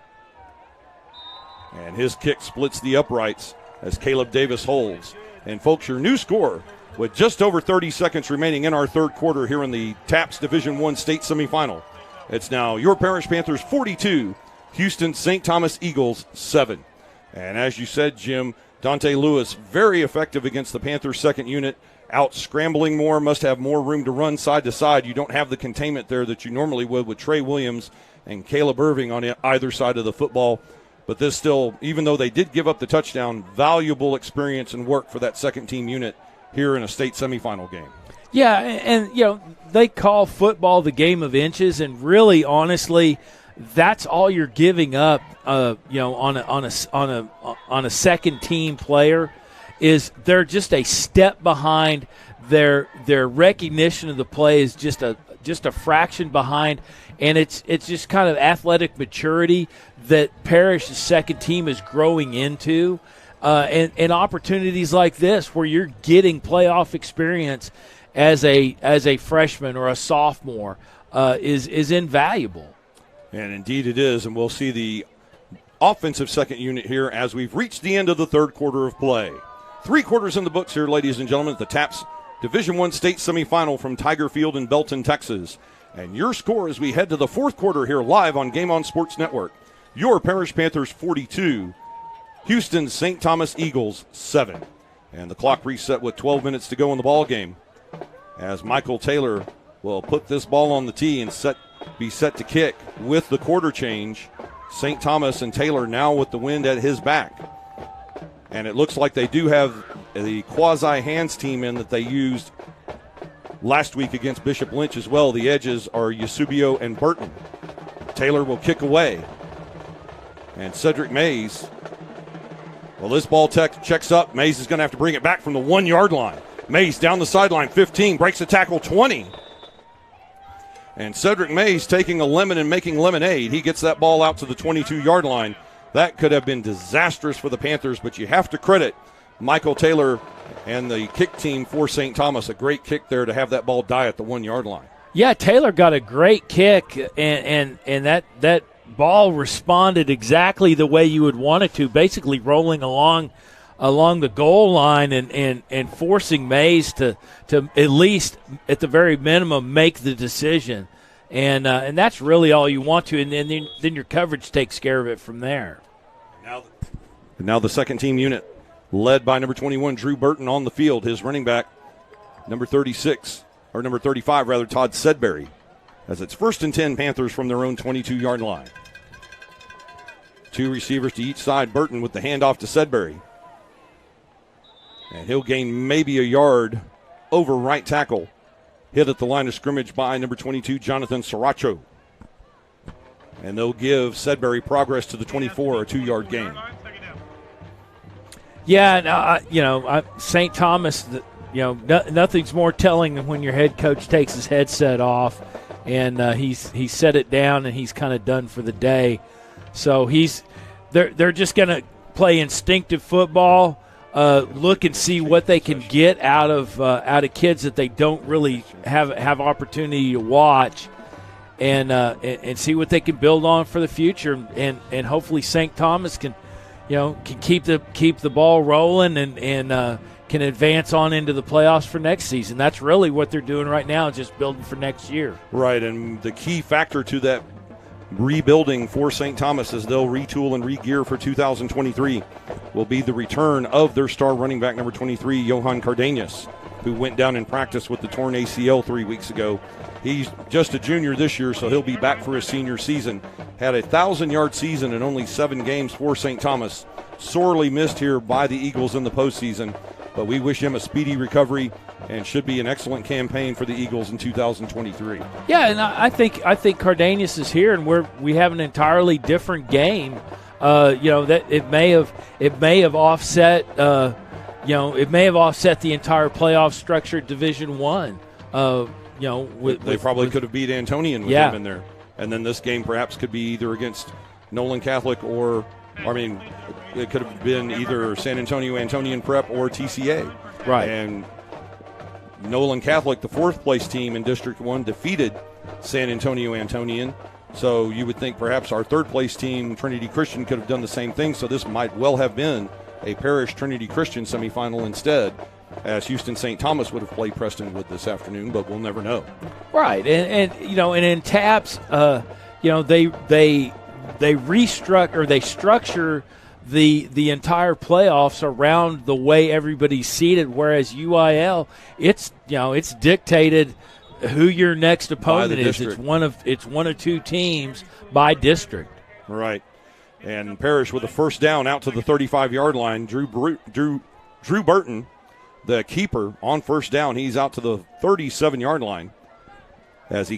S2: And his kick splits the uprights as Caleb Davis holds. And folks, your new score with just over 30 seconds remaining in our third quarter here in the TAPS Division I state semifinal. It's now your Parish Panthers 42, Houston St. Thomas Eagles 7. And as you said, Jim, Dante Lewis, very effective against the Panthers' second unit, out scrambling more, must have more room to run side to side. You don't have the containment there that you normally would with Trey Williams and Caleb Irving on either side of the football. But this still, even though they did give up the touchdown, valuable experience and work for that second-team unit here in a state semifinal game.
S1: Yeah, and they call football the game of inches, and really, honestly, that's all you're giving up. On a second team player, is they're just a step behind. Their recognition of the play is just a fraction behind, and it's just kind of athletic maturity that Parish's second team is growing into, and opportunities like this where you're getting playoff experience as a freshman or a sophomore is invaluable.
S2: And indeed it is, and we'll see the offensive second unit here as we've reached the end of the third quarter of play. 3 quarters in the books here, ladies and gentlemen, at the TAPS Division I state semifinal from Tiger Field in Belton, Texas. And your score as we head to the fourth quarter here live on Game On Sports Network. Your Parish Panthers 42, Houston St. Thomas Eagles 7. And the clock reset with 12 minutes to go in the ball game as Michael Taylor will put this ball on the tee and be set to kick with the quarter change. St. Thomas and Taylor now with the wind at his back. And it looks like they do have the quasi-hands team in that they used last week against Bishop Lynch as well. The edges are Yusubio and Burton. Taylor will kick away. And Cedric Mays, well, this ball checks up. Mays is going to have to bring it back from the 1 yard line. Mays down the sideline, 15, breaks the tackle, 20. And Cedric Mays taking a lemon and making lemonade. He gets that ball out to the 22-yard line. That could have been disastrous for the Panthers, but you have to credit Michael Taylor and the kick team for St. Thomas. A great kick there to have that ball die at the 1-yard line.
S1: Yeah, Taylor got a great kick, and that ball responded exactly the way you would want it to, basically rolling along the goal line and forcing Mays to at least, at the very minimum, make the decision. And that's really all you want to, and then your coverage takes care of it from there.
S2: Now the second team unit, led by number 21, Drew Burton, on the field. His running back, number 35, Todd Sedberry, as it's 1st and 10 Panthers from their own 22-yard line. 2 receivers to each side. Burton with the handoff to Sedberry. And he'll gain maybe a yard over right tackle. Hit at the line of scrimmage by number 22, Jonathan Sriracho. And they'll give Sedberry progress to the 24, a 2-yard gain.
S1: Yeah, St. Thomas, nothing's more telling than when your head coach takes his headset off and he's set it down and he's kind of done for the day. So they're just going to play instinctive football. Look and see what they can get out of kids that they don't really have opportunity to watch, and see what they can build on for the future, and hopefully St. Thomas can keep the ball rolling and can advance on into the playoffs for next season. That's really what they're doing right now, just building for next year.
S2: Right, and the key factor to that rebuilding for St. Thomas as they'll retool and re-gear for 2023 will be the return of their star running back, number 23, Johan Cardenas, who went down in practice with the torn ACL 3 weeks ago. He's just a junior this year, so he'll be back for his senior season. Had a 1,000-yard season in only 7 games for St. Thomas. Sorely missed here by the Eagles in the postseason, but we wish him a speedy recovery and should be an excellent campaign for the Eagles in 2023.
S1: Yeah, and I think Cardenas is here, and we have an entirely different game. That it may have offset. It may have offset the entire playoff structure at Division I.
S2: They probably could have beat Antonian with him in there, and then this game perhaps could be either against Nolan Catholic or, it could have been either San Antonio Antonian Prep or TCA.
S1: Right.
S2: And Nolan Catholic, the 4th place team in District 1, defeated San Antonio Antonian. So you would think perhaps our 3rd place team, Trinity Christian, could have done the same thing. So this might well have been a Parish Trinity Christian semifinal instead, as Houston St. Thomas would have played Prestonwood this afternoon, but we'll never know.
S1: Right. And in TAPS, they structure the entire playoffs around the way everybody's seated, whereas UIL, it's dictated who your next opponent is. It's one of 2 teams by district.
S2: Right. And Parish with a first down out to the 35-yard line. Drew Burton, the keeper, on first down. He's out to the 37-yard line. As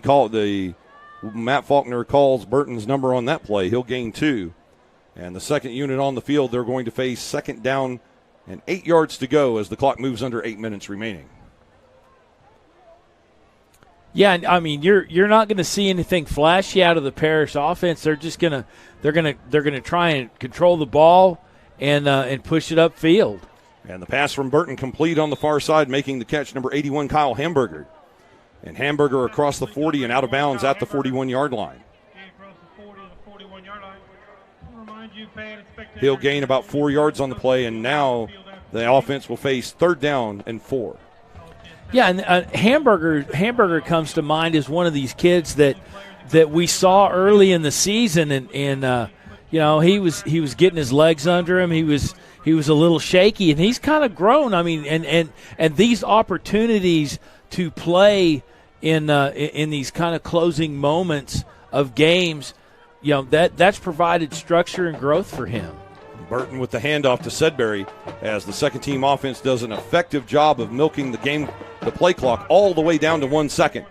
S2: Matt Faulkner calls Burton's number on that play. He'll gain 2. And the second unit on the field, they're going to face 2nd down and 8 yards to go as the clock moves under 8 minutes remaining.
S1: Yeah, you're not going to see anything flashy out of the Parish offense. They're just gonna try and control the ball and push it upfield.
S2: And the pass from Burton complete on the far side, making the catch, number 81, Kyle Hamburger. And Hamburger across the 40 and out of bounds at the 41-yard line. He'll gain about 4 yards on the play, and now the offense will face 3rd down and 4.
S1: Yeah, and Hamburger comes to mind as one of these kids that we saw early in the season, and he was getting his legs under him. He was a little shaky, and he's kind of grown. And these opportunities to play in these kind of closing moments of games, that's provided structure and growth for him.
S2: Burton with the handoff to Sedberry as the second team offense does an effective job of milking the play clock all the way down to 1 second.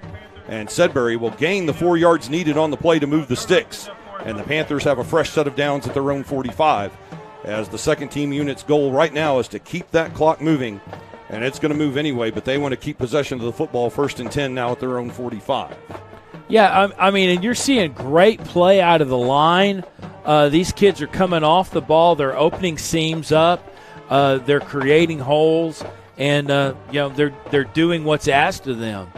S2: And Sedberry will gain the 4 yards needed on the play to move the sticks. And the Panthers have a fresh set of downs at their own 45, as the second team unit's goal right now is to keep that clock moving. And it's going to move anyway, but they want to keep possession of the football, 1st and 10 now at their own 45.
S1: Yeah, I mean, and you're seeing great play out of the line. These kids are coming off the ball. They're opening seams up. They're creating holes, and they're doing what's asked of them.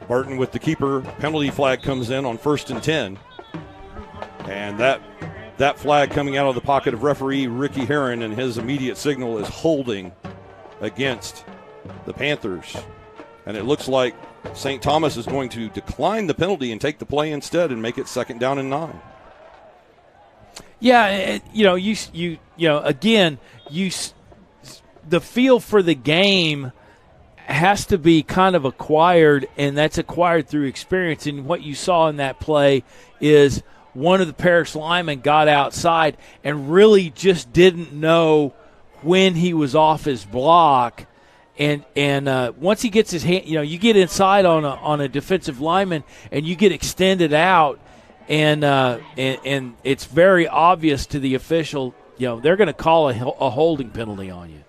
S2: Burton with the keeper. Penalty flag comes in on 1st and 10. And that flag coming out of the pocket of referee Ricky Herron, and his immediate signal is holding against the Panthers. And it looks like St. Thomas is going to decline the penalty and take the play instead and make it 2nd down and 9.
S1: Yeah, the feel for the game has to be kind of acquired, and that's acquired through experience. And what you saw in that play is one of the Parish linemen got outside and really just didn't know when he was off his block. And once he gets his hand, you get inside on a defensive lineman and you get extended out, and it's very obvious to the official. They're going to call a holding penalty on you.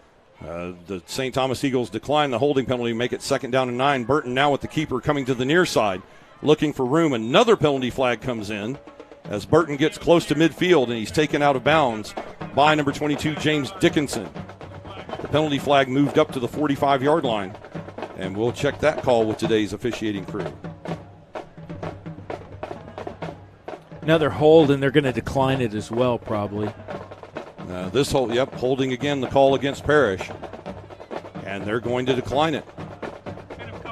S2: The St. Thomas Eagles decline the holding penalty, make it 2nd down and 9. Burton now with the keeper coming to the near side, looking for room. Another penalty flag comes in as Burton gets close to midfield, and he's taken out of bounds by number 22, James Dickinson. The penalty flag moved up to the 45-yard line, and we'll check that call with today's officiating crew.
S1: Another hold, and they're going to decline it as well, probably.
S2: This hold, holding again the call against Parish, and they're going to decline it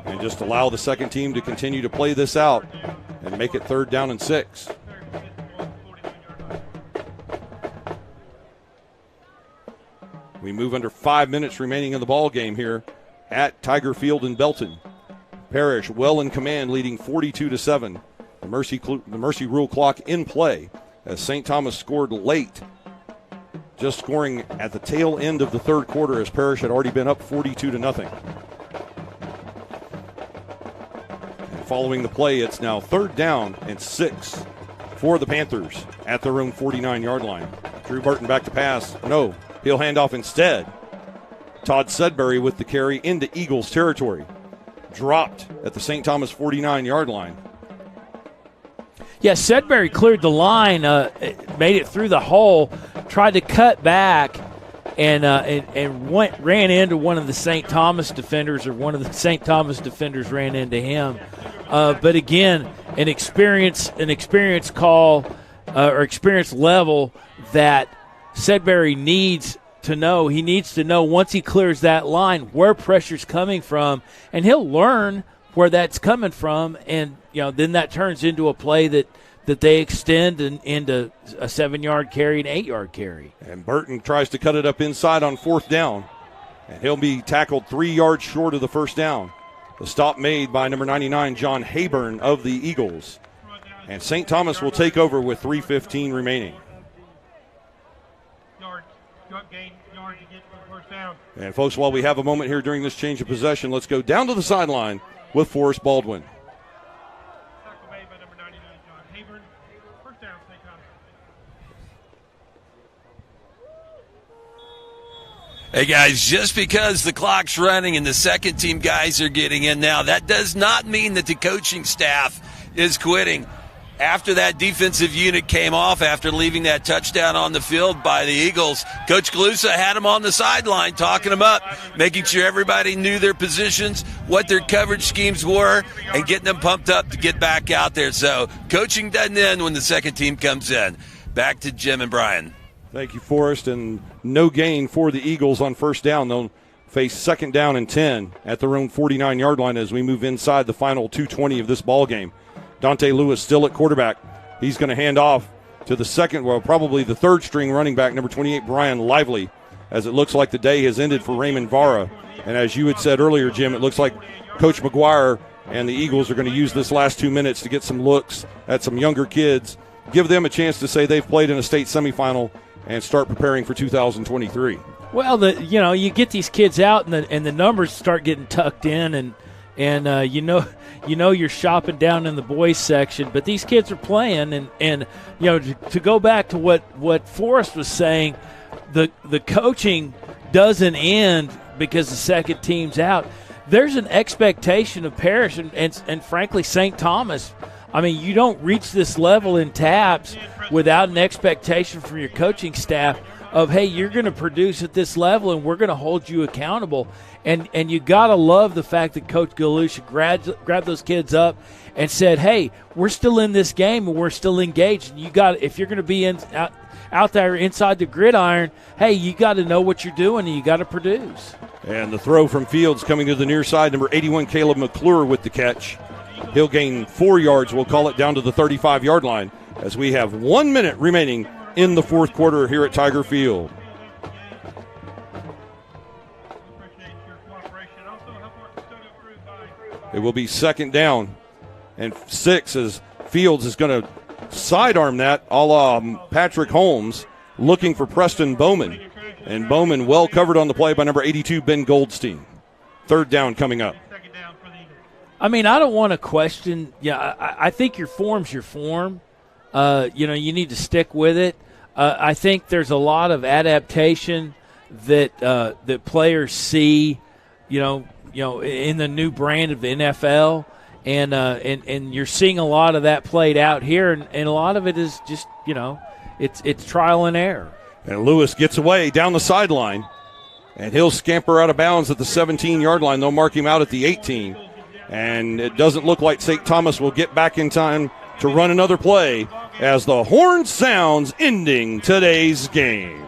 S2: and just allow the second team to continue to play this out and make it 3rd down and 6. We move under 5 minutes remaining in the ball game here at Tiger Field in Belton. Parish well in command, leading 42-7. The Mercy Rule clock in play as St. Thomas scored late, just scoring at the tail end of the 3rd quarter as Parish had already been up 42-0. And following the play, it's now 3rd down and 6 for the Panthers at their own 49-yard line. Drew Burton back to pass. No, he'll hand off instead. Todd Sudbury with the carry into Eagles territory. Dropped at the St. Thomas 49-yard line.
S1: Yeah, Sudbury cleared the line, made it through the hole, tried to cut back, and ran into one of the St. Thomas defenders, or one of the St. Thomas defenders ran into him. But again, an experience call or experience level that Sudbury needs to know. He needs to know once he clears that line where pressure's coming from, and he'll learn where that's coming from, and then that turns into a play that they extend into a 7-yard carry, an 8-yard carry.
S2: And Burton tries to cut it up inside on 4th down, and he'll be tackled 3 yards short of the 1st down. The stop made by number 99, John Hayburn of the Eagles. And St. Thomas will take over with 3:15 remaining. And folks, while we have a moment here during this change of possession, let's go down to the sideline with Forrest Baldwin.
S3: Hey, guys, just because the clock's running and the second team guys are getting in now, that does not mean that the coaching staff is quitting. After that defensive unit came off, after leaving that touchdown on the field by the Eagles, Coach Galusa had them on the sideline, talking them up, making sure everybody knew their positions, what their coverage schemes were, and getting them pumped up to get back out there. So coaching doesn't end when the second team comes in. Back to Jim and Brian.
S2: Thank you, Forrest. And no gain for the Eagles on 1st down. They'll face 2nd down and 10 at their own 49-yard line as we move inside the final 2:20 of this ball game. Dante Lewis still at quarterback. He's going to hand off to the probably the 3rd-string running back, number 28, Brian Lively, as it looks like the day has ended for Raymond Vara. And as you had said earlier, Jim, it looks like Coach McGuire and the Eagles are going to use this last 2 minutes to get some looks at some younger kids, give them a chance to say they've played in a state semifinal, and start preparing for 2023.
S1: Well, you get these kids out, and the numbers start getting tucked in, and you're shopping down in the boys section, but these kids are playing, and to go back to what Forrest was saying, the coaching doesn't end because the second team's out. There's an expectation of Parish and frankly St. Thomas I mean, you don't reach this level in TAPS without an expectation from your coaching staff of, hey, you're going to produce at this level and we're going to hold you accountable. And you got to love the fact that Coach Galusha grabbed those kids up and said, hey, we're still in this game and we're still engaged. And if you're going to be out there inside the gridiron, hey, you got to know what you're doing and you got to produce.
S2: And the throw from Fields coming to the near side, number 81, Caleb McClure with the catch. He'll gain 4 yards. We'll call it down to the 35-yard line as we have 1 minute remaining in the fourth quarter here at Tiger Field. It will be second down and 6 as Fields is going to sidearm that a la Patrick Holmes, looking for Preston Bowman. And Bowman well covered on the play by number 82, Ben Goldstein. Third down coming up.
S1: I mean, I don't want to question. Yeah, I think your form's your form. You need to stick with it. I think there's a lot of adaptation that players see, in the new brand of the NFL, and you're seeing a lot of that played out here, and a lot of it is just it's trial and error.
S2: And Lewis gets away down the sideline, and he'll scamper out of bounds at the 17-yard line. They'll mark him out at the 18, and it doesn't look like St. Thomas will get back in time to run another play as the horn sounds, ending today's game.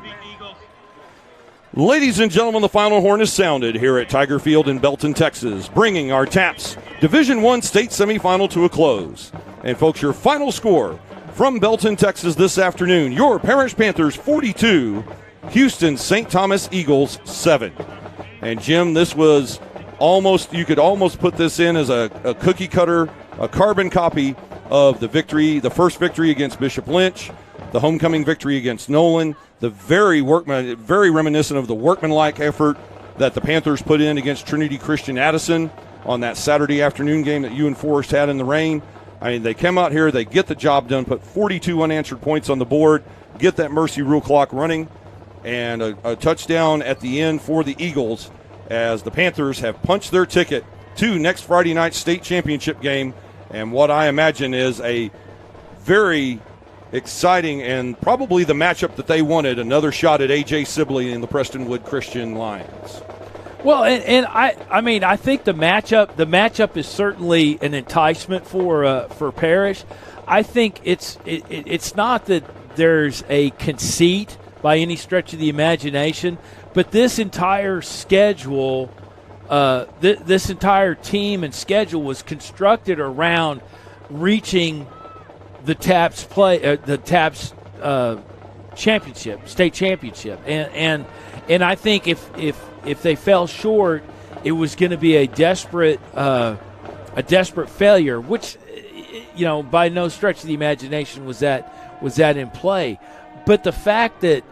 S2: Ladies and gentlemen, the final horn is sounded here at Tiger Field in Belton, Texas, bringing our TAPS Division I state semifinal to a close. And folks, your final score from Belton, Texas this afternoon, your Parish Panthers 42, Houston St. Thomas Eagles 7. And Jim, this was you could almost put this in as a cookie cutter, a carbon copy of the first victory against Bishop Lynch, the homecoming victory against Nolan, the very reminiscent of the workmanlike effort that the Panthers put in against Trinity Christian Addison on that Saturday afternoon game that you and Forrest had in the rain. I mean, they come out here, they get the job done, put 42 unanswered points on the board, get that mercy rule clock running, and a touchdown at the end for the Eagles as the Panthers have punched their ticket to next Friday night's state championship game, and what I imagine is a very exciting and probably the matchup that they wanted, another shot at A.J. Sibley and the Prestonwood Christian Lions.
S1: Well, and I think the matchup is certainly an enticement for Parish. I think it's not that there's a conceit by any stretch of the imagination, but this entire schedule, this entire team and schedule was constructed around reaching the TAPS championship, state championship, and I think if they fell short, it was going to be a desperate failure, which by no stretch of the imagination was that in play. But the fact that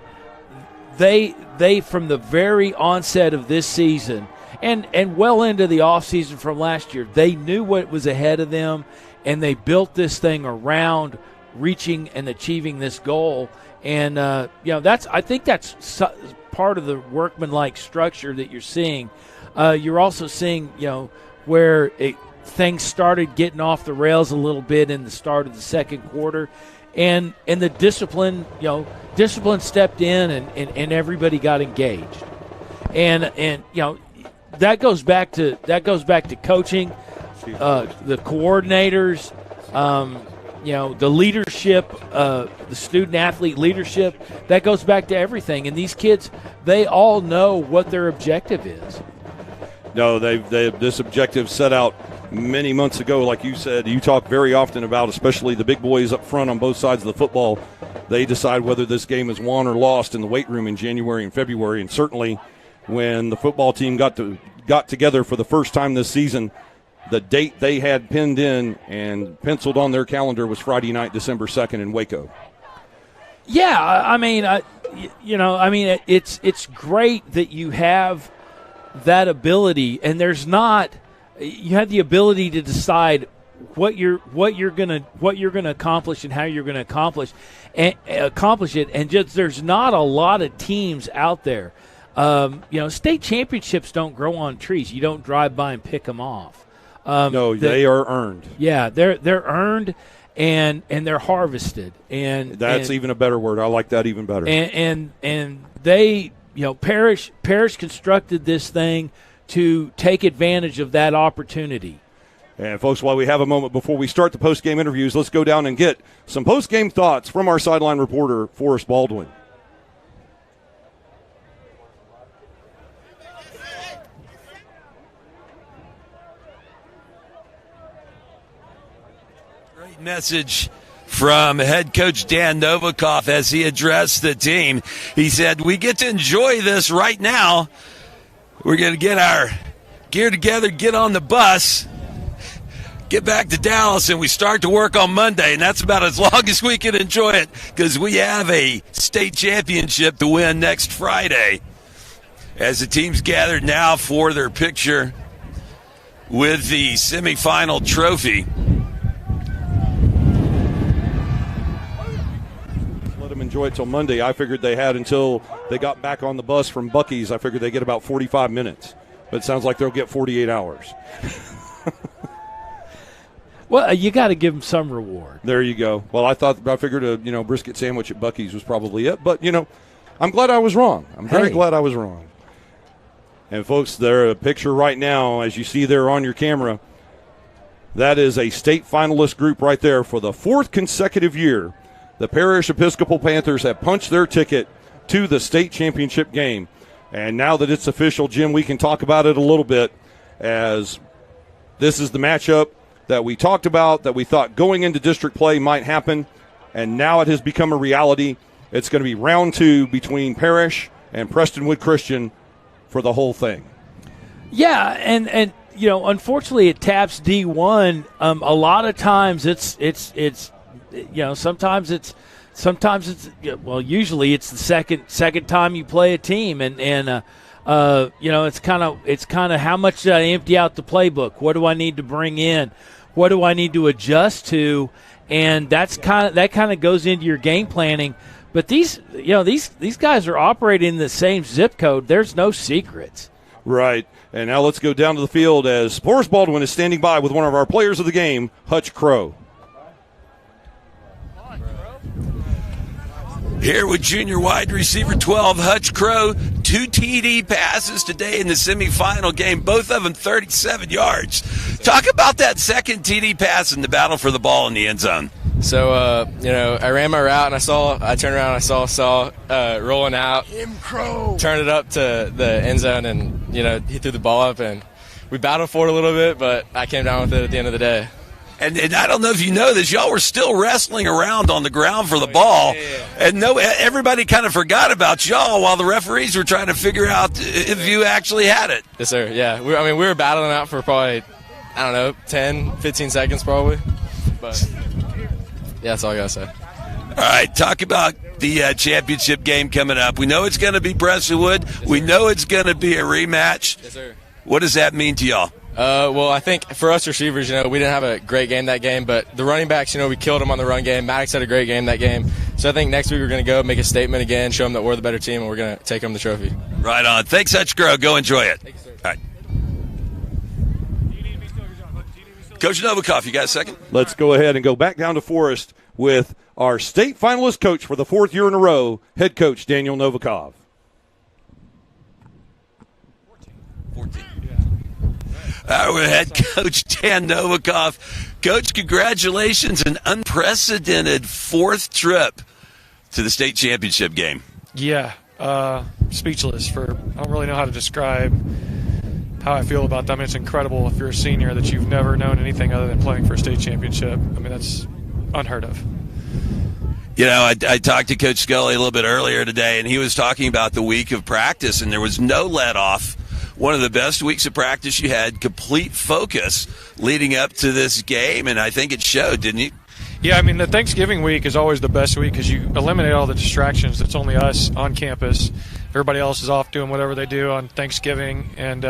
S1: they from the very onset of this season and well into the offseason from last year, they knew what was ahead of them, and they built this thing around reaching and achieving this goal. And I think that's part of the workmanlike structure that you're seeing. You're also seeing where things started getting off the rails a little bit in the start of the second quarter, and the discipline stepped in and everybody got engaged, and that goes back to coaching, the coordinators, the leadership, the student-athlete leadership. That goes back to everything. And these kids, they all know what their objective is.
S2: No, this objective set out many months ago. Like you said, you talk very often about, especially the big boys up front on both sides of the football. They decide whether this game is won or lost in the weight room in January and February. And certainly when the football team got together for the first time this season, the date they had pinned in and penciled on their calendar was Friday night, December 2nd in Waco.
S1: Yeah, it's great that you have that ability, and you have the ability to decide what you're gonna accomplish and how you're gonna accomplish it. And just there's not a lot of teams out there. State championships don't grow on trees. You don't drive by and pick them off.
S2: No, they are earned.
S1: Yeah, they're earned and they're harvested, and
S2: that's even a better word. I like that even better.
S1: And they, Parish constructed this thing to take advantage of that opportunity.
S2: And, folks, while we have a moment before we start the post-game interviews, let's go down and get some post-game thoughts from our sideline reporter, Forrest Baldwin.
S3: Great message from head coach Dan Novikov as he addressed the team. He said, we get to enjoy this right now. We're going to get our gear together, get on the bus, get back to Dallas, and we start to work on Monday. And that's about as long as we can enjoy it because we have a state championship to win next Friday. As the team's gathered now for their picture with the semifinal trophy.
S2: Enjoy it till Monday. I figured they had until they got back on the bus from Buc-ee's. I figured they get about 45 minutes, but it sounds like they'll get 48 hours.
S1: Well, you got to give them some reward.
S2: There you go. Well, I figured a brisket sandwich at Buc-ee's was probably it, but I'm glad I was wrong. I'm very glad I was wrong. And folks, there's a picture right now, as you see there on your camera. That is a state finalist group right there for the 4th consecutive year. The Parish Episcopal Panthers have punched their ticket to the state championship game. And now that it's official, Jim, we can talk about it a little bit, as this is the matchup that we talked about, that we thought going into district play might happen, and now it has become a reality. It's going to be round 2 between Parish and Prestonwood Christian for the whole thing.
S1: Yeah, and unfortunately it taps D1. A lot of times it's usually it's the second time you play a team, and it's kind of how much did I empty out the playbook? What do I need to bring in? What do I need to adjust to? And that kind of goes into your game planning. But these guys are operating in the same zip code. There's no secrets.
S2: Right. And now let's go down to the field as Forrest Baldwin is standing by with one of our players of the game, Hutch Crow.
S3: Here with junior wide receiver 12, Hutch Crow, 2 TD passes today in the semifinal game, both of them 37 yards. Talk about that second TD pass in the battle for the ball in the end zone.
S9: So, I ran my route and I turned around and I saw rolling out, turned it up to the end zone, and, he threw the ball up, and we battled for it a little bit, but I came down with it at the end of the day.
S3: And I don't know if you know this, y'all were still wrestling around on the ground for the ball, and everybody kind of forgot about y'all while the referees were trying to figure out if you actually had it.
S9: Yes, sir. Yeah, we were battling out for probably, 10, 15 seconds probably, but yeah, that's all I gotta say.
S3: All right, talk about the championship game coming up. We know it's going to be Prestonwood. Yes, we know it's going to be a rematch.
S9: Yes, sir.
S3: What does that mean to y'all?
S9: Well, I think for us receivers, we didn't have a great game that game, but the running backs, we killed them on the run game. Maddox had a great game that game. So I think next week we're going to go make a statement again, show them that we're the better team, and we're going to take them the trophy.
S3: Right on. Thanks, Hutch Crow. Go enjoy it.
S9: Thank you, sir.
S3: All right. Coach Novikov, you got a second?
S2: Let's go ahead and go back down to Forest with our state finalist coach for the 4th year in a row, head coach Daniel Novikov.
S3: 14. Our head coach, Dan Novikov. Coach, congratulations, an unprecedented 4th trip to the state championship game.
S6: Yeah, speechless. I don't really know how to describe how I feel about them. It's incredible if you're a senior that you've never known anything other than playing for a state championship. I mean, that's unheard of.
S3: I talked to Coach Scully a little bit earlier today, and he was talking about the week of practice, and there was no let-off. One of the best weeks of practice you had, complete focus leading up to this game, and I think it showed, didn't you?
S6: Yeah, I mean, the Thanksgiving week is always the best week because you eliminate all the distractions. It's only us on campus. Everybody else is off doing whatever they do on Thanksgiving, and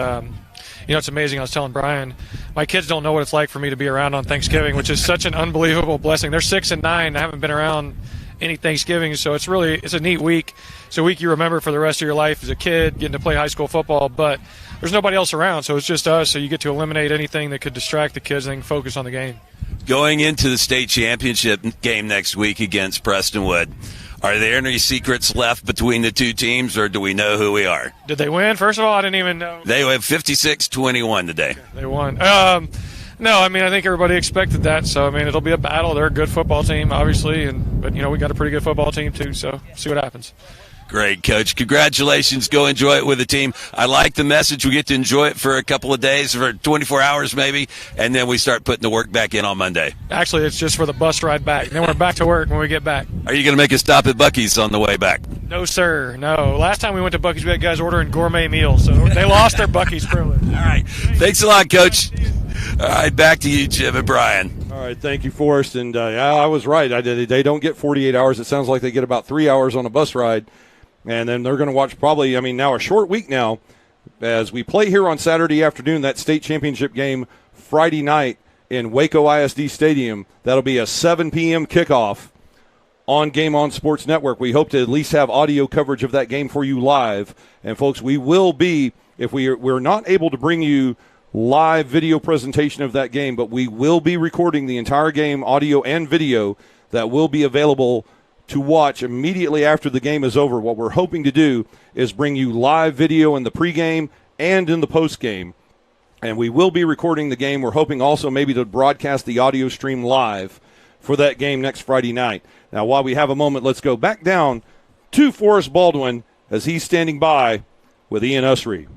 S6: it's amazing. I was telling Brian, my kids don't know what it's like for me to be around on Thanksgiving, which is such an unbelievable blessing. They're 6 and 9. I haven't been around any Thanksgiving. So it's a neat week. It's a week you remember for the rest of your life as a kid, getting to play high school football. But there's nobody else around, so it's just us. So you get to eliminate anything that could distract the kids and they can focus on the game.
S3: Going into the state championship game next week against Prestonwood, are there any secrets left between the two teams, or do we know who we are?
S6: Did they win? First of all, I didn't even know.
S3: They have 56-21 today.
S6: They won. No, I think everybody expected that. So, it'll be a battle. They're a good football team, obviously. But we got a pretty good football team, too. So, see what happens.
S3: Great, Coach. Congratulations. Go enjoy it with the team. I like the message. We get to enjoy it for a couple of days, for 24 hours maybe, and then we start putting the work back in on Monday.
S6: Actually, it's just for the bus ride back. Then we're back to work when we get back.
S3: Are you going to make a stop at Buc-ee's on the way back?
S6: No, sir. No. Last time we went to Buc-ee's, we had guys ordering gourmet meals, so they lost their Buc-ee's privilege.
S3: All right. Thanks a lot, Coach. All right, back to you, Jim and Brian.
S2: All right, thank you, Forrest. And I was right. They don't get 48 hours. It sounds like they get about 3 hours on a bus ride. And then they're going to watch probably, now a short week now, as we play here on Saturday afternoon, that state championship game Friday night in Waco ISD Stadium. That'll be a 7 p.m. kickoff on Game On Sports Network. We hope to at least have audio coverage of that game for you live. And, folks, we will be, if we're not able to bring you live video presentation of that game, but we will be recording the entire game, audio and video, that will be available to watch immediately after the game is over. What we're hoping to do is bring you live video in the pregame and in the postgame. And we will be recording the game. We're hoping also maybe to broadcast the audio stream live for that game next Friday night. Now, while we have a moment, let's go back down to Forrest Baldwin as he's standing by with Ian Usry.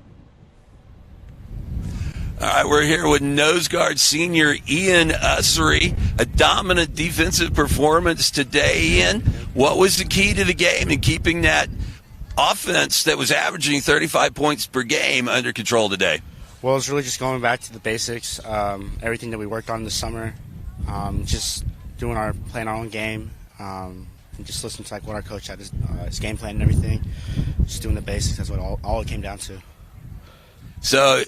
S3: All right, we're here with nose guard senior Ian Usry. A dominant defensive performance today, Ian. What was the key to the game in keeping that offense that was averaging 35 points per game under control today?
S10: Well, it's really just going back to the basics, everything that we worked on this summer, just playing our own game, and just listening to what our coach had his game plan and everything, just doing the basics. That's what all it came down to.
S3: So,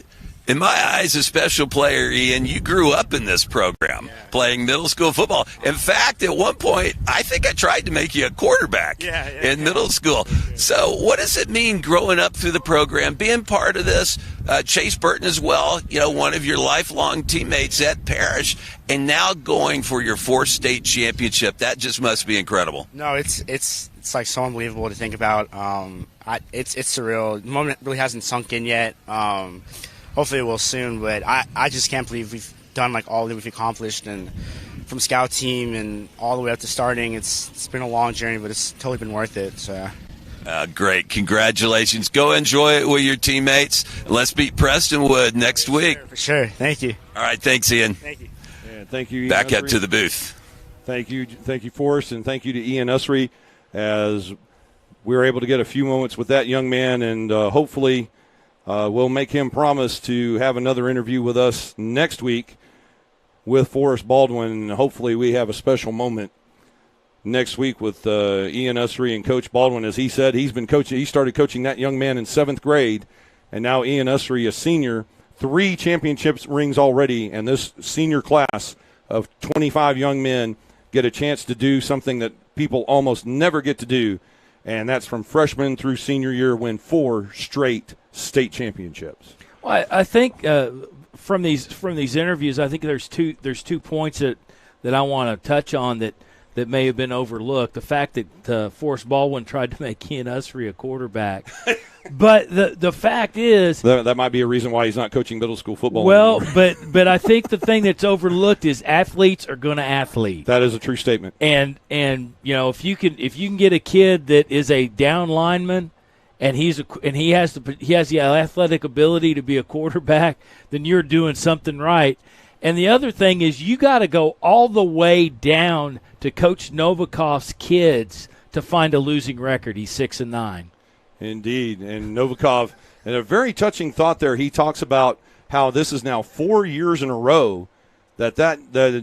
S3: in my eyes, a special player, Ian. You grew up in this program, playing middle school football. In fact, at one point, I think I tried to make you a quarterback in middle school. So what does it mean growing up through the program, being part of this? Chase Burton as well, one of your lifelong teammates at Parish, and now going for your fourth state championship. That just must be incredible.
S10: No, it's so unbelievable to think about. It's surreal. The moment really hasn't sunk in yet. Hopefully it will soon, but I just can't believe we've done all that we've accomplished, and from scout team and all the way up to starting. It's been a long journey, but it's totally been worth it. So.
S3: Great. Congratulations. Go enjoy it with your teammates. Let's beat Prestonwood next week.
S10: For sure. Thank you.
S3: All right. Thanks, Ian.
S10: Thank you.
S2: Yeah, thank you, Ian
S3: Back
S2: Usry.
S3: up to the booth.
S2: Thank you, Forrest, and thank you to Ian Usry, as we were able to get a few moments with that young man, and hopefully we'll make him promise to have another interview with us next week with Forrest Baldwin. Hopefully we have a special moment next week with Ian Usry and Coach Baldwin. As he said, he's been coaching. He started coaching that young man in 7th grade, and now Ian Usry, a senior, 3 championship rings already, and this senior class of 25 young men get a chance to do something that people almost never get to do, and that's from freshman through senior year, win 4 straight state championships.
S1: Well, I think from these interviews, I think there's two points that I want to touch on that may have been overlooked. The fact that Forrest Baldwin tried to make Ian Usry a quarterback, but the fact is
S2: that might be a reason why he's not coaching middle school football.
S1: Well,
S2: anymore.
S1: but I think the thing that's overlooked is athletes are going to athlete.
S2: That is a true statement.
S1: And if you can get a kid that is a down lineman, and he has the athletic ability to be a quarterback, then you're doing something right. And the other thing is you got to go all the way down to Coach Novikov's kids to find a losing record. He's 6-9.
S2: Indeed. And Novikov, and a very touching thought there, he talks about how this is now 4 years in a row that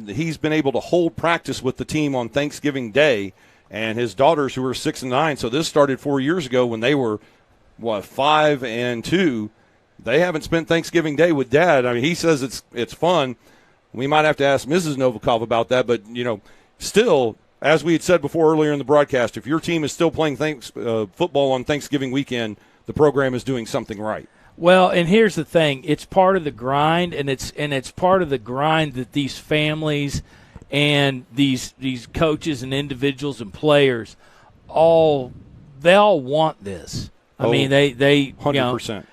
S2: he's been able to hold practice with the team on Thanksgiving Day, and his daughters who are 6 and 9. So this started 4 years ago when they were 5 and 2. They haven't spent Thanksgiving Day with Dad. I mean, he says it's fun. We might have to ask Mrs. Novikov about that, but still, as we had said before earlier in the broadcast, if your team is still playing football on Thanksgiving weekend, the program is doing something right.
S1: Well, and here's the thing: it's part of the grind, and it's part of the grind that these families and these coaches and individuals and players all want this. I mean, they
S2: 100%.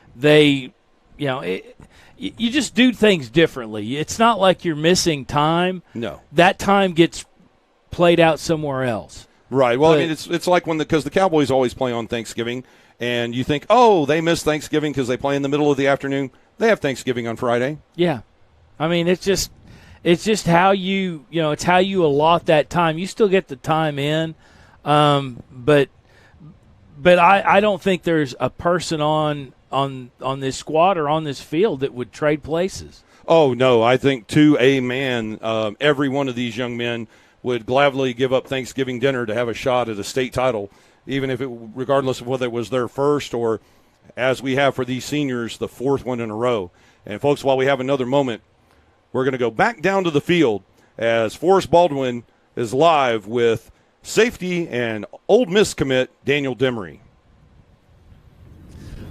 S1: You just do things differently. It's not like you're missing time.
S2: No,
S1: that time gets played out somewhere else.
S2: Right. Well, I mean, it's like because the Cowboys always play on Thanksgiving, and you think, oh, they miss Thanksgiving because they play in the middle of the afternoon. They have Thanksgiving on Friday.
S1: Yeah, I mean, it's just how it's how you allot that time. You still get the time in, but I don't think there's a person on this squad or on this field that would trade places.
S2: Oh no, I think to a man, every one of these young men would gladly give up Thanksgiving dinner to have a shot at a state title, even if regardless of whether it was their first or, as we have for these seniors, the fourth one in a row. And folks, while we have another moment, we're going to go back down to the field as Forrest Baldwin is live with safety and Ole Miss commit Daniel Demery.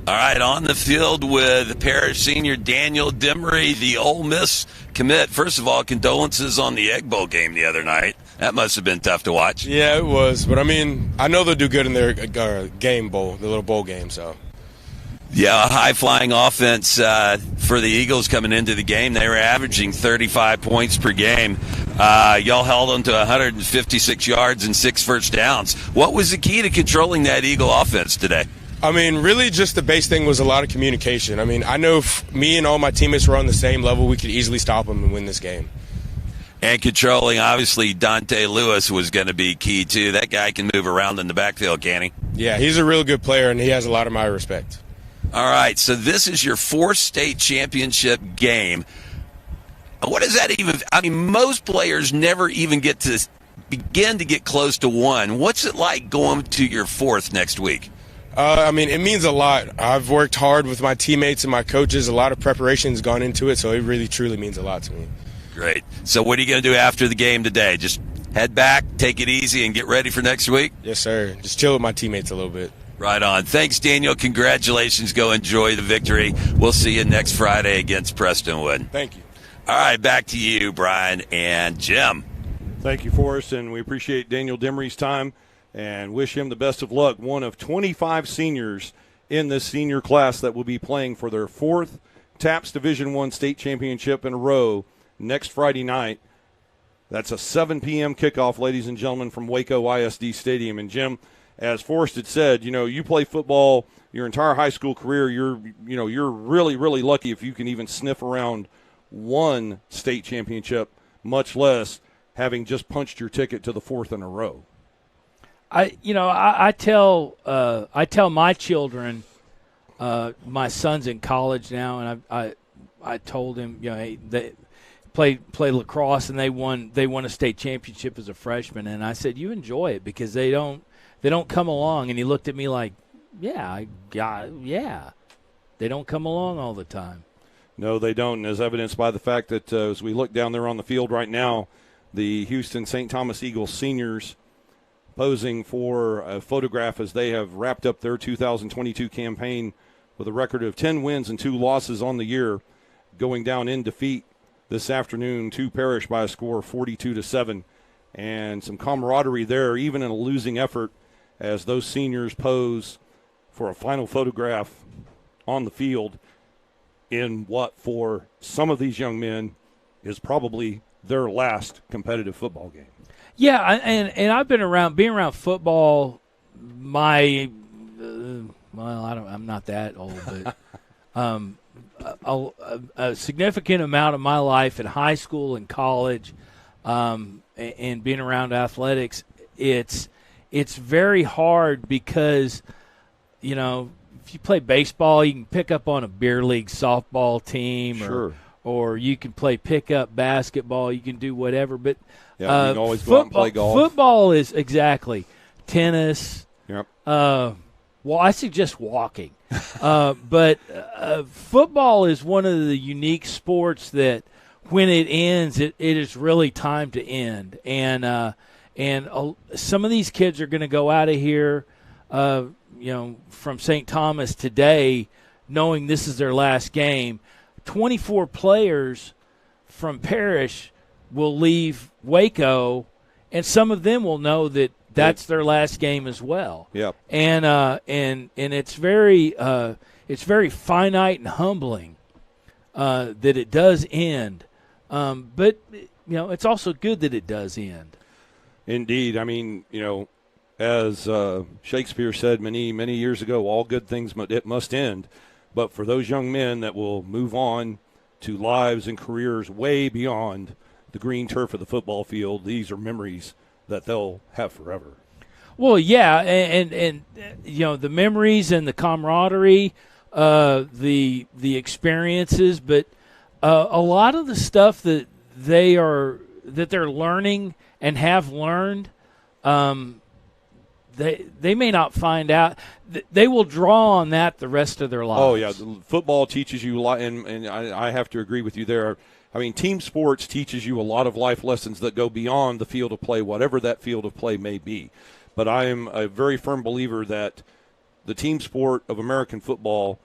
S3: All right, on the field with Parish senior Daniel Demery, the Ole Miss commit. First of all, condolences on the Egg Bowl game the other night. That must have been tough to watch.
S9: Yeah, it was. But, I mean, I know they'll do good in their game bowl, the little bowl game, so.
S3: Yeah, a high-flying offense for the Eagles coming into the game. They were averaging 35 points per game. Y'all held them to 156 yards and 6 first downs. What was the key to controlling that Eagle offense today?
S9: I mean, really just the base thing was a lot of communication. I mean, I know if me and all my teammates were on the same level, we could easily stop them and win this game.
S3: And controlling, obviously, Dante Lewis was going to be key, too. That guy can move around in the backfield, can he?
S9: Yeah, he's a real good player, and he has a lot of my respect.
S3: All right, so this is your 4th state championship game. What does that even – I mean, most players never even get to begin to get close to 1. What's it like going to your 4th next week?
S9: I mean, it means a lot. I've worked hard with my teammates and my coaches. A lot of preparation's gone into it, so it really, truly means a lot to me.
S3: Great. So what are you going to do after the game today? Just head back, take it easy, and get ready for next week?
S9: Yes, sir. Just chill with my teammates a little bit.
S3: Right on. Thanks, Daniel. Congratulations. Go enjoy the victory. We'll see you next Friday against Prestonwood.
S9: Thank you.
S3: All right, back to you, Brian and Jim.
S2: Thank you, Forrest, and we appreciate Daniel Demery's time and wish him the best of luck. One of 25 seniors in this senior class that will be playing for their 4th TAPS Division I state championship in a row next Friday night. That's a 7 p.m. kickoff, ladies and gentlemen, from Waco ISD Stadium. And, Jim, as Forrest had said, you play football your entire high school career. You're really, really lucky if you can even sniff around one state championship, much less having just punched your ticket to the 4th in a row.
S1: I tell my children, my son's in college now, and I told him, hey, they play lacrosse and they won a state championship as a freshman, and I said, you enjoy it because they don't come along. And he looked at me like, yeah, they don't come along all the time.
S2: No, they don't, and as evidenced by the fact that as we look down there on the field right now, the Houston St. Thomas Eagles seniors posing for a photograph as they have wrapped up their 2022 campaign with a record of 10 wins and 2 losses on the year, going down in defeat this afternoon to Parish by a score of 42-7, and some camaraderie there, even in a losing effort, as those seniors pose for a final photograph on the field in what for some of these young men is probably their last competitive football game.
S1: Yeah, and I've been being around football. I'm not that old, but a significant amount of my life in high school and college, and being around athletics, it's very hard because, if you play baseball, you can pick up on a beer league softball team,
S2: sure,
S1: or you can play pickup basketball. You can do whatever, but
S2: you can always go out and play golf.
S1: Football is exactly tennis.
S2: Yep.
S1: Well, I suggest walking, but football is one of the unique sports that when it ends, it is really time to end, and And some of these kids are going to go out of here, from St. Thomas today, knowing this is their last game. 24 players from Parish will leave Waco, and some of them will know that that's their last game as well.
S2: Yep.
S1: And it's very finite and humbling that it does end. But it's also good that it does end.
S2: Indeed. I mean, as Shakespeare said many, many years ago, all good things it must end. But for those young men that will move on to lives and careers way beyond the green turf of the football field, these are memories that they'll have forever.
S1: Well, yeah, and the memories and the camaraderie, the experiences, but a lot of the stuff that they're learning and have learned, they may not find out. They will draw on that the rest of their lives.
S2: Oh, yeah. Football teaches you a lot, and I have to agree with you there. I mean, team sports teaches you a lot of life lessons that go beyond the field of play, whatever that field of play may be. But I am a very firm believer that the team sport of American football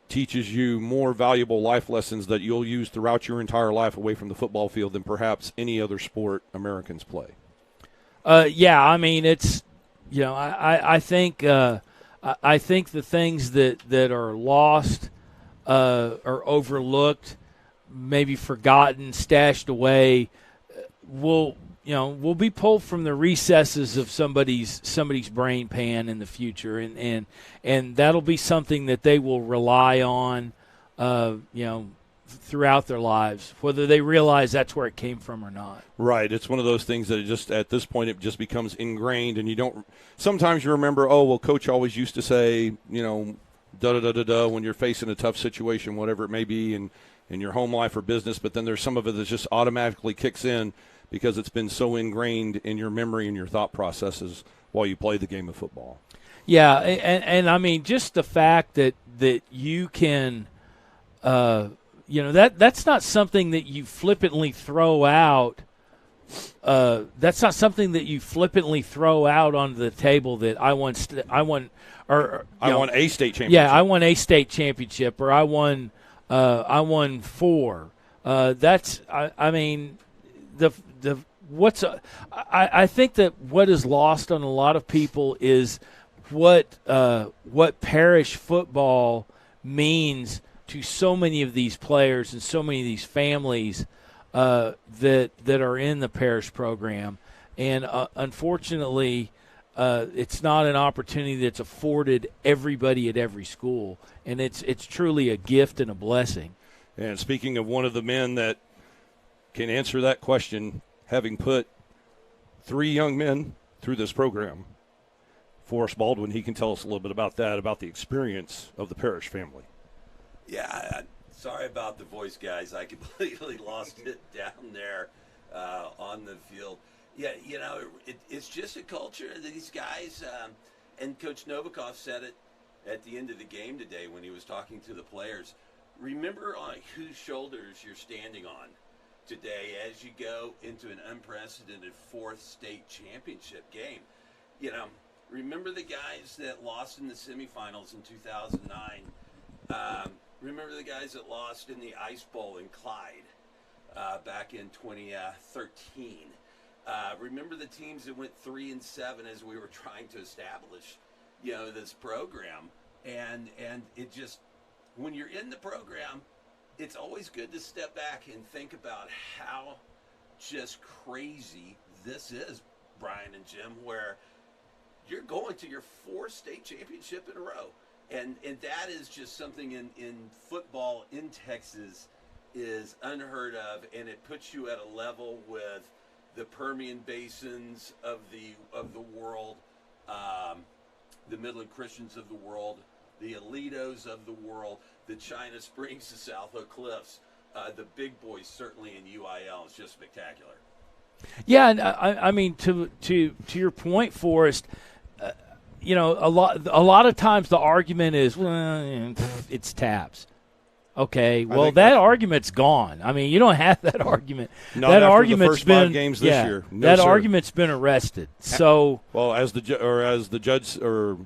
S2: teaches you more valuable life lessons that you'll use throughout your entire life away from the football field than perhaps any other sport Americans play.
S1: Yeah, I mean, it's I think the things that are lost or overlooked, maybe forgotten, stashed away, will be pulled from the recesses of somebody's brain pan in the future, and that'll be something that they will rely on, throughout their lives, whether they realize that's where it came from or not.
S2: Right. It's one of those things that at this point it just becomes ingrained, and you don't. Sometimes you remember, oh well, Coach always used to say, da-da-da-da-da when you're facing a tough situation, whatever it may be, in your home life or business, but then there's some of it that just automatically kicks in because it's been so ingrained in your memory and your thought processes while you play the game of football.
S1: Yeah, and I mean, just the fact that you can, that's not something that you flippantly throw out. That's not something that you flippantly throw out onto the table that I won
S2: a state championship.
S1: Yeah, I won a state championship, or I won 4. I think that what is lost on a lot of people is what parish football means to so many of these players and so many of these families that are in the parish program, and unfortunately, it's not an opportunity that's afforded everybody at every school, and it's truly a gift and a blessing.
S2: And speaking of one of the men that can answer that question, having put 3 young men through this program, Forrest Baldwin, he can tell us a little bit about that, about the experience of the Parish family.
S3: Yeah, sorry about the voice, guys. I completely lost it down there on the field. Yeah, it's just a culture that these guys, and Coach Novikov said it at the end of the game today when he was talking to the players. Remember on whose shoulders you're standing on today as you go into an unprecedented 4th state championship game. Remember the guys that lost in the semifinals in 2009. Remember the guys that lost in the Ice Bowl in Clyde back in 2013. Remember the teams that went 3-7 as we were trying to establish, this program. And it just, when you're in the program, it's always good to step back and think about how just crazy this is, Brian and Jim, where you're going to your 4th state championship in a row. And that is just something in football in Texas is unheard of, and it puts you at a level with the Permian Basins of the world, the Midland Christians of the world, the Alitos of the world, the China Springs, the South Oak Cliffs, the big boys certainly in UIL is just spectacular.
S1: Yeah, and I mean to your point, Forrest. A lot of times the argument is, well, it's TAPS. Okay, well, that argument's gone. I mean, you don't have that argument.
S2: Not
S1: that
S2: after
S1: argument's
S2: the first
S1: been
S2: 5 games this year. No,
S1: that
S2: sir.
S1: argument's been arrested. So,
S2: well, as the judge, or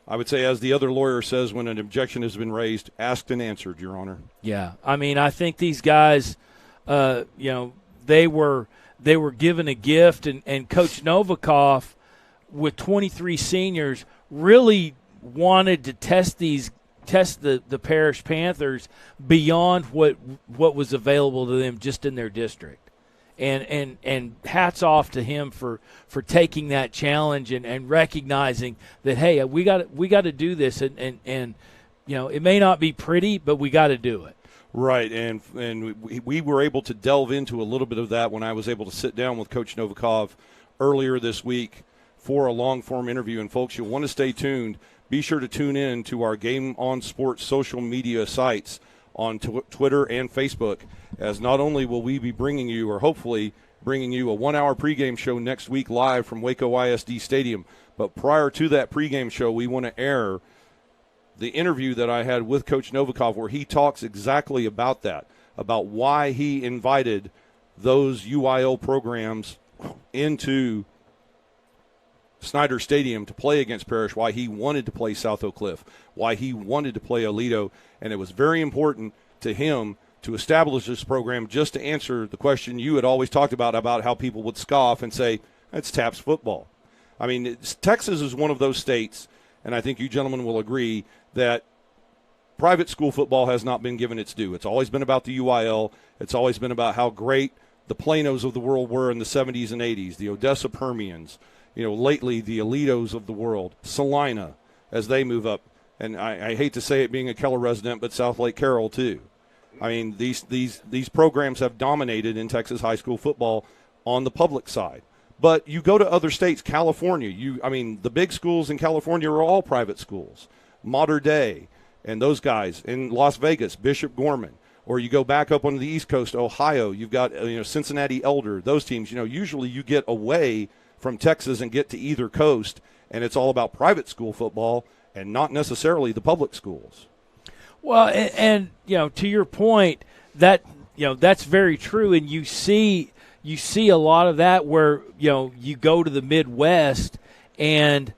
S2: I would say as the other lawyer says, when an objection has been raised, asked and answered, Your Honor.
S1: Yeah, I mean, I think these guys, they were given a gift, and Coach Novikov, with 23 seniors, really wanted to test the Parish Panthers beyond what was available to them just in their district. And hats off to him for taking that challenge and recognizing that, hey, we got to do this, and it may not be pretty, but we got to do it.
S2: Right, and we were able to delve into a little bit of that when I was able to sit down with Coach Novikov earlier this week for a long-form interview. And, folks, you'll want to stay tuned. Be sure to tune in to our Game On Sports social media sites on Twitter and Facebook, as not only will we be bringing you, or hopefully bringing you, a 1-hour pregame show next week live from Waco ISD Stadium, but prior to that pregame show, we want to air the interview that I had with Coach Novikov, where he talks exactly about that, about why he invited those UIL programs into Snyder Stadium to play against Parish, why he wanted to play South Oak Cliff, why he wanted to play Aledo, and it was very important to him to establish this program just to answer the question you had always talked about how people would scoff and say, it's TAPS football. I mean, Texas is one of those states, and I think you gentlemen will agree, that private school football has not been given its due. It's always been about the UIL. It's always been about how great the Planos of the world were in the 70s and 80s, the Odessa Permians, lately the Aledos of the world, Salina, as they move up. And I hate to say it being a Keller resident, but South Lake Carroll too. I mean, these programs have dominated in Texas high school football on the public side. But you go to other states, California, the big schools in California are all private schools. Mater Dei and those guys. In Las Vegas, Bishop Gorman. Or you go back up on the East Coast, Ohio, you've got Cincinnati Elder, those teams. Usually you get away from Texas and get to either coast, and it's all about private school football and not necessarily the public schools.
S1: Well, and to your point, that's very true, and you see a lot of that where you go to the Midwest, and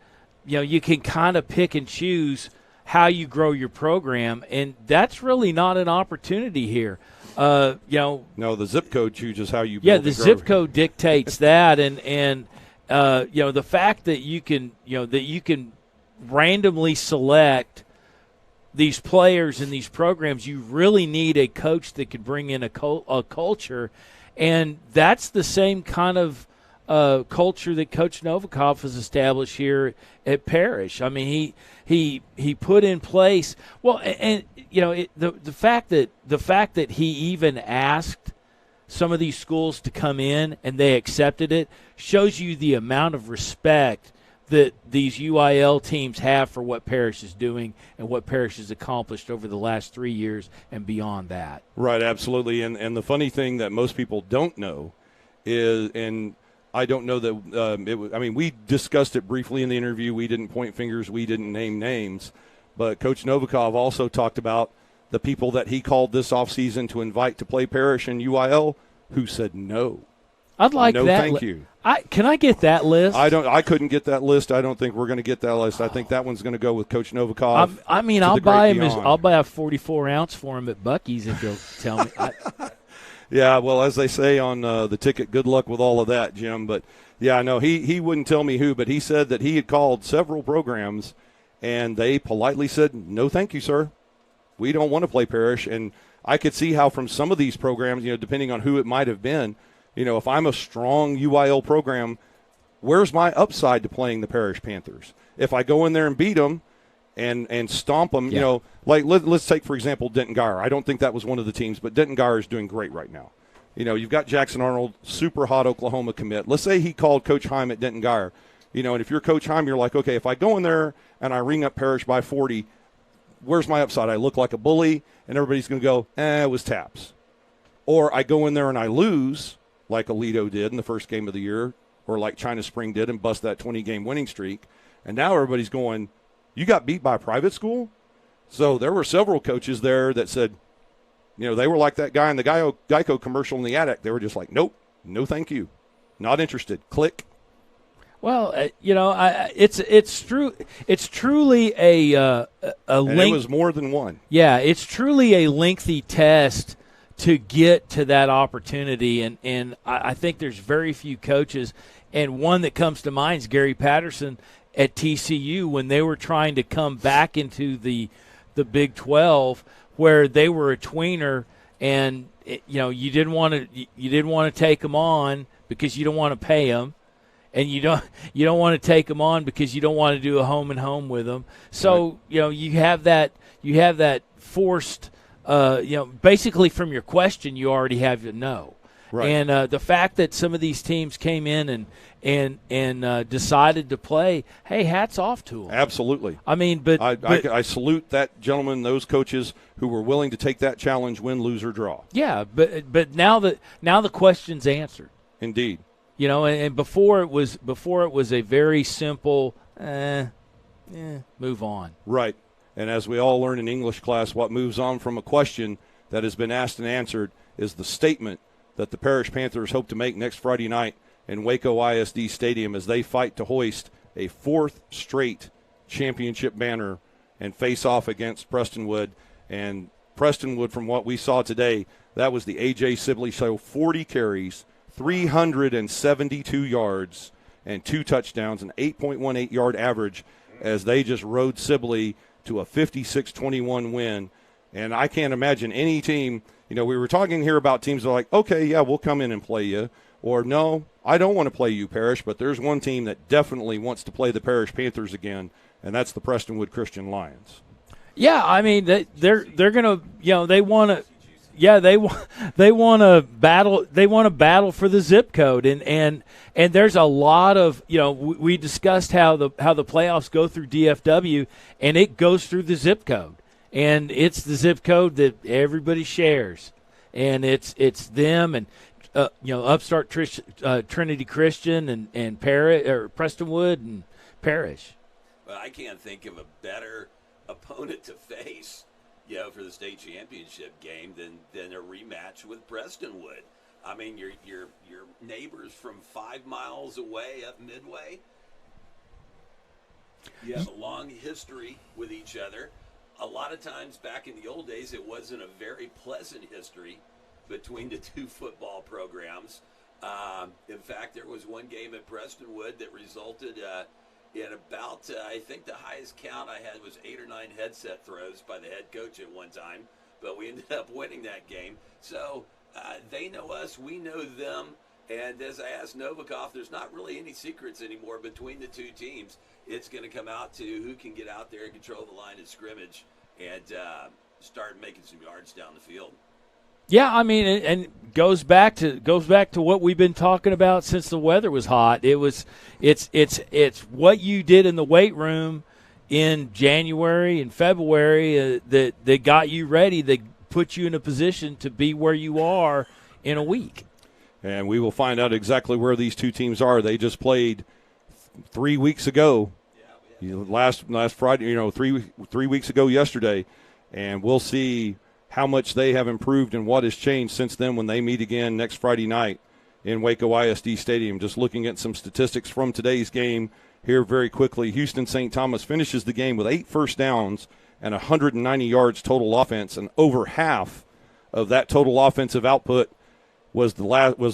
S1: you can kind of pick and choose how you grow your program, and that's really not an opportunity here. No,
S2: the zip code chooses how you build.
S1: Yeah, the zip code dictates that, and the fact that you can randomly select these players in these programs, you really need a coach that can bring in a culture, and that's the same kind of culture that Coach Novikov has established here at Parish. I mean, he put in place the fact that he even asked some of these schools to come in and they accepted it shows you the amount of respect that these UIL teams have for what Parish is doing and what Parish has accomplished over the last 3 years and beyond that.
S2: Right, absolutely. And the funny thing that most people don't know is, and I don't know that we discussed it briefly in the interview. We didn't point fingers. We didn't name names. But Coach Novikov also talked about the people that he called this offseason to invite to play Parish and UIL who said no.
S1: I'd like
S2: no,
S1: that.
S2: Thank you.
S1: Can I get that list?
S2: I couldn't get that list. I don't think we're going to get that list. I think that one's going to go with Coach Novikov.
S1: I'll buy him. I'll buy a 44-ounce for him at Buc-ee's if you'll tell me.
S2: Yeah, well, as they say on the ticket, good luck with all of that, Jim. But, yeah, no, he wouldn't tell me who, but he said that he had called several programs, and they politely said, no, thank you, sir. We don't want to play Parish. And I could see how from some of these programs, depending on who it might have been, if I'm a strong UIL program, where's my upside to playing the Parish Panthers? If I go in there and beat them and stomp them, let's take, for example, Denton Guyer. I don't think that was one of the teams, but Denton Guyer is doing great right now. You've got Jackson Arnold, super hot Oklahoma commit. Let's say he called Coach Heim at Denton Guyer. And if you're Coach Heim, you're like, okay, if I go in there and I ring up Parish by 40, where's my upside? I look like a bully, and everybody's going to go, it was TAPS. Or I go in there and I lose, like Aledo did in the first game of the year, or like China Spring did and bust that 20-game winning streak. And now everybody's going, you got beat by a private school? So there were several coaches there that said, They were like that guy in the Geico commercial in the attic. They were just like, nope, no thank you. Not interested. Click.
S1: Well, it's true. It's truly a
S2: and it was more than one.
S1: Yeah, it's truly a lengthy test to get to that opportunity, and I think there's very few coaches, and one that comes to mind is Gary Patterson at TCU when they were trying to come back into the Big 12, where they were a tweener, and you didn't want to take them on because you don't want to pay them. And you don't want to take them on because you don't want to do a home and home with them. So
S2: right.
S1: You have that forced. Basically from your question, you already have to know.
S2: Right.
S1: And the fact that some of these teams came in and decided to play, hey, hats off to them.
S2: Absolutely.
S1: I mean, but
S2: I salute that gentleman, those coaches who were willing to take that challenge, win, lose, or draw.
S1: Yeah, but now the question's answered.
S2: Indeed.
S1: And before it was a very simple, move on.
S2: Right. And as we all learn in English class, what moves on from a question that has been asked and answered is the statement that the Parish Panthers hope to make next Friday night in Waco ISD Stadium as they fight to hoist a fourth straight championship banner and face off against Prestonwood. And Prestonwood, from what we saw today, that was the A.J. Sibley show, 40 carries, 372 yards, and 2 touchdowns, an 8.18-yard average as they just rode Sibley to a 56-21 win. And I can't imagine any team, we were talking here about teams that are like, okay, yeah, we'll come in and play you. Or, no, I don't want to play you, Parish, but there's one team that definitely wants to play the Parish Panthers again, and that's the Prestonwood Christian Lions.
S1: Yeah, I mean, they're going to, they want to. Yeah, they want to battle. They want to battle for the zip code, and there's a lot of we discussed how the playoffs go through DFW, and it goes through the zip code, and it's the zip code that everybody shares, and it's them and Upstart Trinity Christian and Parish or Prestonwood and Parish.
S3: Well, I can't think of a better opponent to face. For the state championship game than a rematch with Prestonwood. I mean, your neighbors from 5 miles away up Midway. You have a long history with each other. A lot of times back in the old days, it wasn't a very pleasant history between the two football programs. In fact, there was one game at Prestonwood that resulted in about, I think the highest count I had was 8 or 9 headset throws by the head coach at one time, but we ended up winning that game. So they know us, we know them, and as I asked Novikov, there's not really any secrets anymore between the two teams. It's going to come out to who can get out there and control the line of scrimmage and start making some yards down the field.
S1: Yeah, I mean, and goes back to what we've been talking about since the weather was hot. It's what you did in the weight room in January and February that got you ready, that put you in a position to be where you are in a week.
S2: And we will find out exactly where these two teams are. They just played 3 weeks ago, last Friday. 3 weeks ago yesterday, and we'll see how much they have improved and what has changed since then when they meet again next Friday night in Waco ISD Stadium. Just looking at some statistics from today's game here very quickly. Houston St. Thomas finishes the game with 8 first downs and 190 yards total offense, and over half of that total offensive output was the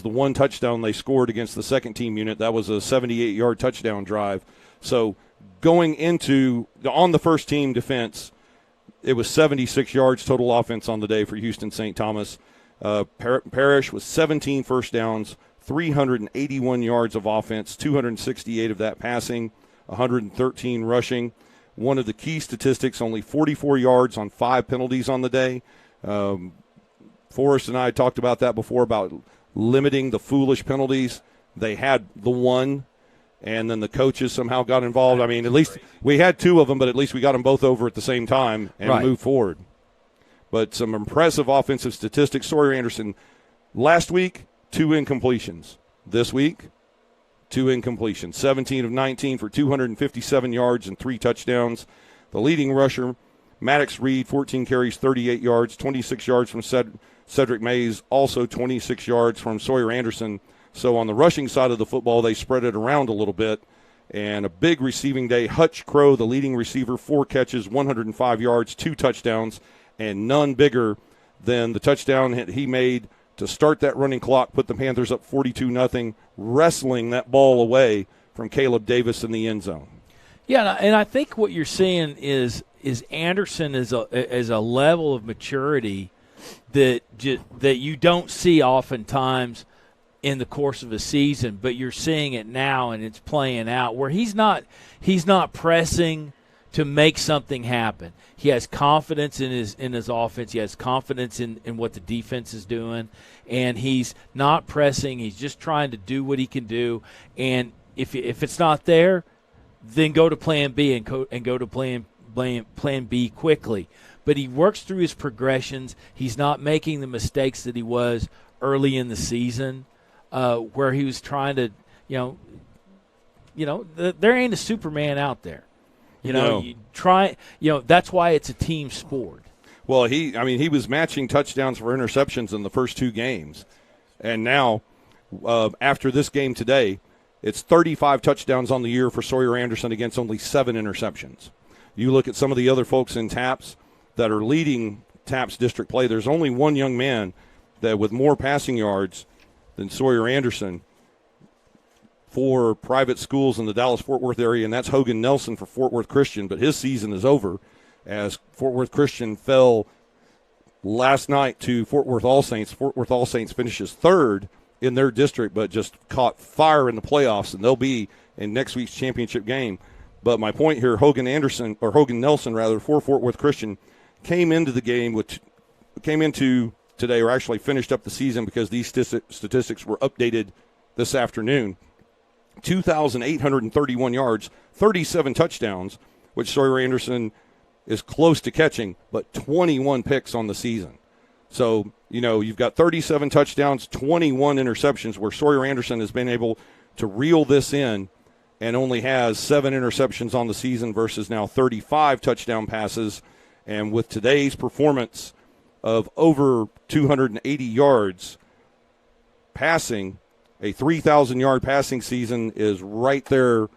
S2: one touchdown they scored against the second team unit. That was a 78-yard touchdown drive. So going into on the first team defense, it was 76 yards total offense on the day for Houston St. Thomas. Parish was 17 first downs, 381 yards of offense, 268 of that passing, 113 rushing. One of the key statistics, only 44 yards on 5 penalties on the day. Forrest and I talked about that before, about limiting the foolish penalties. They had the one, and then the coaches somehow got involved. I mean, at least we had 2 of them, but at least we got them both over at the same time and moved forward. But some impressive offensive statistics. Sawyer Anderson, last week, 2 incompletions. This week, 2 incompletions. 17 of 19 for 257 yards and 3 touchdowns. The leading rusher, Maddox Reed, 14 carries, 38 yards, 26 yards from Cedric Mays, also 26 yards from Sawyer Anderson. So on the rushing side of the football, they spread it around a little bit. And a big receiving day. Hutch Crow, the leading receiver, 4 catches, 105 yards, 2 touchdowns, and none bigger than the touchdown he made to start that running clock, put the Panthers up 42-0, wrestling that ball away from Caleb Davis in the end zone.
S1: Yeah, and I think what you're seeing is Anderson is a level of maturity that you don't see oftentimes in the course of a season, but you're seeing it now and it's playing out where he's not pressing to make something happen. He has confidence in his offense. He has confidence in what the defense is doing, and he's not pressing. He's just trying to do what he can do. And if it's not there, then go to Plan B and go to Plan B quickly. But he works through his progressions. He's not making the mistakes that he was early in the season, where he was trying to, there ain't a Superman out there. That's why it's a team sport.
S2: Well, he was matching touchdowns for interceptions in the first 2 games. And now, after this game today, it's 35 touchdowns on the year for Sawyer Anderson against only 7 interceptions. You look at some of the other folks in TAPS that are leading TAPS district play, there's only one young man that with more passing yards than Sawyer Anderson for private schools in the Dallas-Fort Worth area, and that's Hogan Nelson for Fort Worth Christian. But his season is over as Fort Worth Christian fell last night to Fort Worth All Saints. Fort Worth All Saints finishes 3rd in their district, but just caught fire in the playoffs, and they'll be in next week's championship game. But my point here, Hogan Nelson for Fort Worth Christian came into today, or actually finished up the season because these statistics were updated this afternoon. 2,831 yards, 37 touchdowns, which Sawyer Anderson is close to catching, but 21 picks on the season. So, you've got 37 touchdowns, 21 interceptions, where Sawyer Anderson has been able to reel this in and only has 7 interceptions on the season versus now 35 touchdown passes. And with today's performance of over 280 yards passing, a 3,000-yard passing season is right there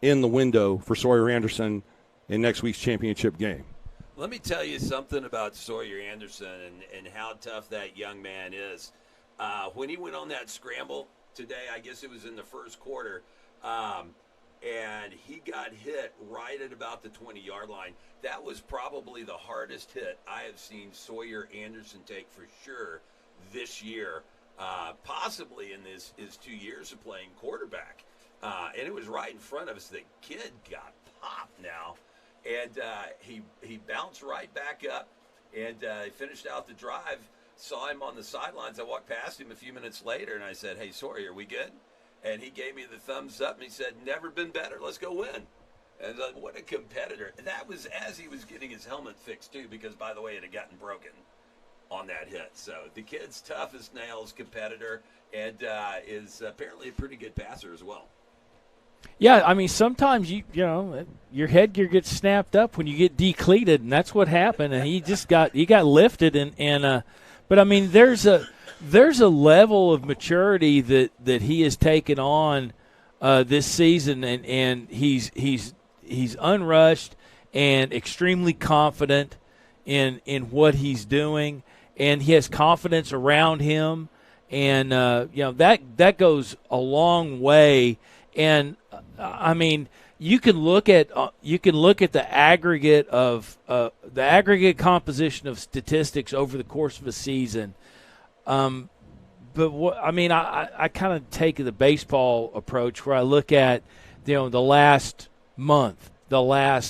S2: in the window for Sawyer Anderson in next week's championship game.
S3: Let me tell you something about Sawyer Anderson and how tough that young man is. When he went on that scramble today, I guess it was in the first quarter, and he got hit right at about the 20-yard line. That was probably the hardest hit I have seen Sawyer Anderson take for sure this year, possibly in his 2 years of playing quarterback. And it was right in front of us. The kid got popped now. And he bounced right back up, and he finished out the drive. Saw him on the sidelines. I walked past him a few minutes later, and I said, "Hey, Sawyer, are we good?" And he gave me the thumbs up, and he said, "Never been better. Let's go win." And what a competitor. That was as he was getting his helmet fixed, too, because, by the way, it had gotten broken on that hit. So the kid's tough as nails, competitor, and is apparently a pretty good passer as well.
S1: Yeah, sometimes your headgear gets snapped up when you get decleated, and that's what happened. And he got lifted, but there's a level of maturity that he has taken on this season, and he's unrushed and extremely confident in what he's doing, and he has confidence around him, and that goes a long way. And you can look at the aggregate composition of statistics over the course of a season. But I kind of take the baseball approach where I look at the last month, I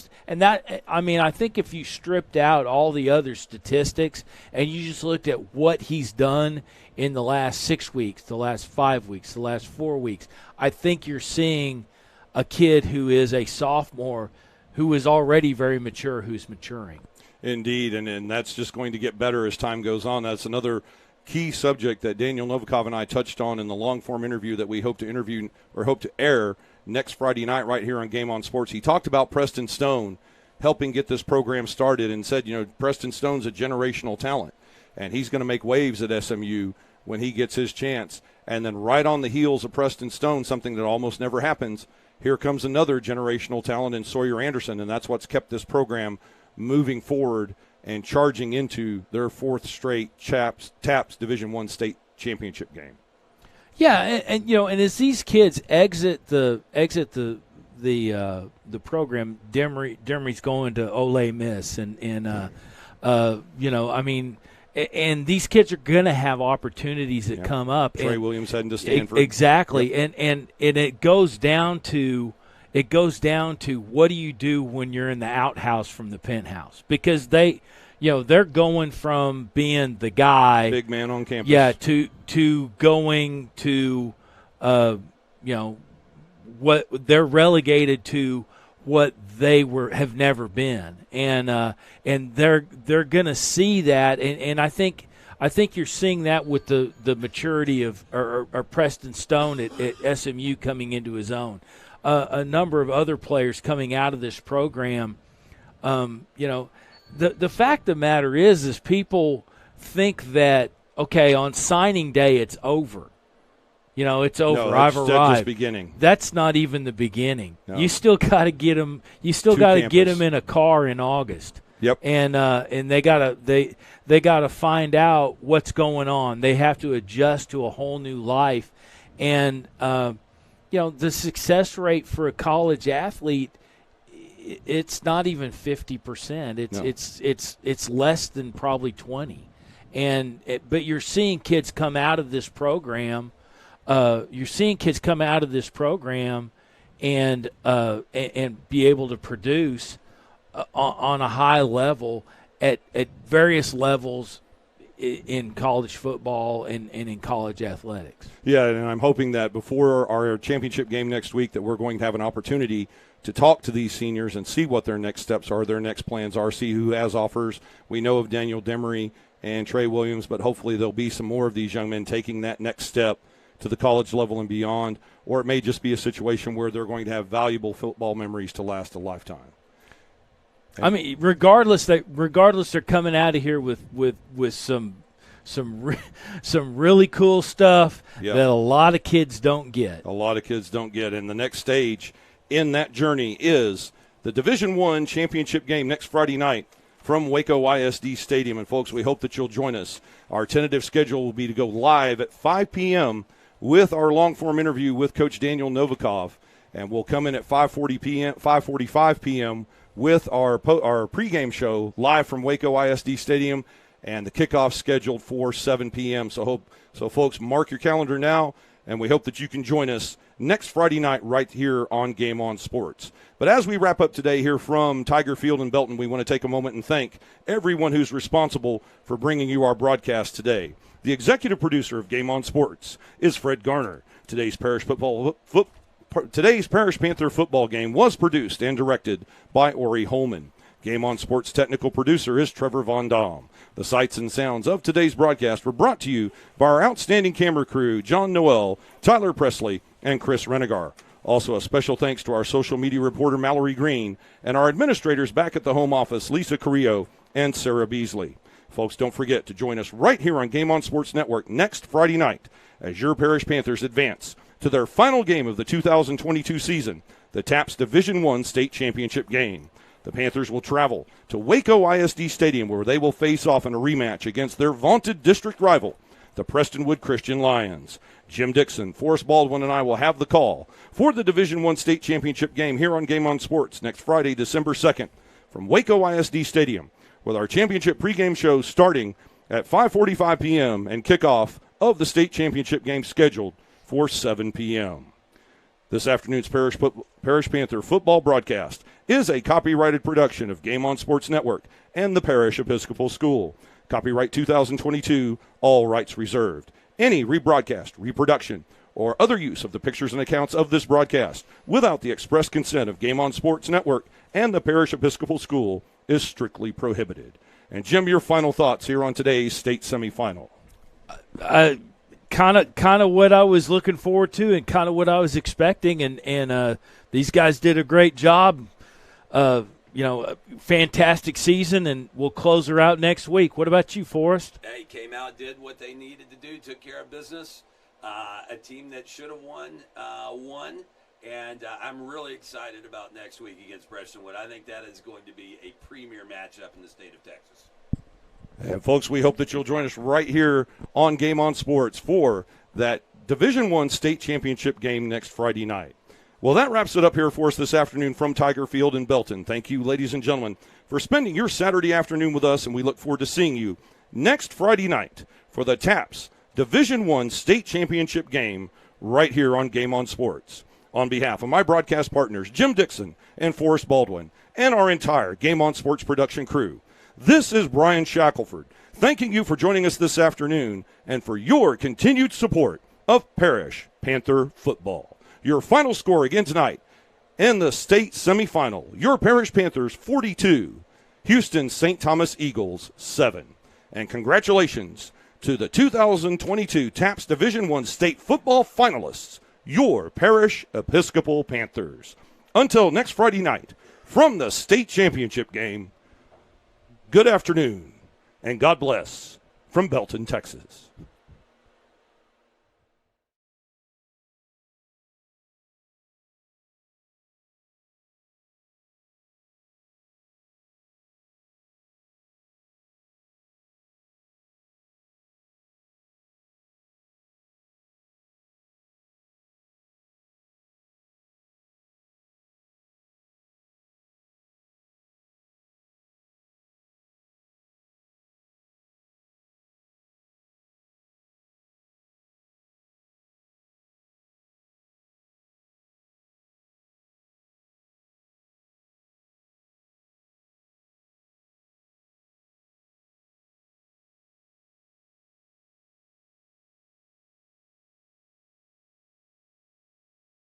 S1: think if you stripped out all the other statistics and you just looked at what he's done in the last 6 weeks, the last 5 weeks, the last 4 weeks, I think you're seeing a kid who is a sophomore who is already very mature, who's maturing.
S2: Indeed, and that's just going to get better as time goes on. That's another key subject that Daniel Novikov and I touched on in the long-form interview that we hope to air next Friday night right here on Game On Sports. He talked about Preston Stone helping get this program started and said, Preston Stone's a generational talent, and he's going to make waves at SMU when he gets his chance. And then right on the heels of Preston Stone, something that almost never happens, here comes another generational talent in Sawyer Anderson, and that's what's kept this program moving forward and charging into their fourth straight TAPS Division I state championship game.
S1: Yeah, and as these kids exit the program, Demery's going to Ole Miss, and these kids are going to have opportunities that come up.
S2: Trey Williams heading to Stanford.
S1: Exactly,
S2: yep.
S1: and it goes down to what do you do when you're in the outhouse from the penthouse, because they're going from being the guy,
S2: big man on campus,
S1: to going to what they're relegated to, what they have never been, and they're going to see that, and I think you're seeing that with the maturity of or Preston Stone at SMU coming into his own. A number of other players coming out of this program. The fact of the matter is people think that, okay, on signing day it's over. It's over.
S2: No,
S1: I've arrived.
S2: Just beginning.
S1: That's not even the beginning.
S2: No.
S1: You still got to get them. You still got to get them in a car in August.
S2: Yep.
S1: And they gotta find out what's going on. They have to adjust to a whole new life, and the success rate for a college athlete, it's not even 50%. It's less than probably 20%. But you're seeing kids come out of this program. And be able to produce on a high level at various levels in college football and in college athletics.
S2: Yeah, and I'm hoping that before our championship game next week that we're going to have an opportunity to talk to these seniors and see what their next steps are, their next plans are, see who has offers. We know of Daniel Demery and Trey Williams, but hopefully there'll be some more of these young men taking that next step to the college level and beyond, or it may just be a situation where they're going to have valuable football memories to last a lifetime.
S1: I mean, regardless, they're coming out of here with some really cool stuff that a lot of kids don't get.
S2: A lot of kids don't get, and the next stage in that journey is the Division I championship game next Friday night from Waco ISD Stadium. And folks, we hope that you'll join us. Our tentative schedule will be to go live at 5 p.m. with our long-form interview with Coach Daniel Novikov, and we'll come in at 5:45 p.m. with our pregame show live from Waco ISD Stadium, and the kickoff scheduled for 7 p.m. So folks, mark your calendar now, and we hope that you can join us next Friday night right here on Game On Sports. But as we wrap up today here from Tiger Field in Belton, we want to take a moment and thank everyone who's responsible for bringing you our broadcast today. The executive producer of Game On Sports is Fred Garner. Today's Parish Panther football game was produced and directed by Ori Holman. Game On Sports technical producer is Trevor Von Dam. The sights and sounds of today's broadcast were brought to you by our outstanding camera crew, John Noel, Tyler Presley, and Chris Renegar. Also, a special thanks to our social media reporter, Mallory Green, and our administrators back at the home office, Lisa Carrillo and Sarah Beasley. Folks, don't forget to join us right here on Game On Sports Network next Friday night as your Parish Panthers advance to their final game of the 2022 season, the TAPS Division I state championship game. The Panthers will travel to Waco ISD Stadium, where they will face off in a rematch against their vaunted district rival, the Prestonwood Christian Lions. Jim Dixon, Forrest Baldwin, and I will have the call for the Division I state championship game here on Game On Sports next Friday, December 2nd, from Waco ISD Stadium, with our championship pregame show starting at 5:45 p.m. and kickoff of the state championship game scheduled for 7 p.m. This afternoon's Parish Panther football broadcast is a copyrighted production of Game On Sports Network and the Parish Episcopal School. Copyright 2022, all rights reserved. Any rebroadcast, reproduction, or other use of the pictures and accounts of this broadcast without the express consent of Game On Sports Network and the Parish Episcopal School is strictly prohibited. And Jim, your final thoughts here on today's state semifinal.
S1: Kind of what I was looking forward to and kind of what I was expecting, and these guys did a great job a fantastic season, and we'll close her out next week. What about you, Forrest?
S3: Hey, came out, did what they needed to do, took care of business. A team that should have won, won. And I'm really excited about next week against Prestonwood. I think that is going to be a premier matchup in the state of Texas.
S2: And, folks, we hope that you'll join us right here on Game On Sports for that Division I state championship game next Friday night. Well, that wraps it up here for us this afternoon from Tiger Field in Belton. Thank you, ladies and gentlemen, for spending your Saturday afternoon with us, and we look forward to seeing you next Friday night for the TAPS Division I state championship game right here on Game On Sports. On behalf of my broadcast partners, Jim Dixon and Forrest Baldwin, and our entire Game On Sports production crew, this is Brian Shackelford, thanking you for joining us this afternoon and for your continued support of Parish Panther football. Your final score again tonight in the state semifinal, your Parish Panthers 42, Houston St. Thomas Eagles 7. And congratulations to the 2022 TAPS Division I state football finalists, your Parish Episcopal Panthers. Until next Friday night, from the state championship game, good afternoon and God bless from Belton, Texas.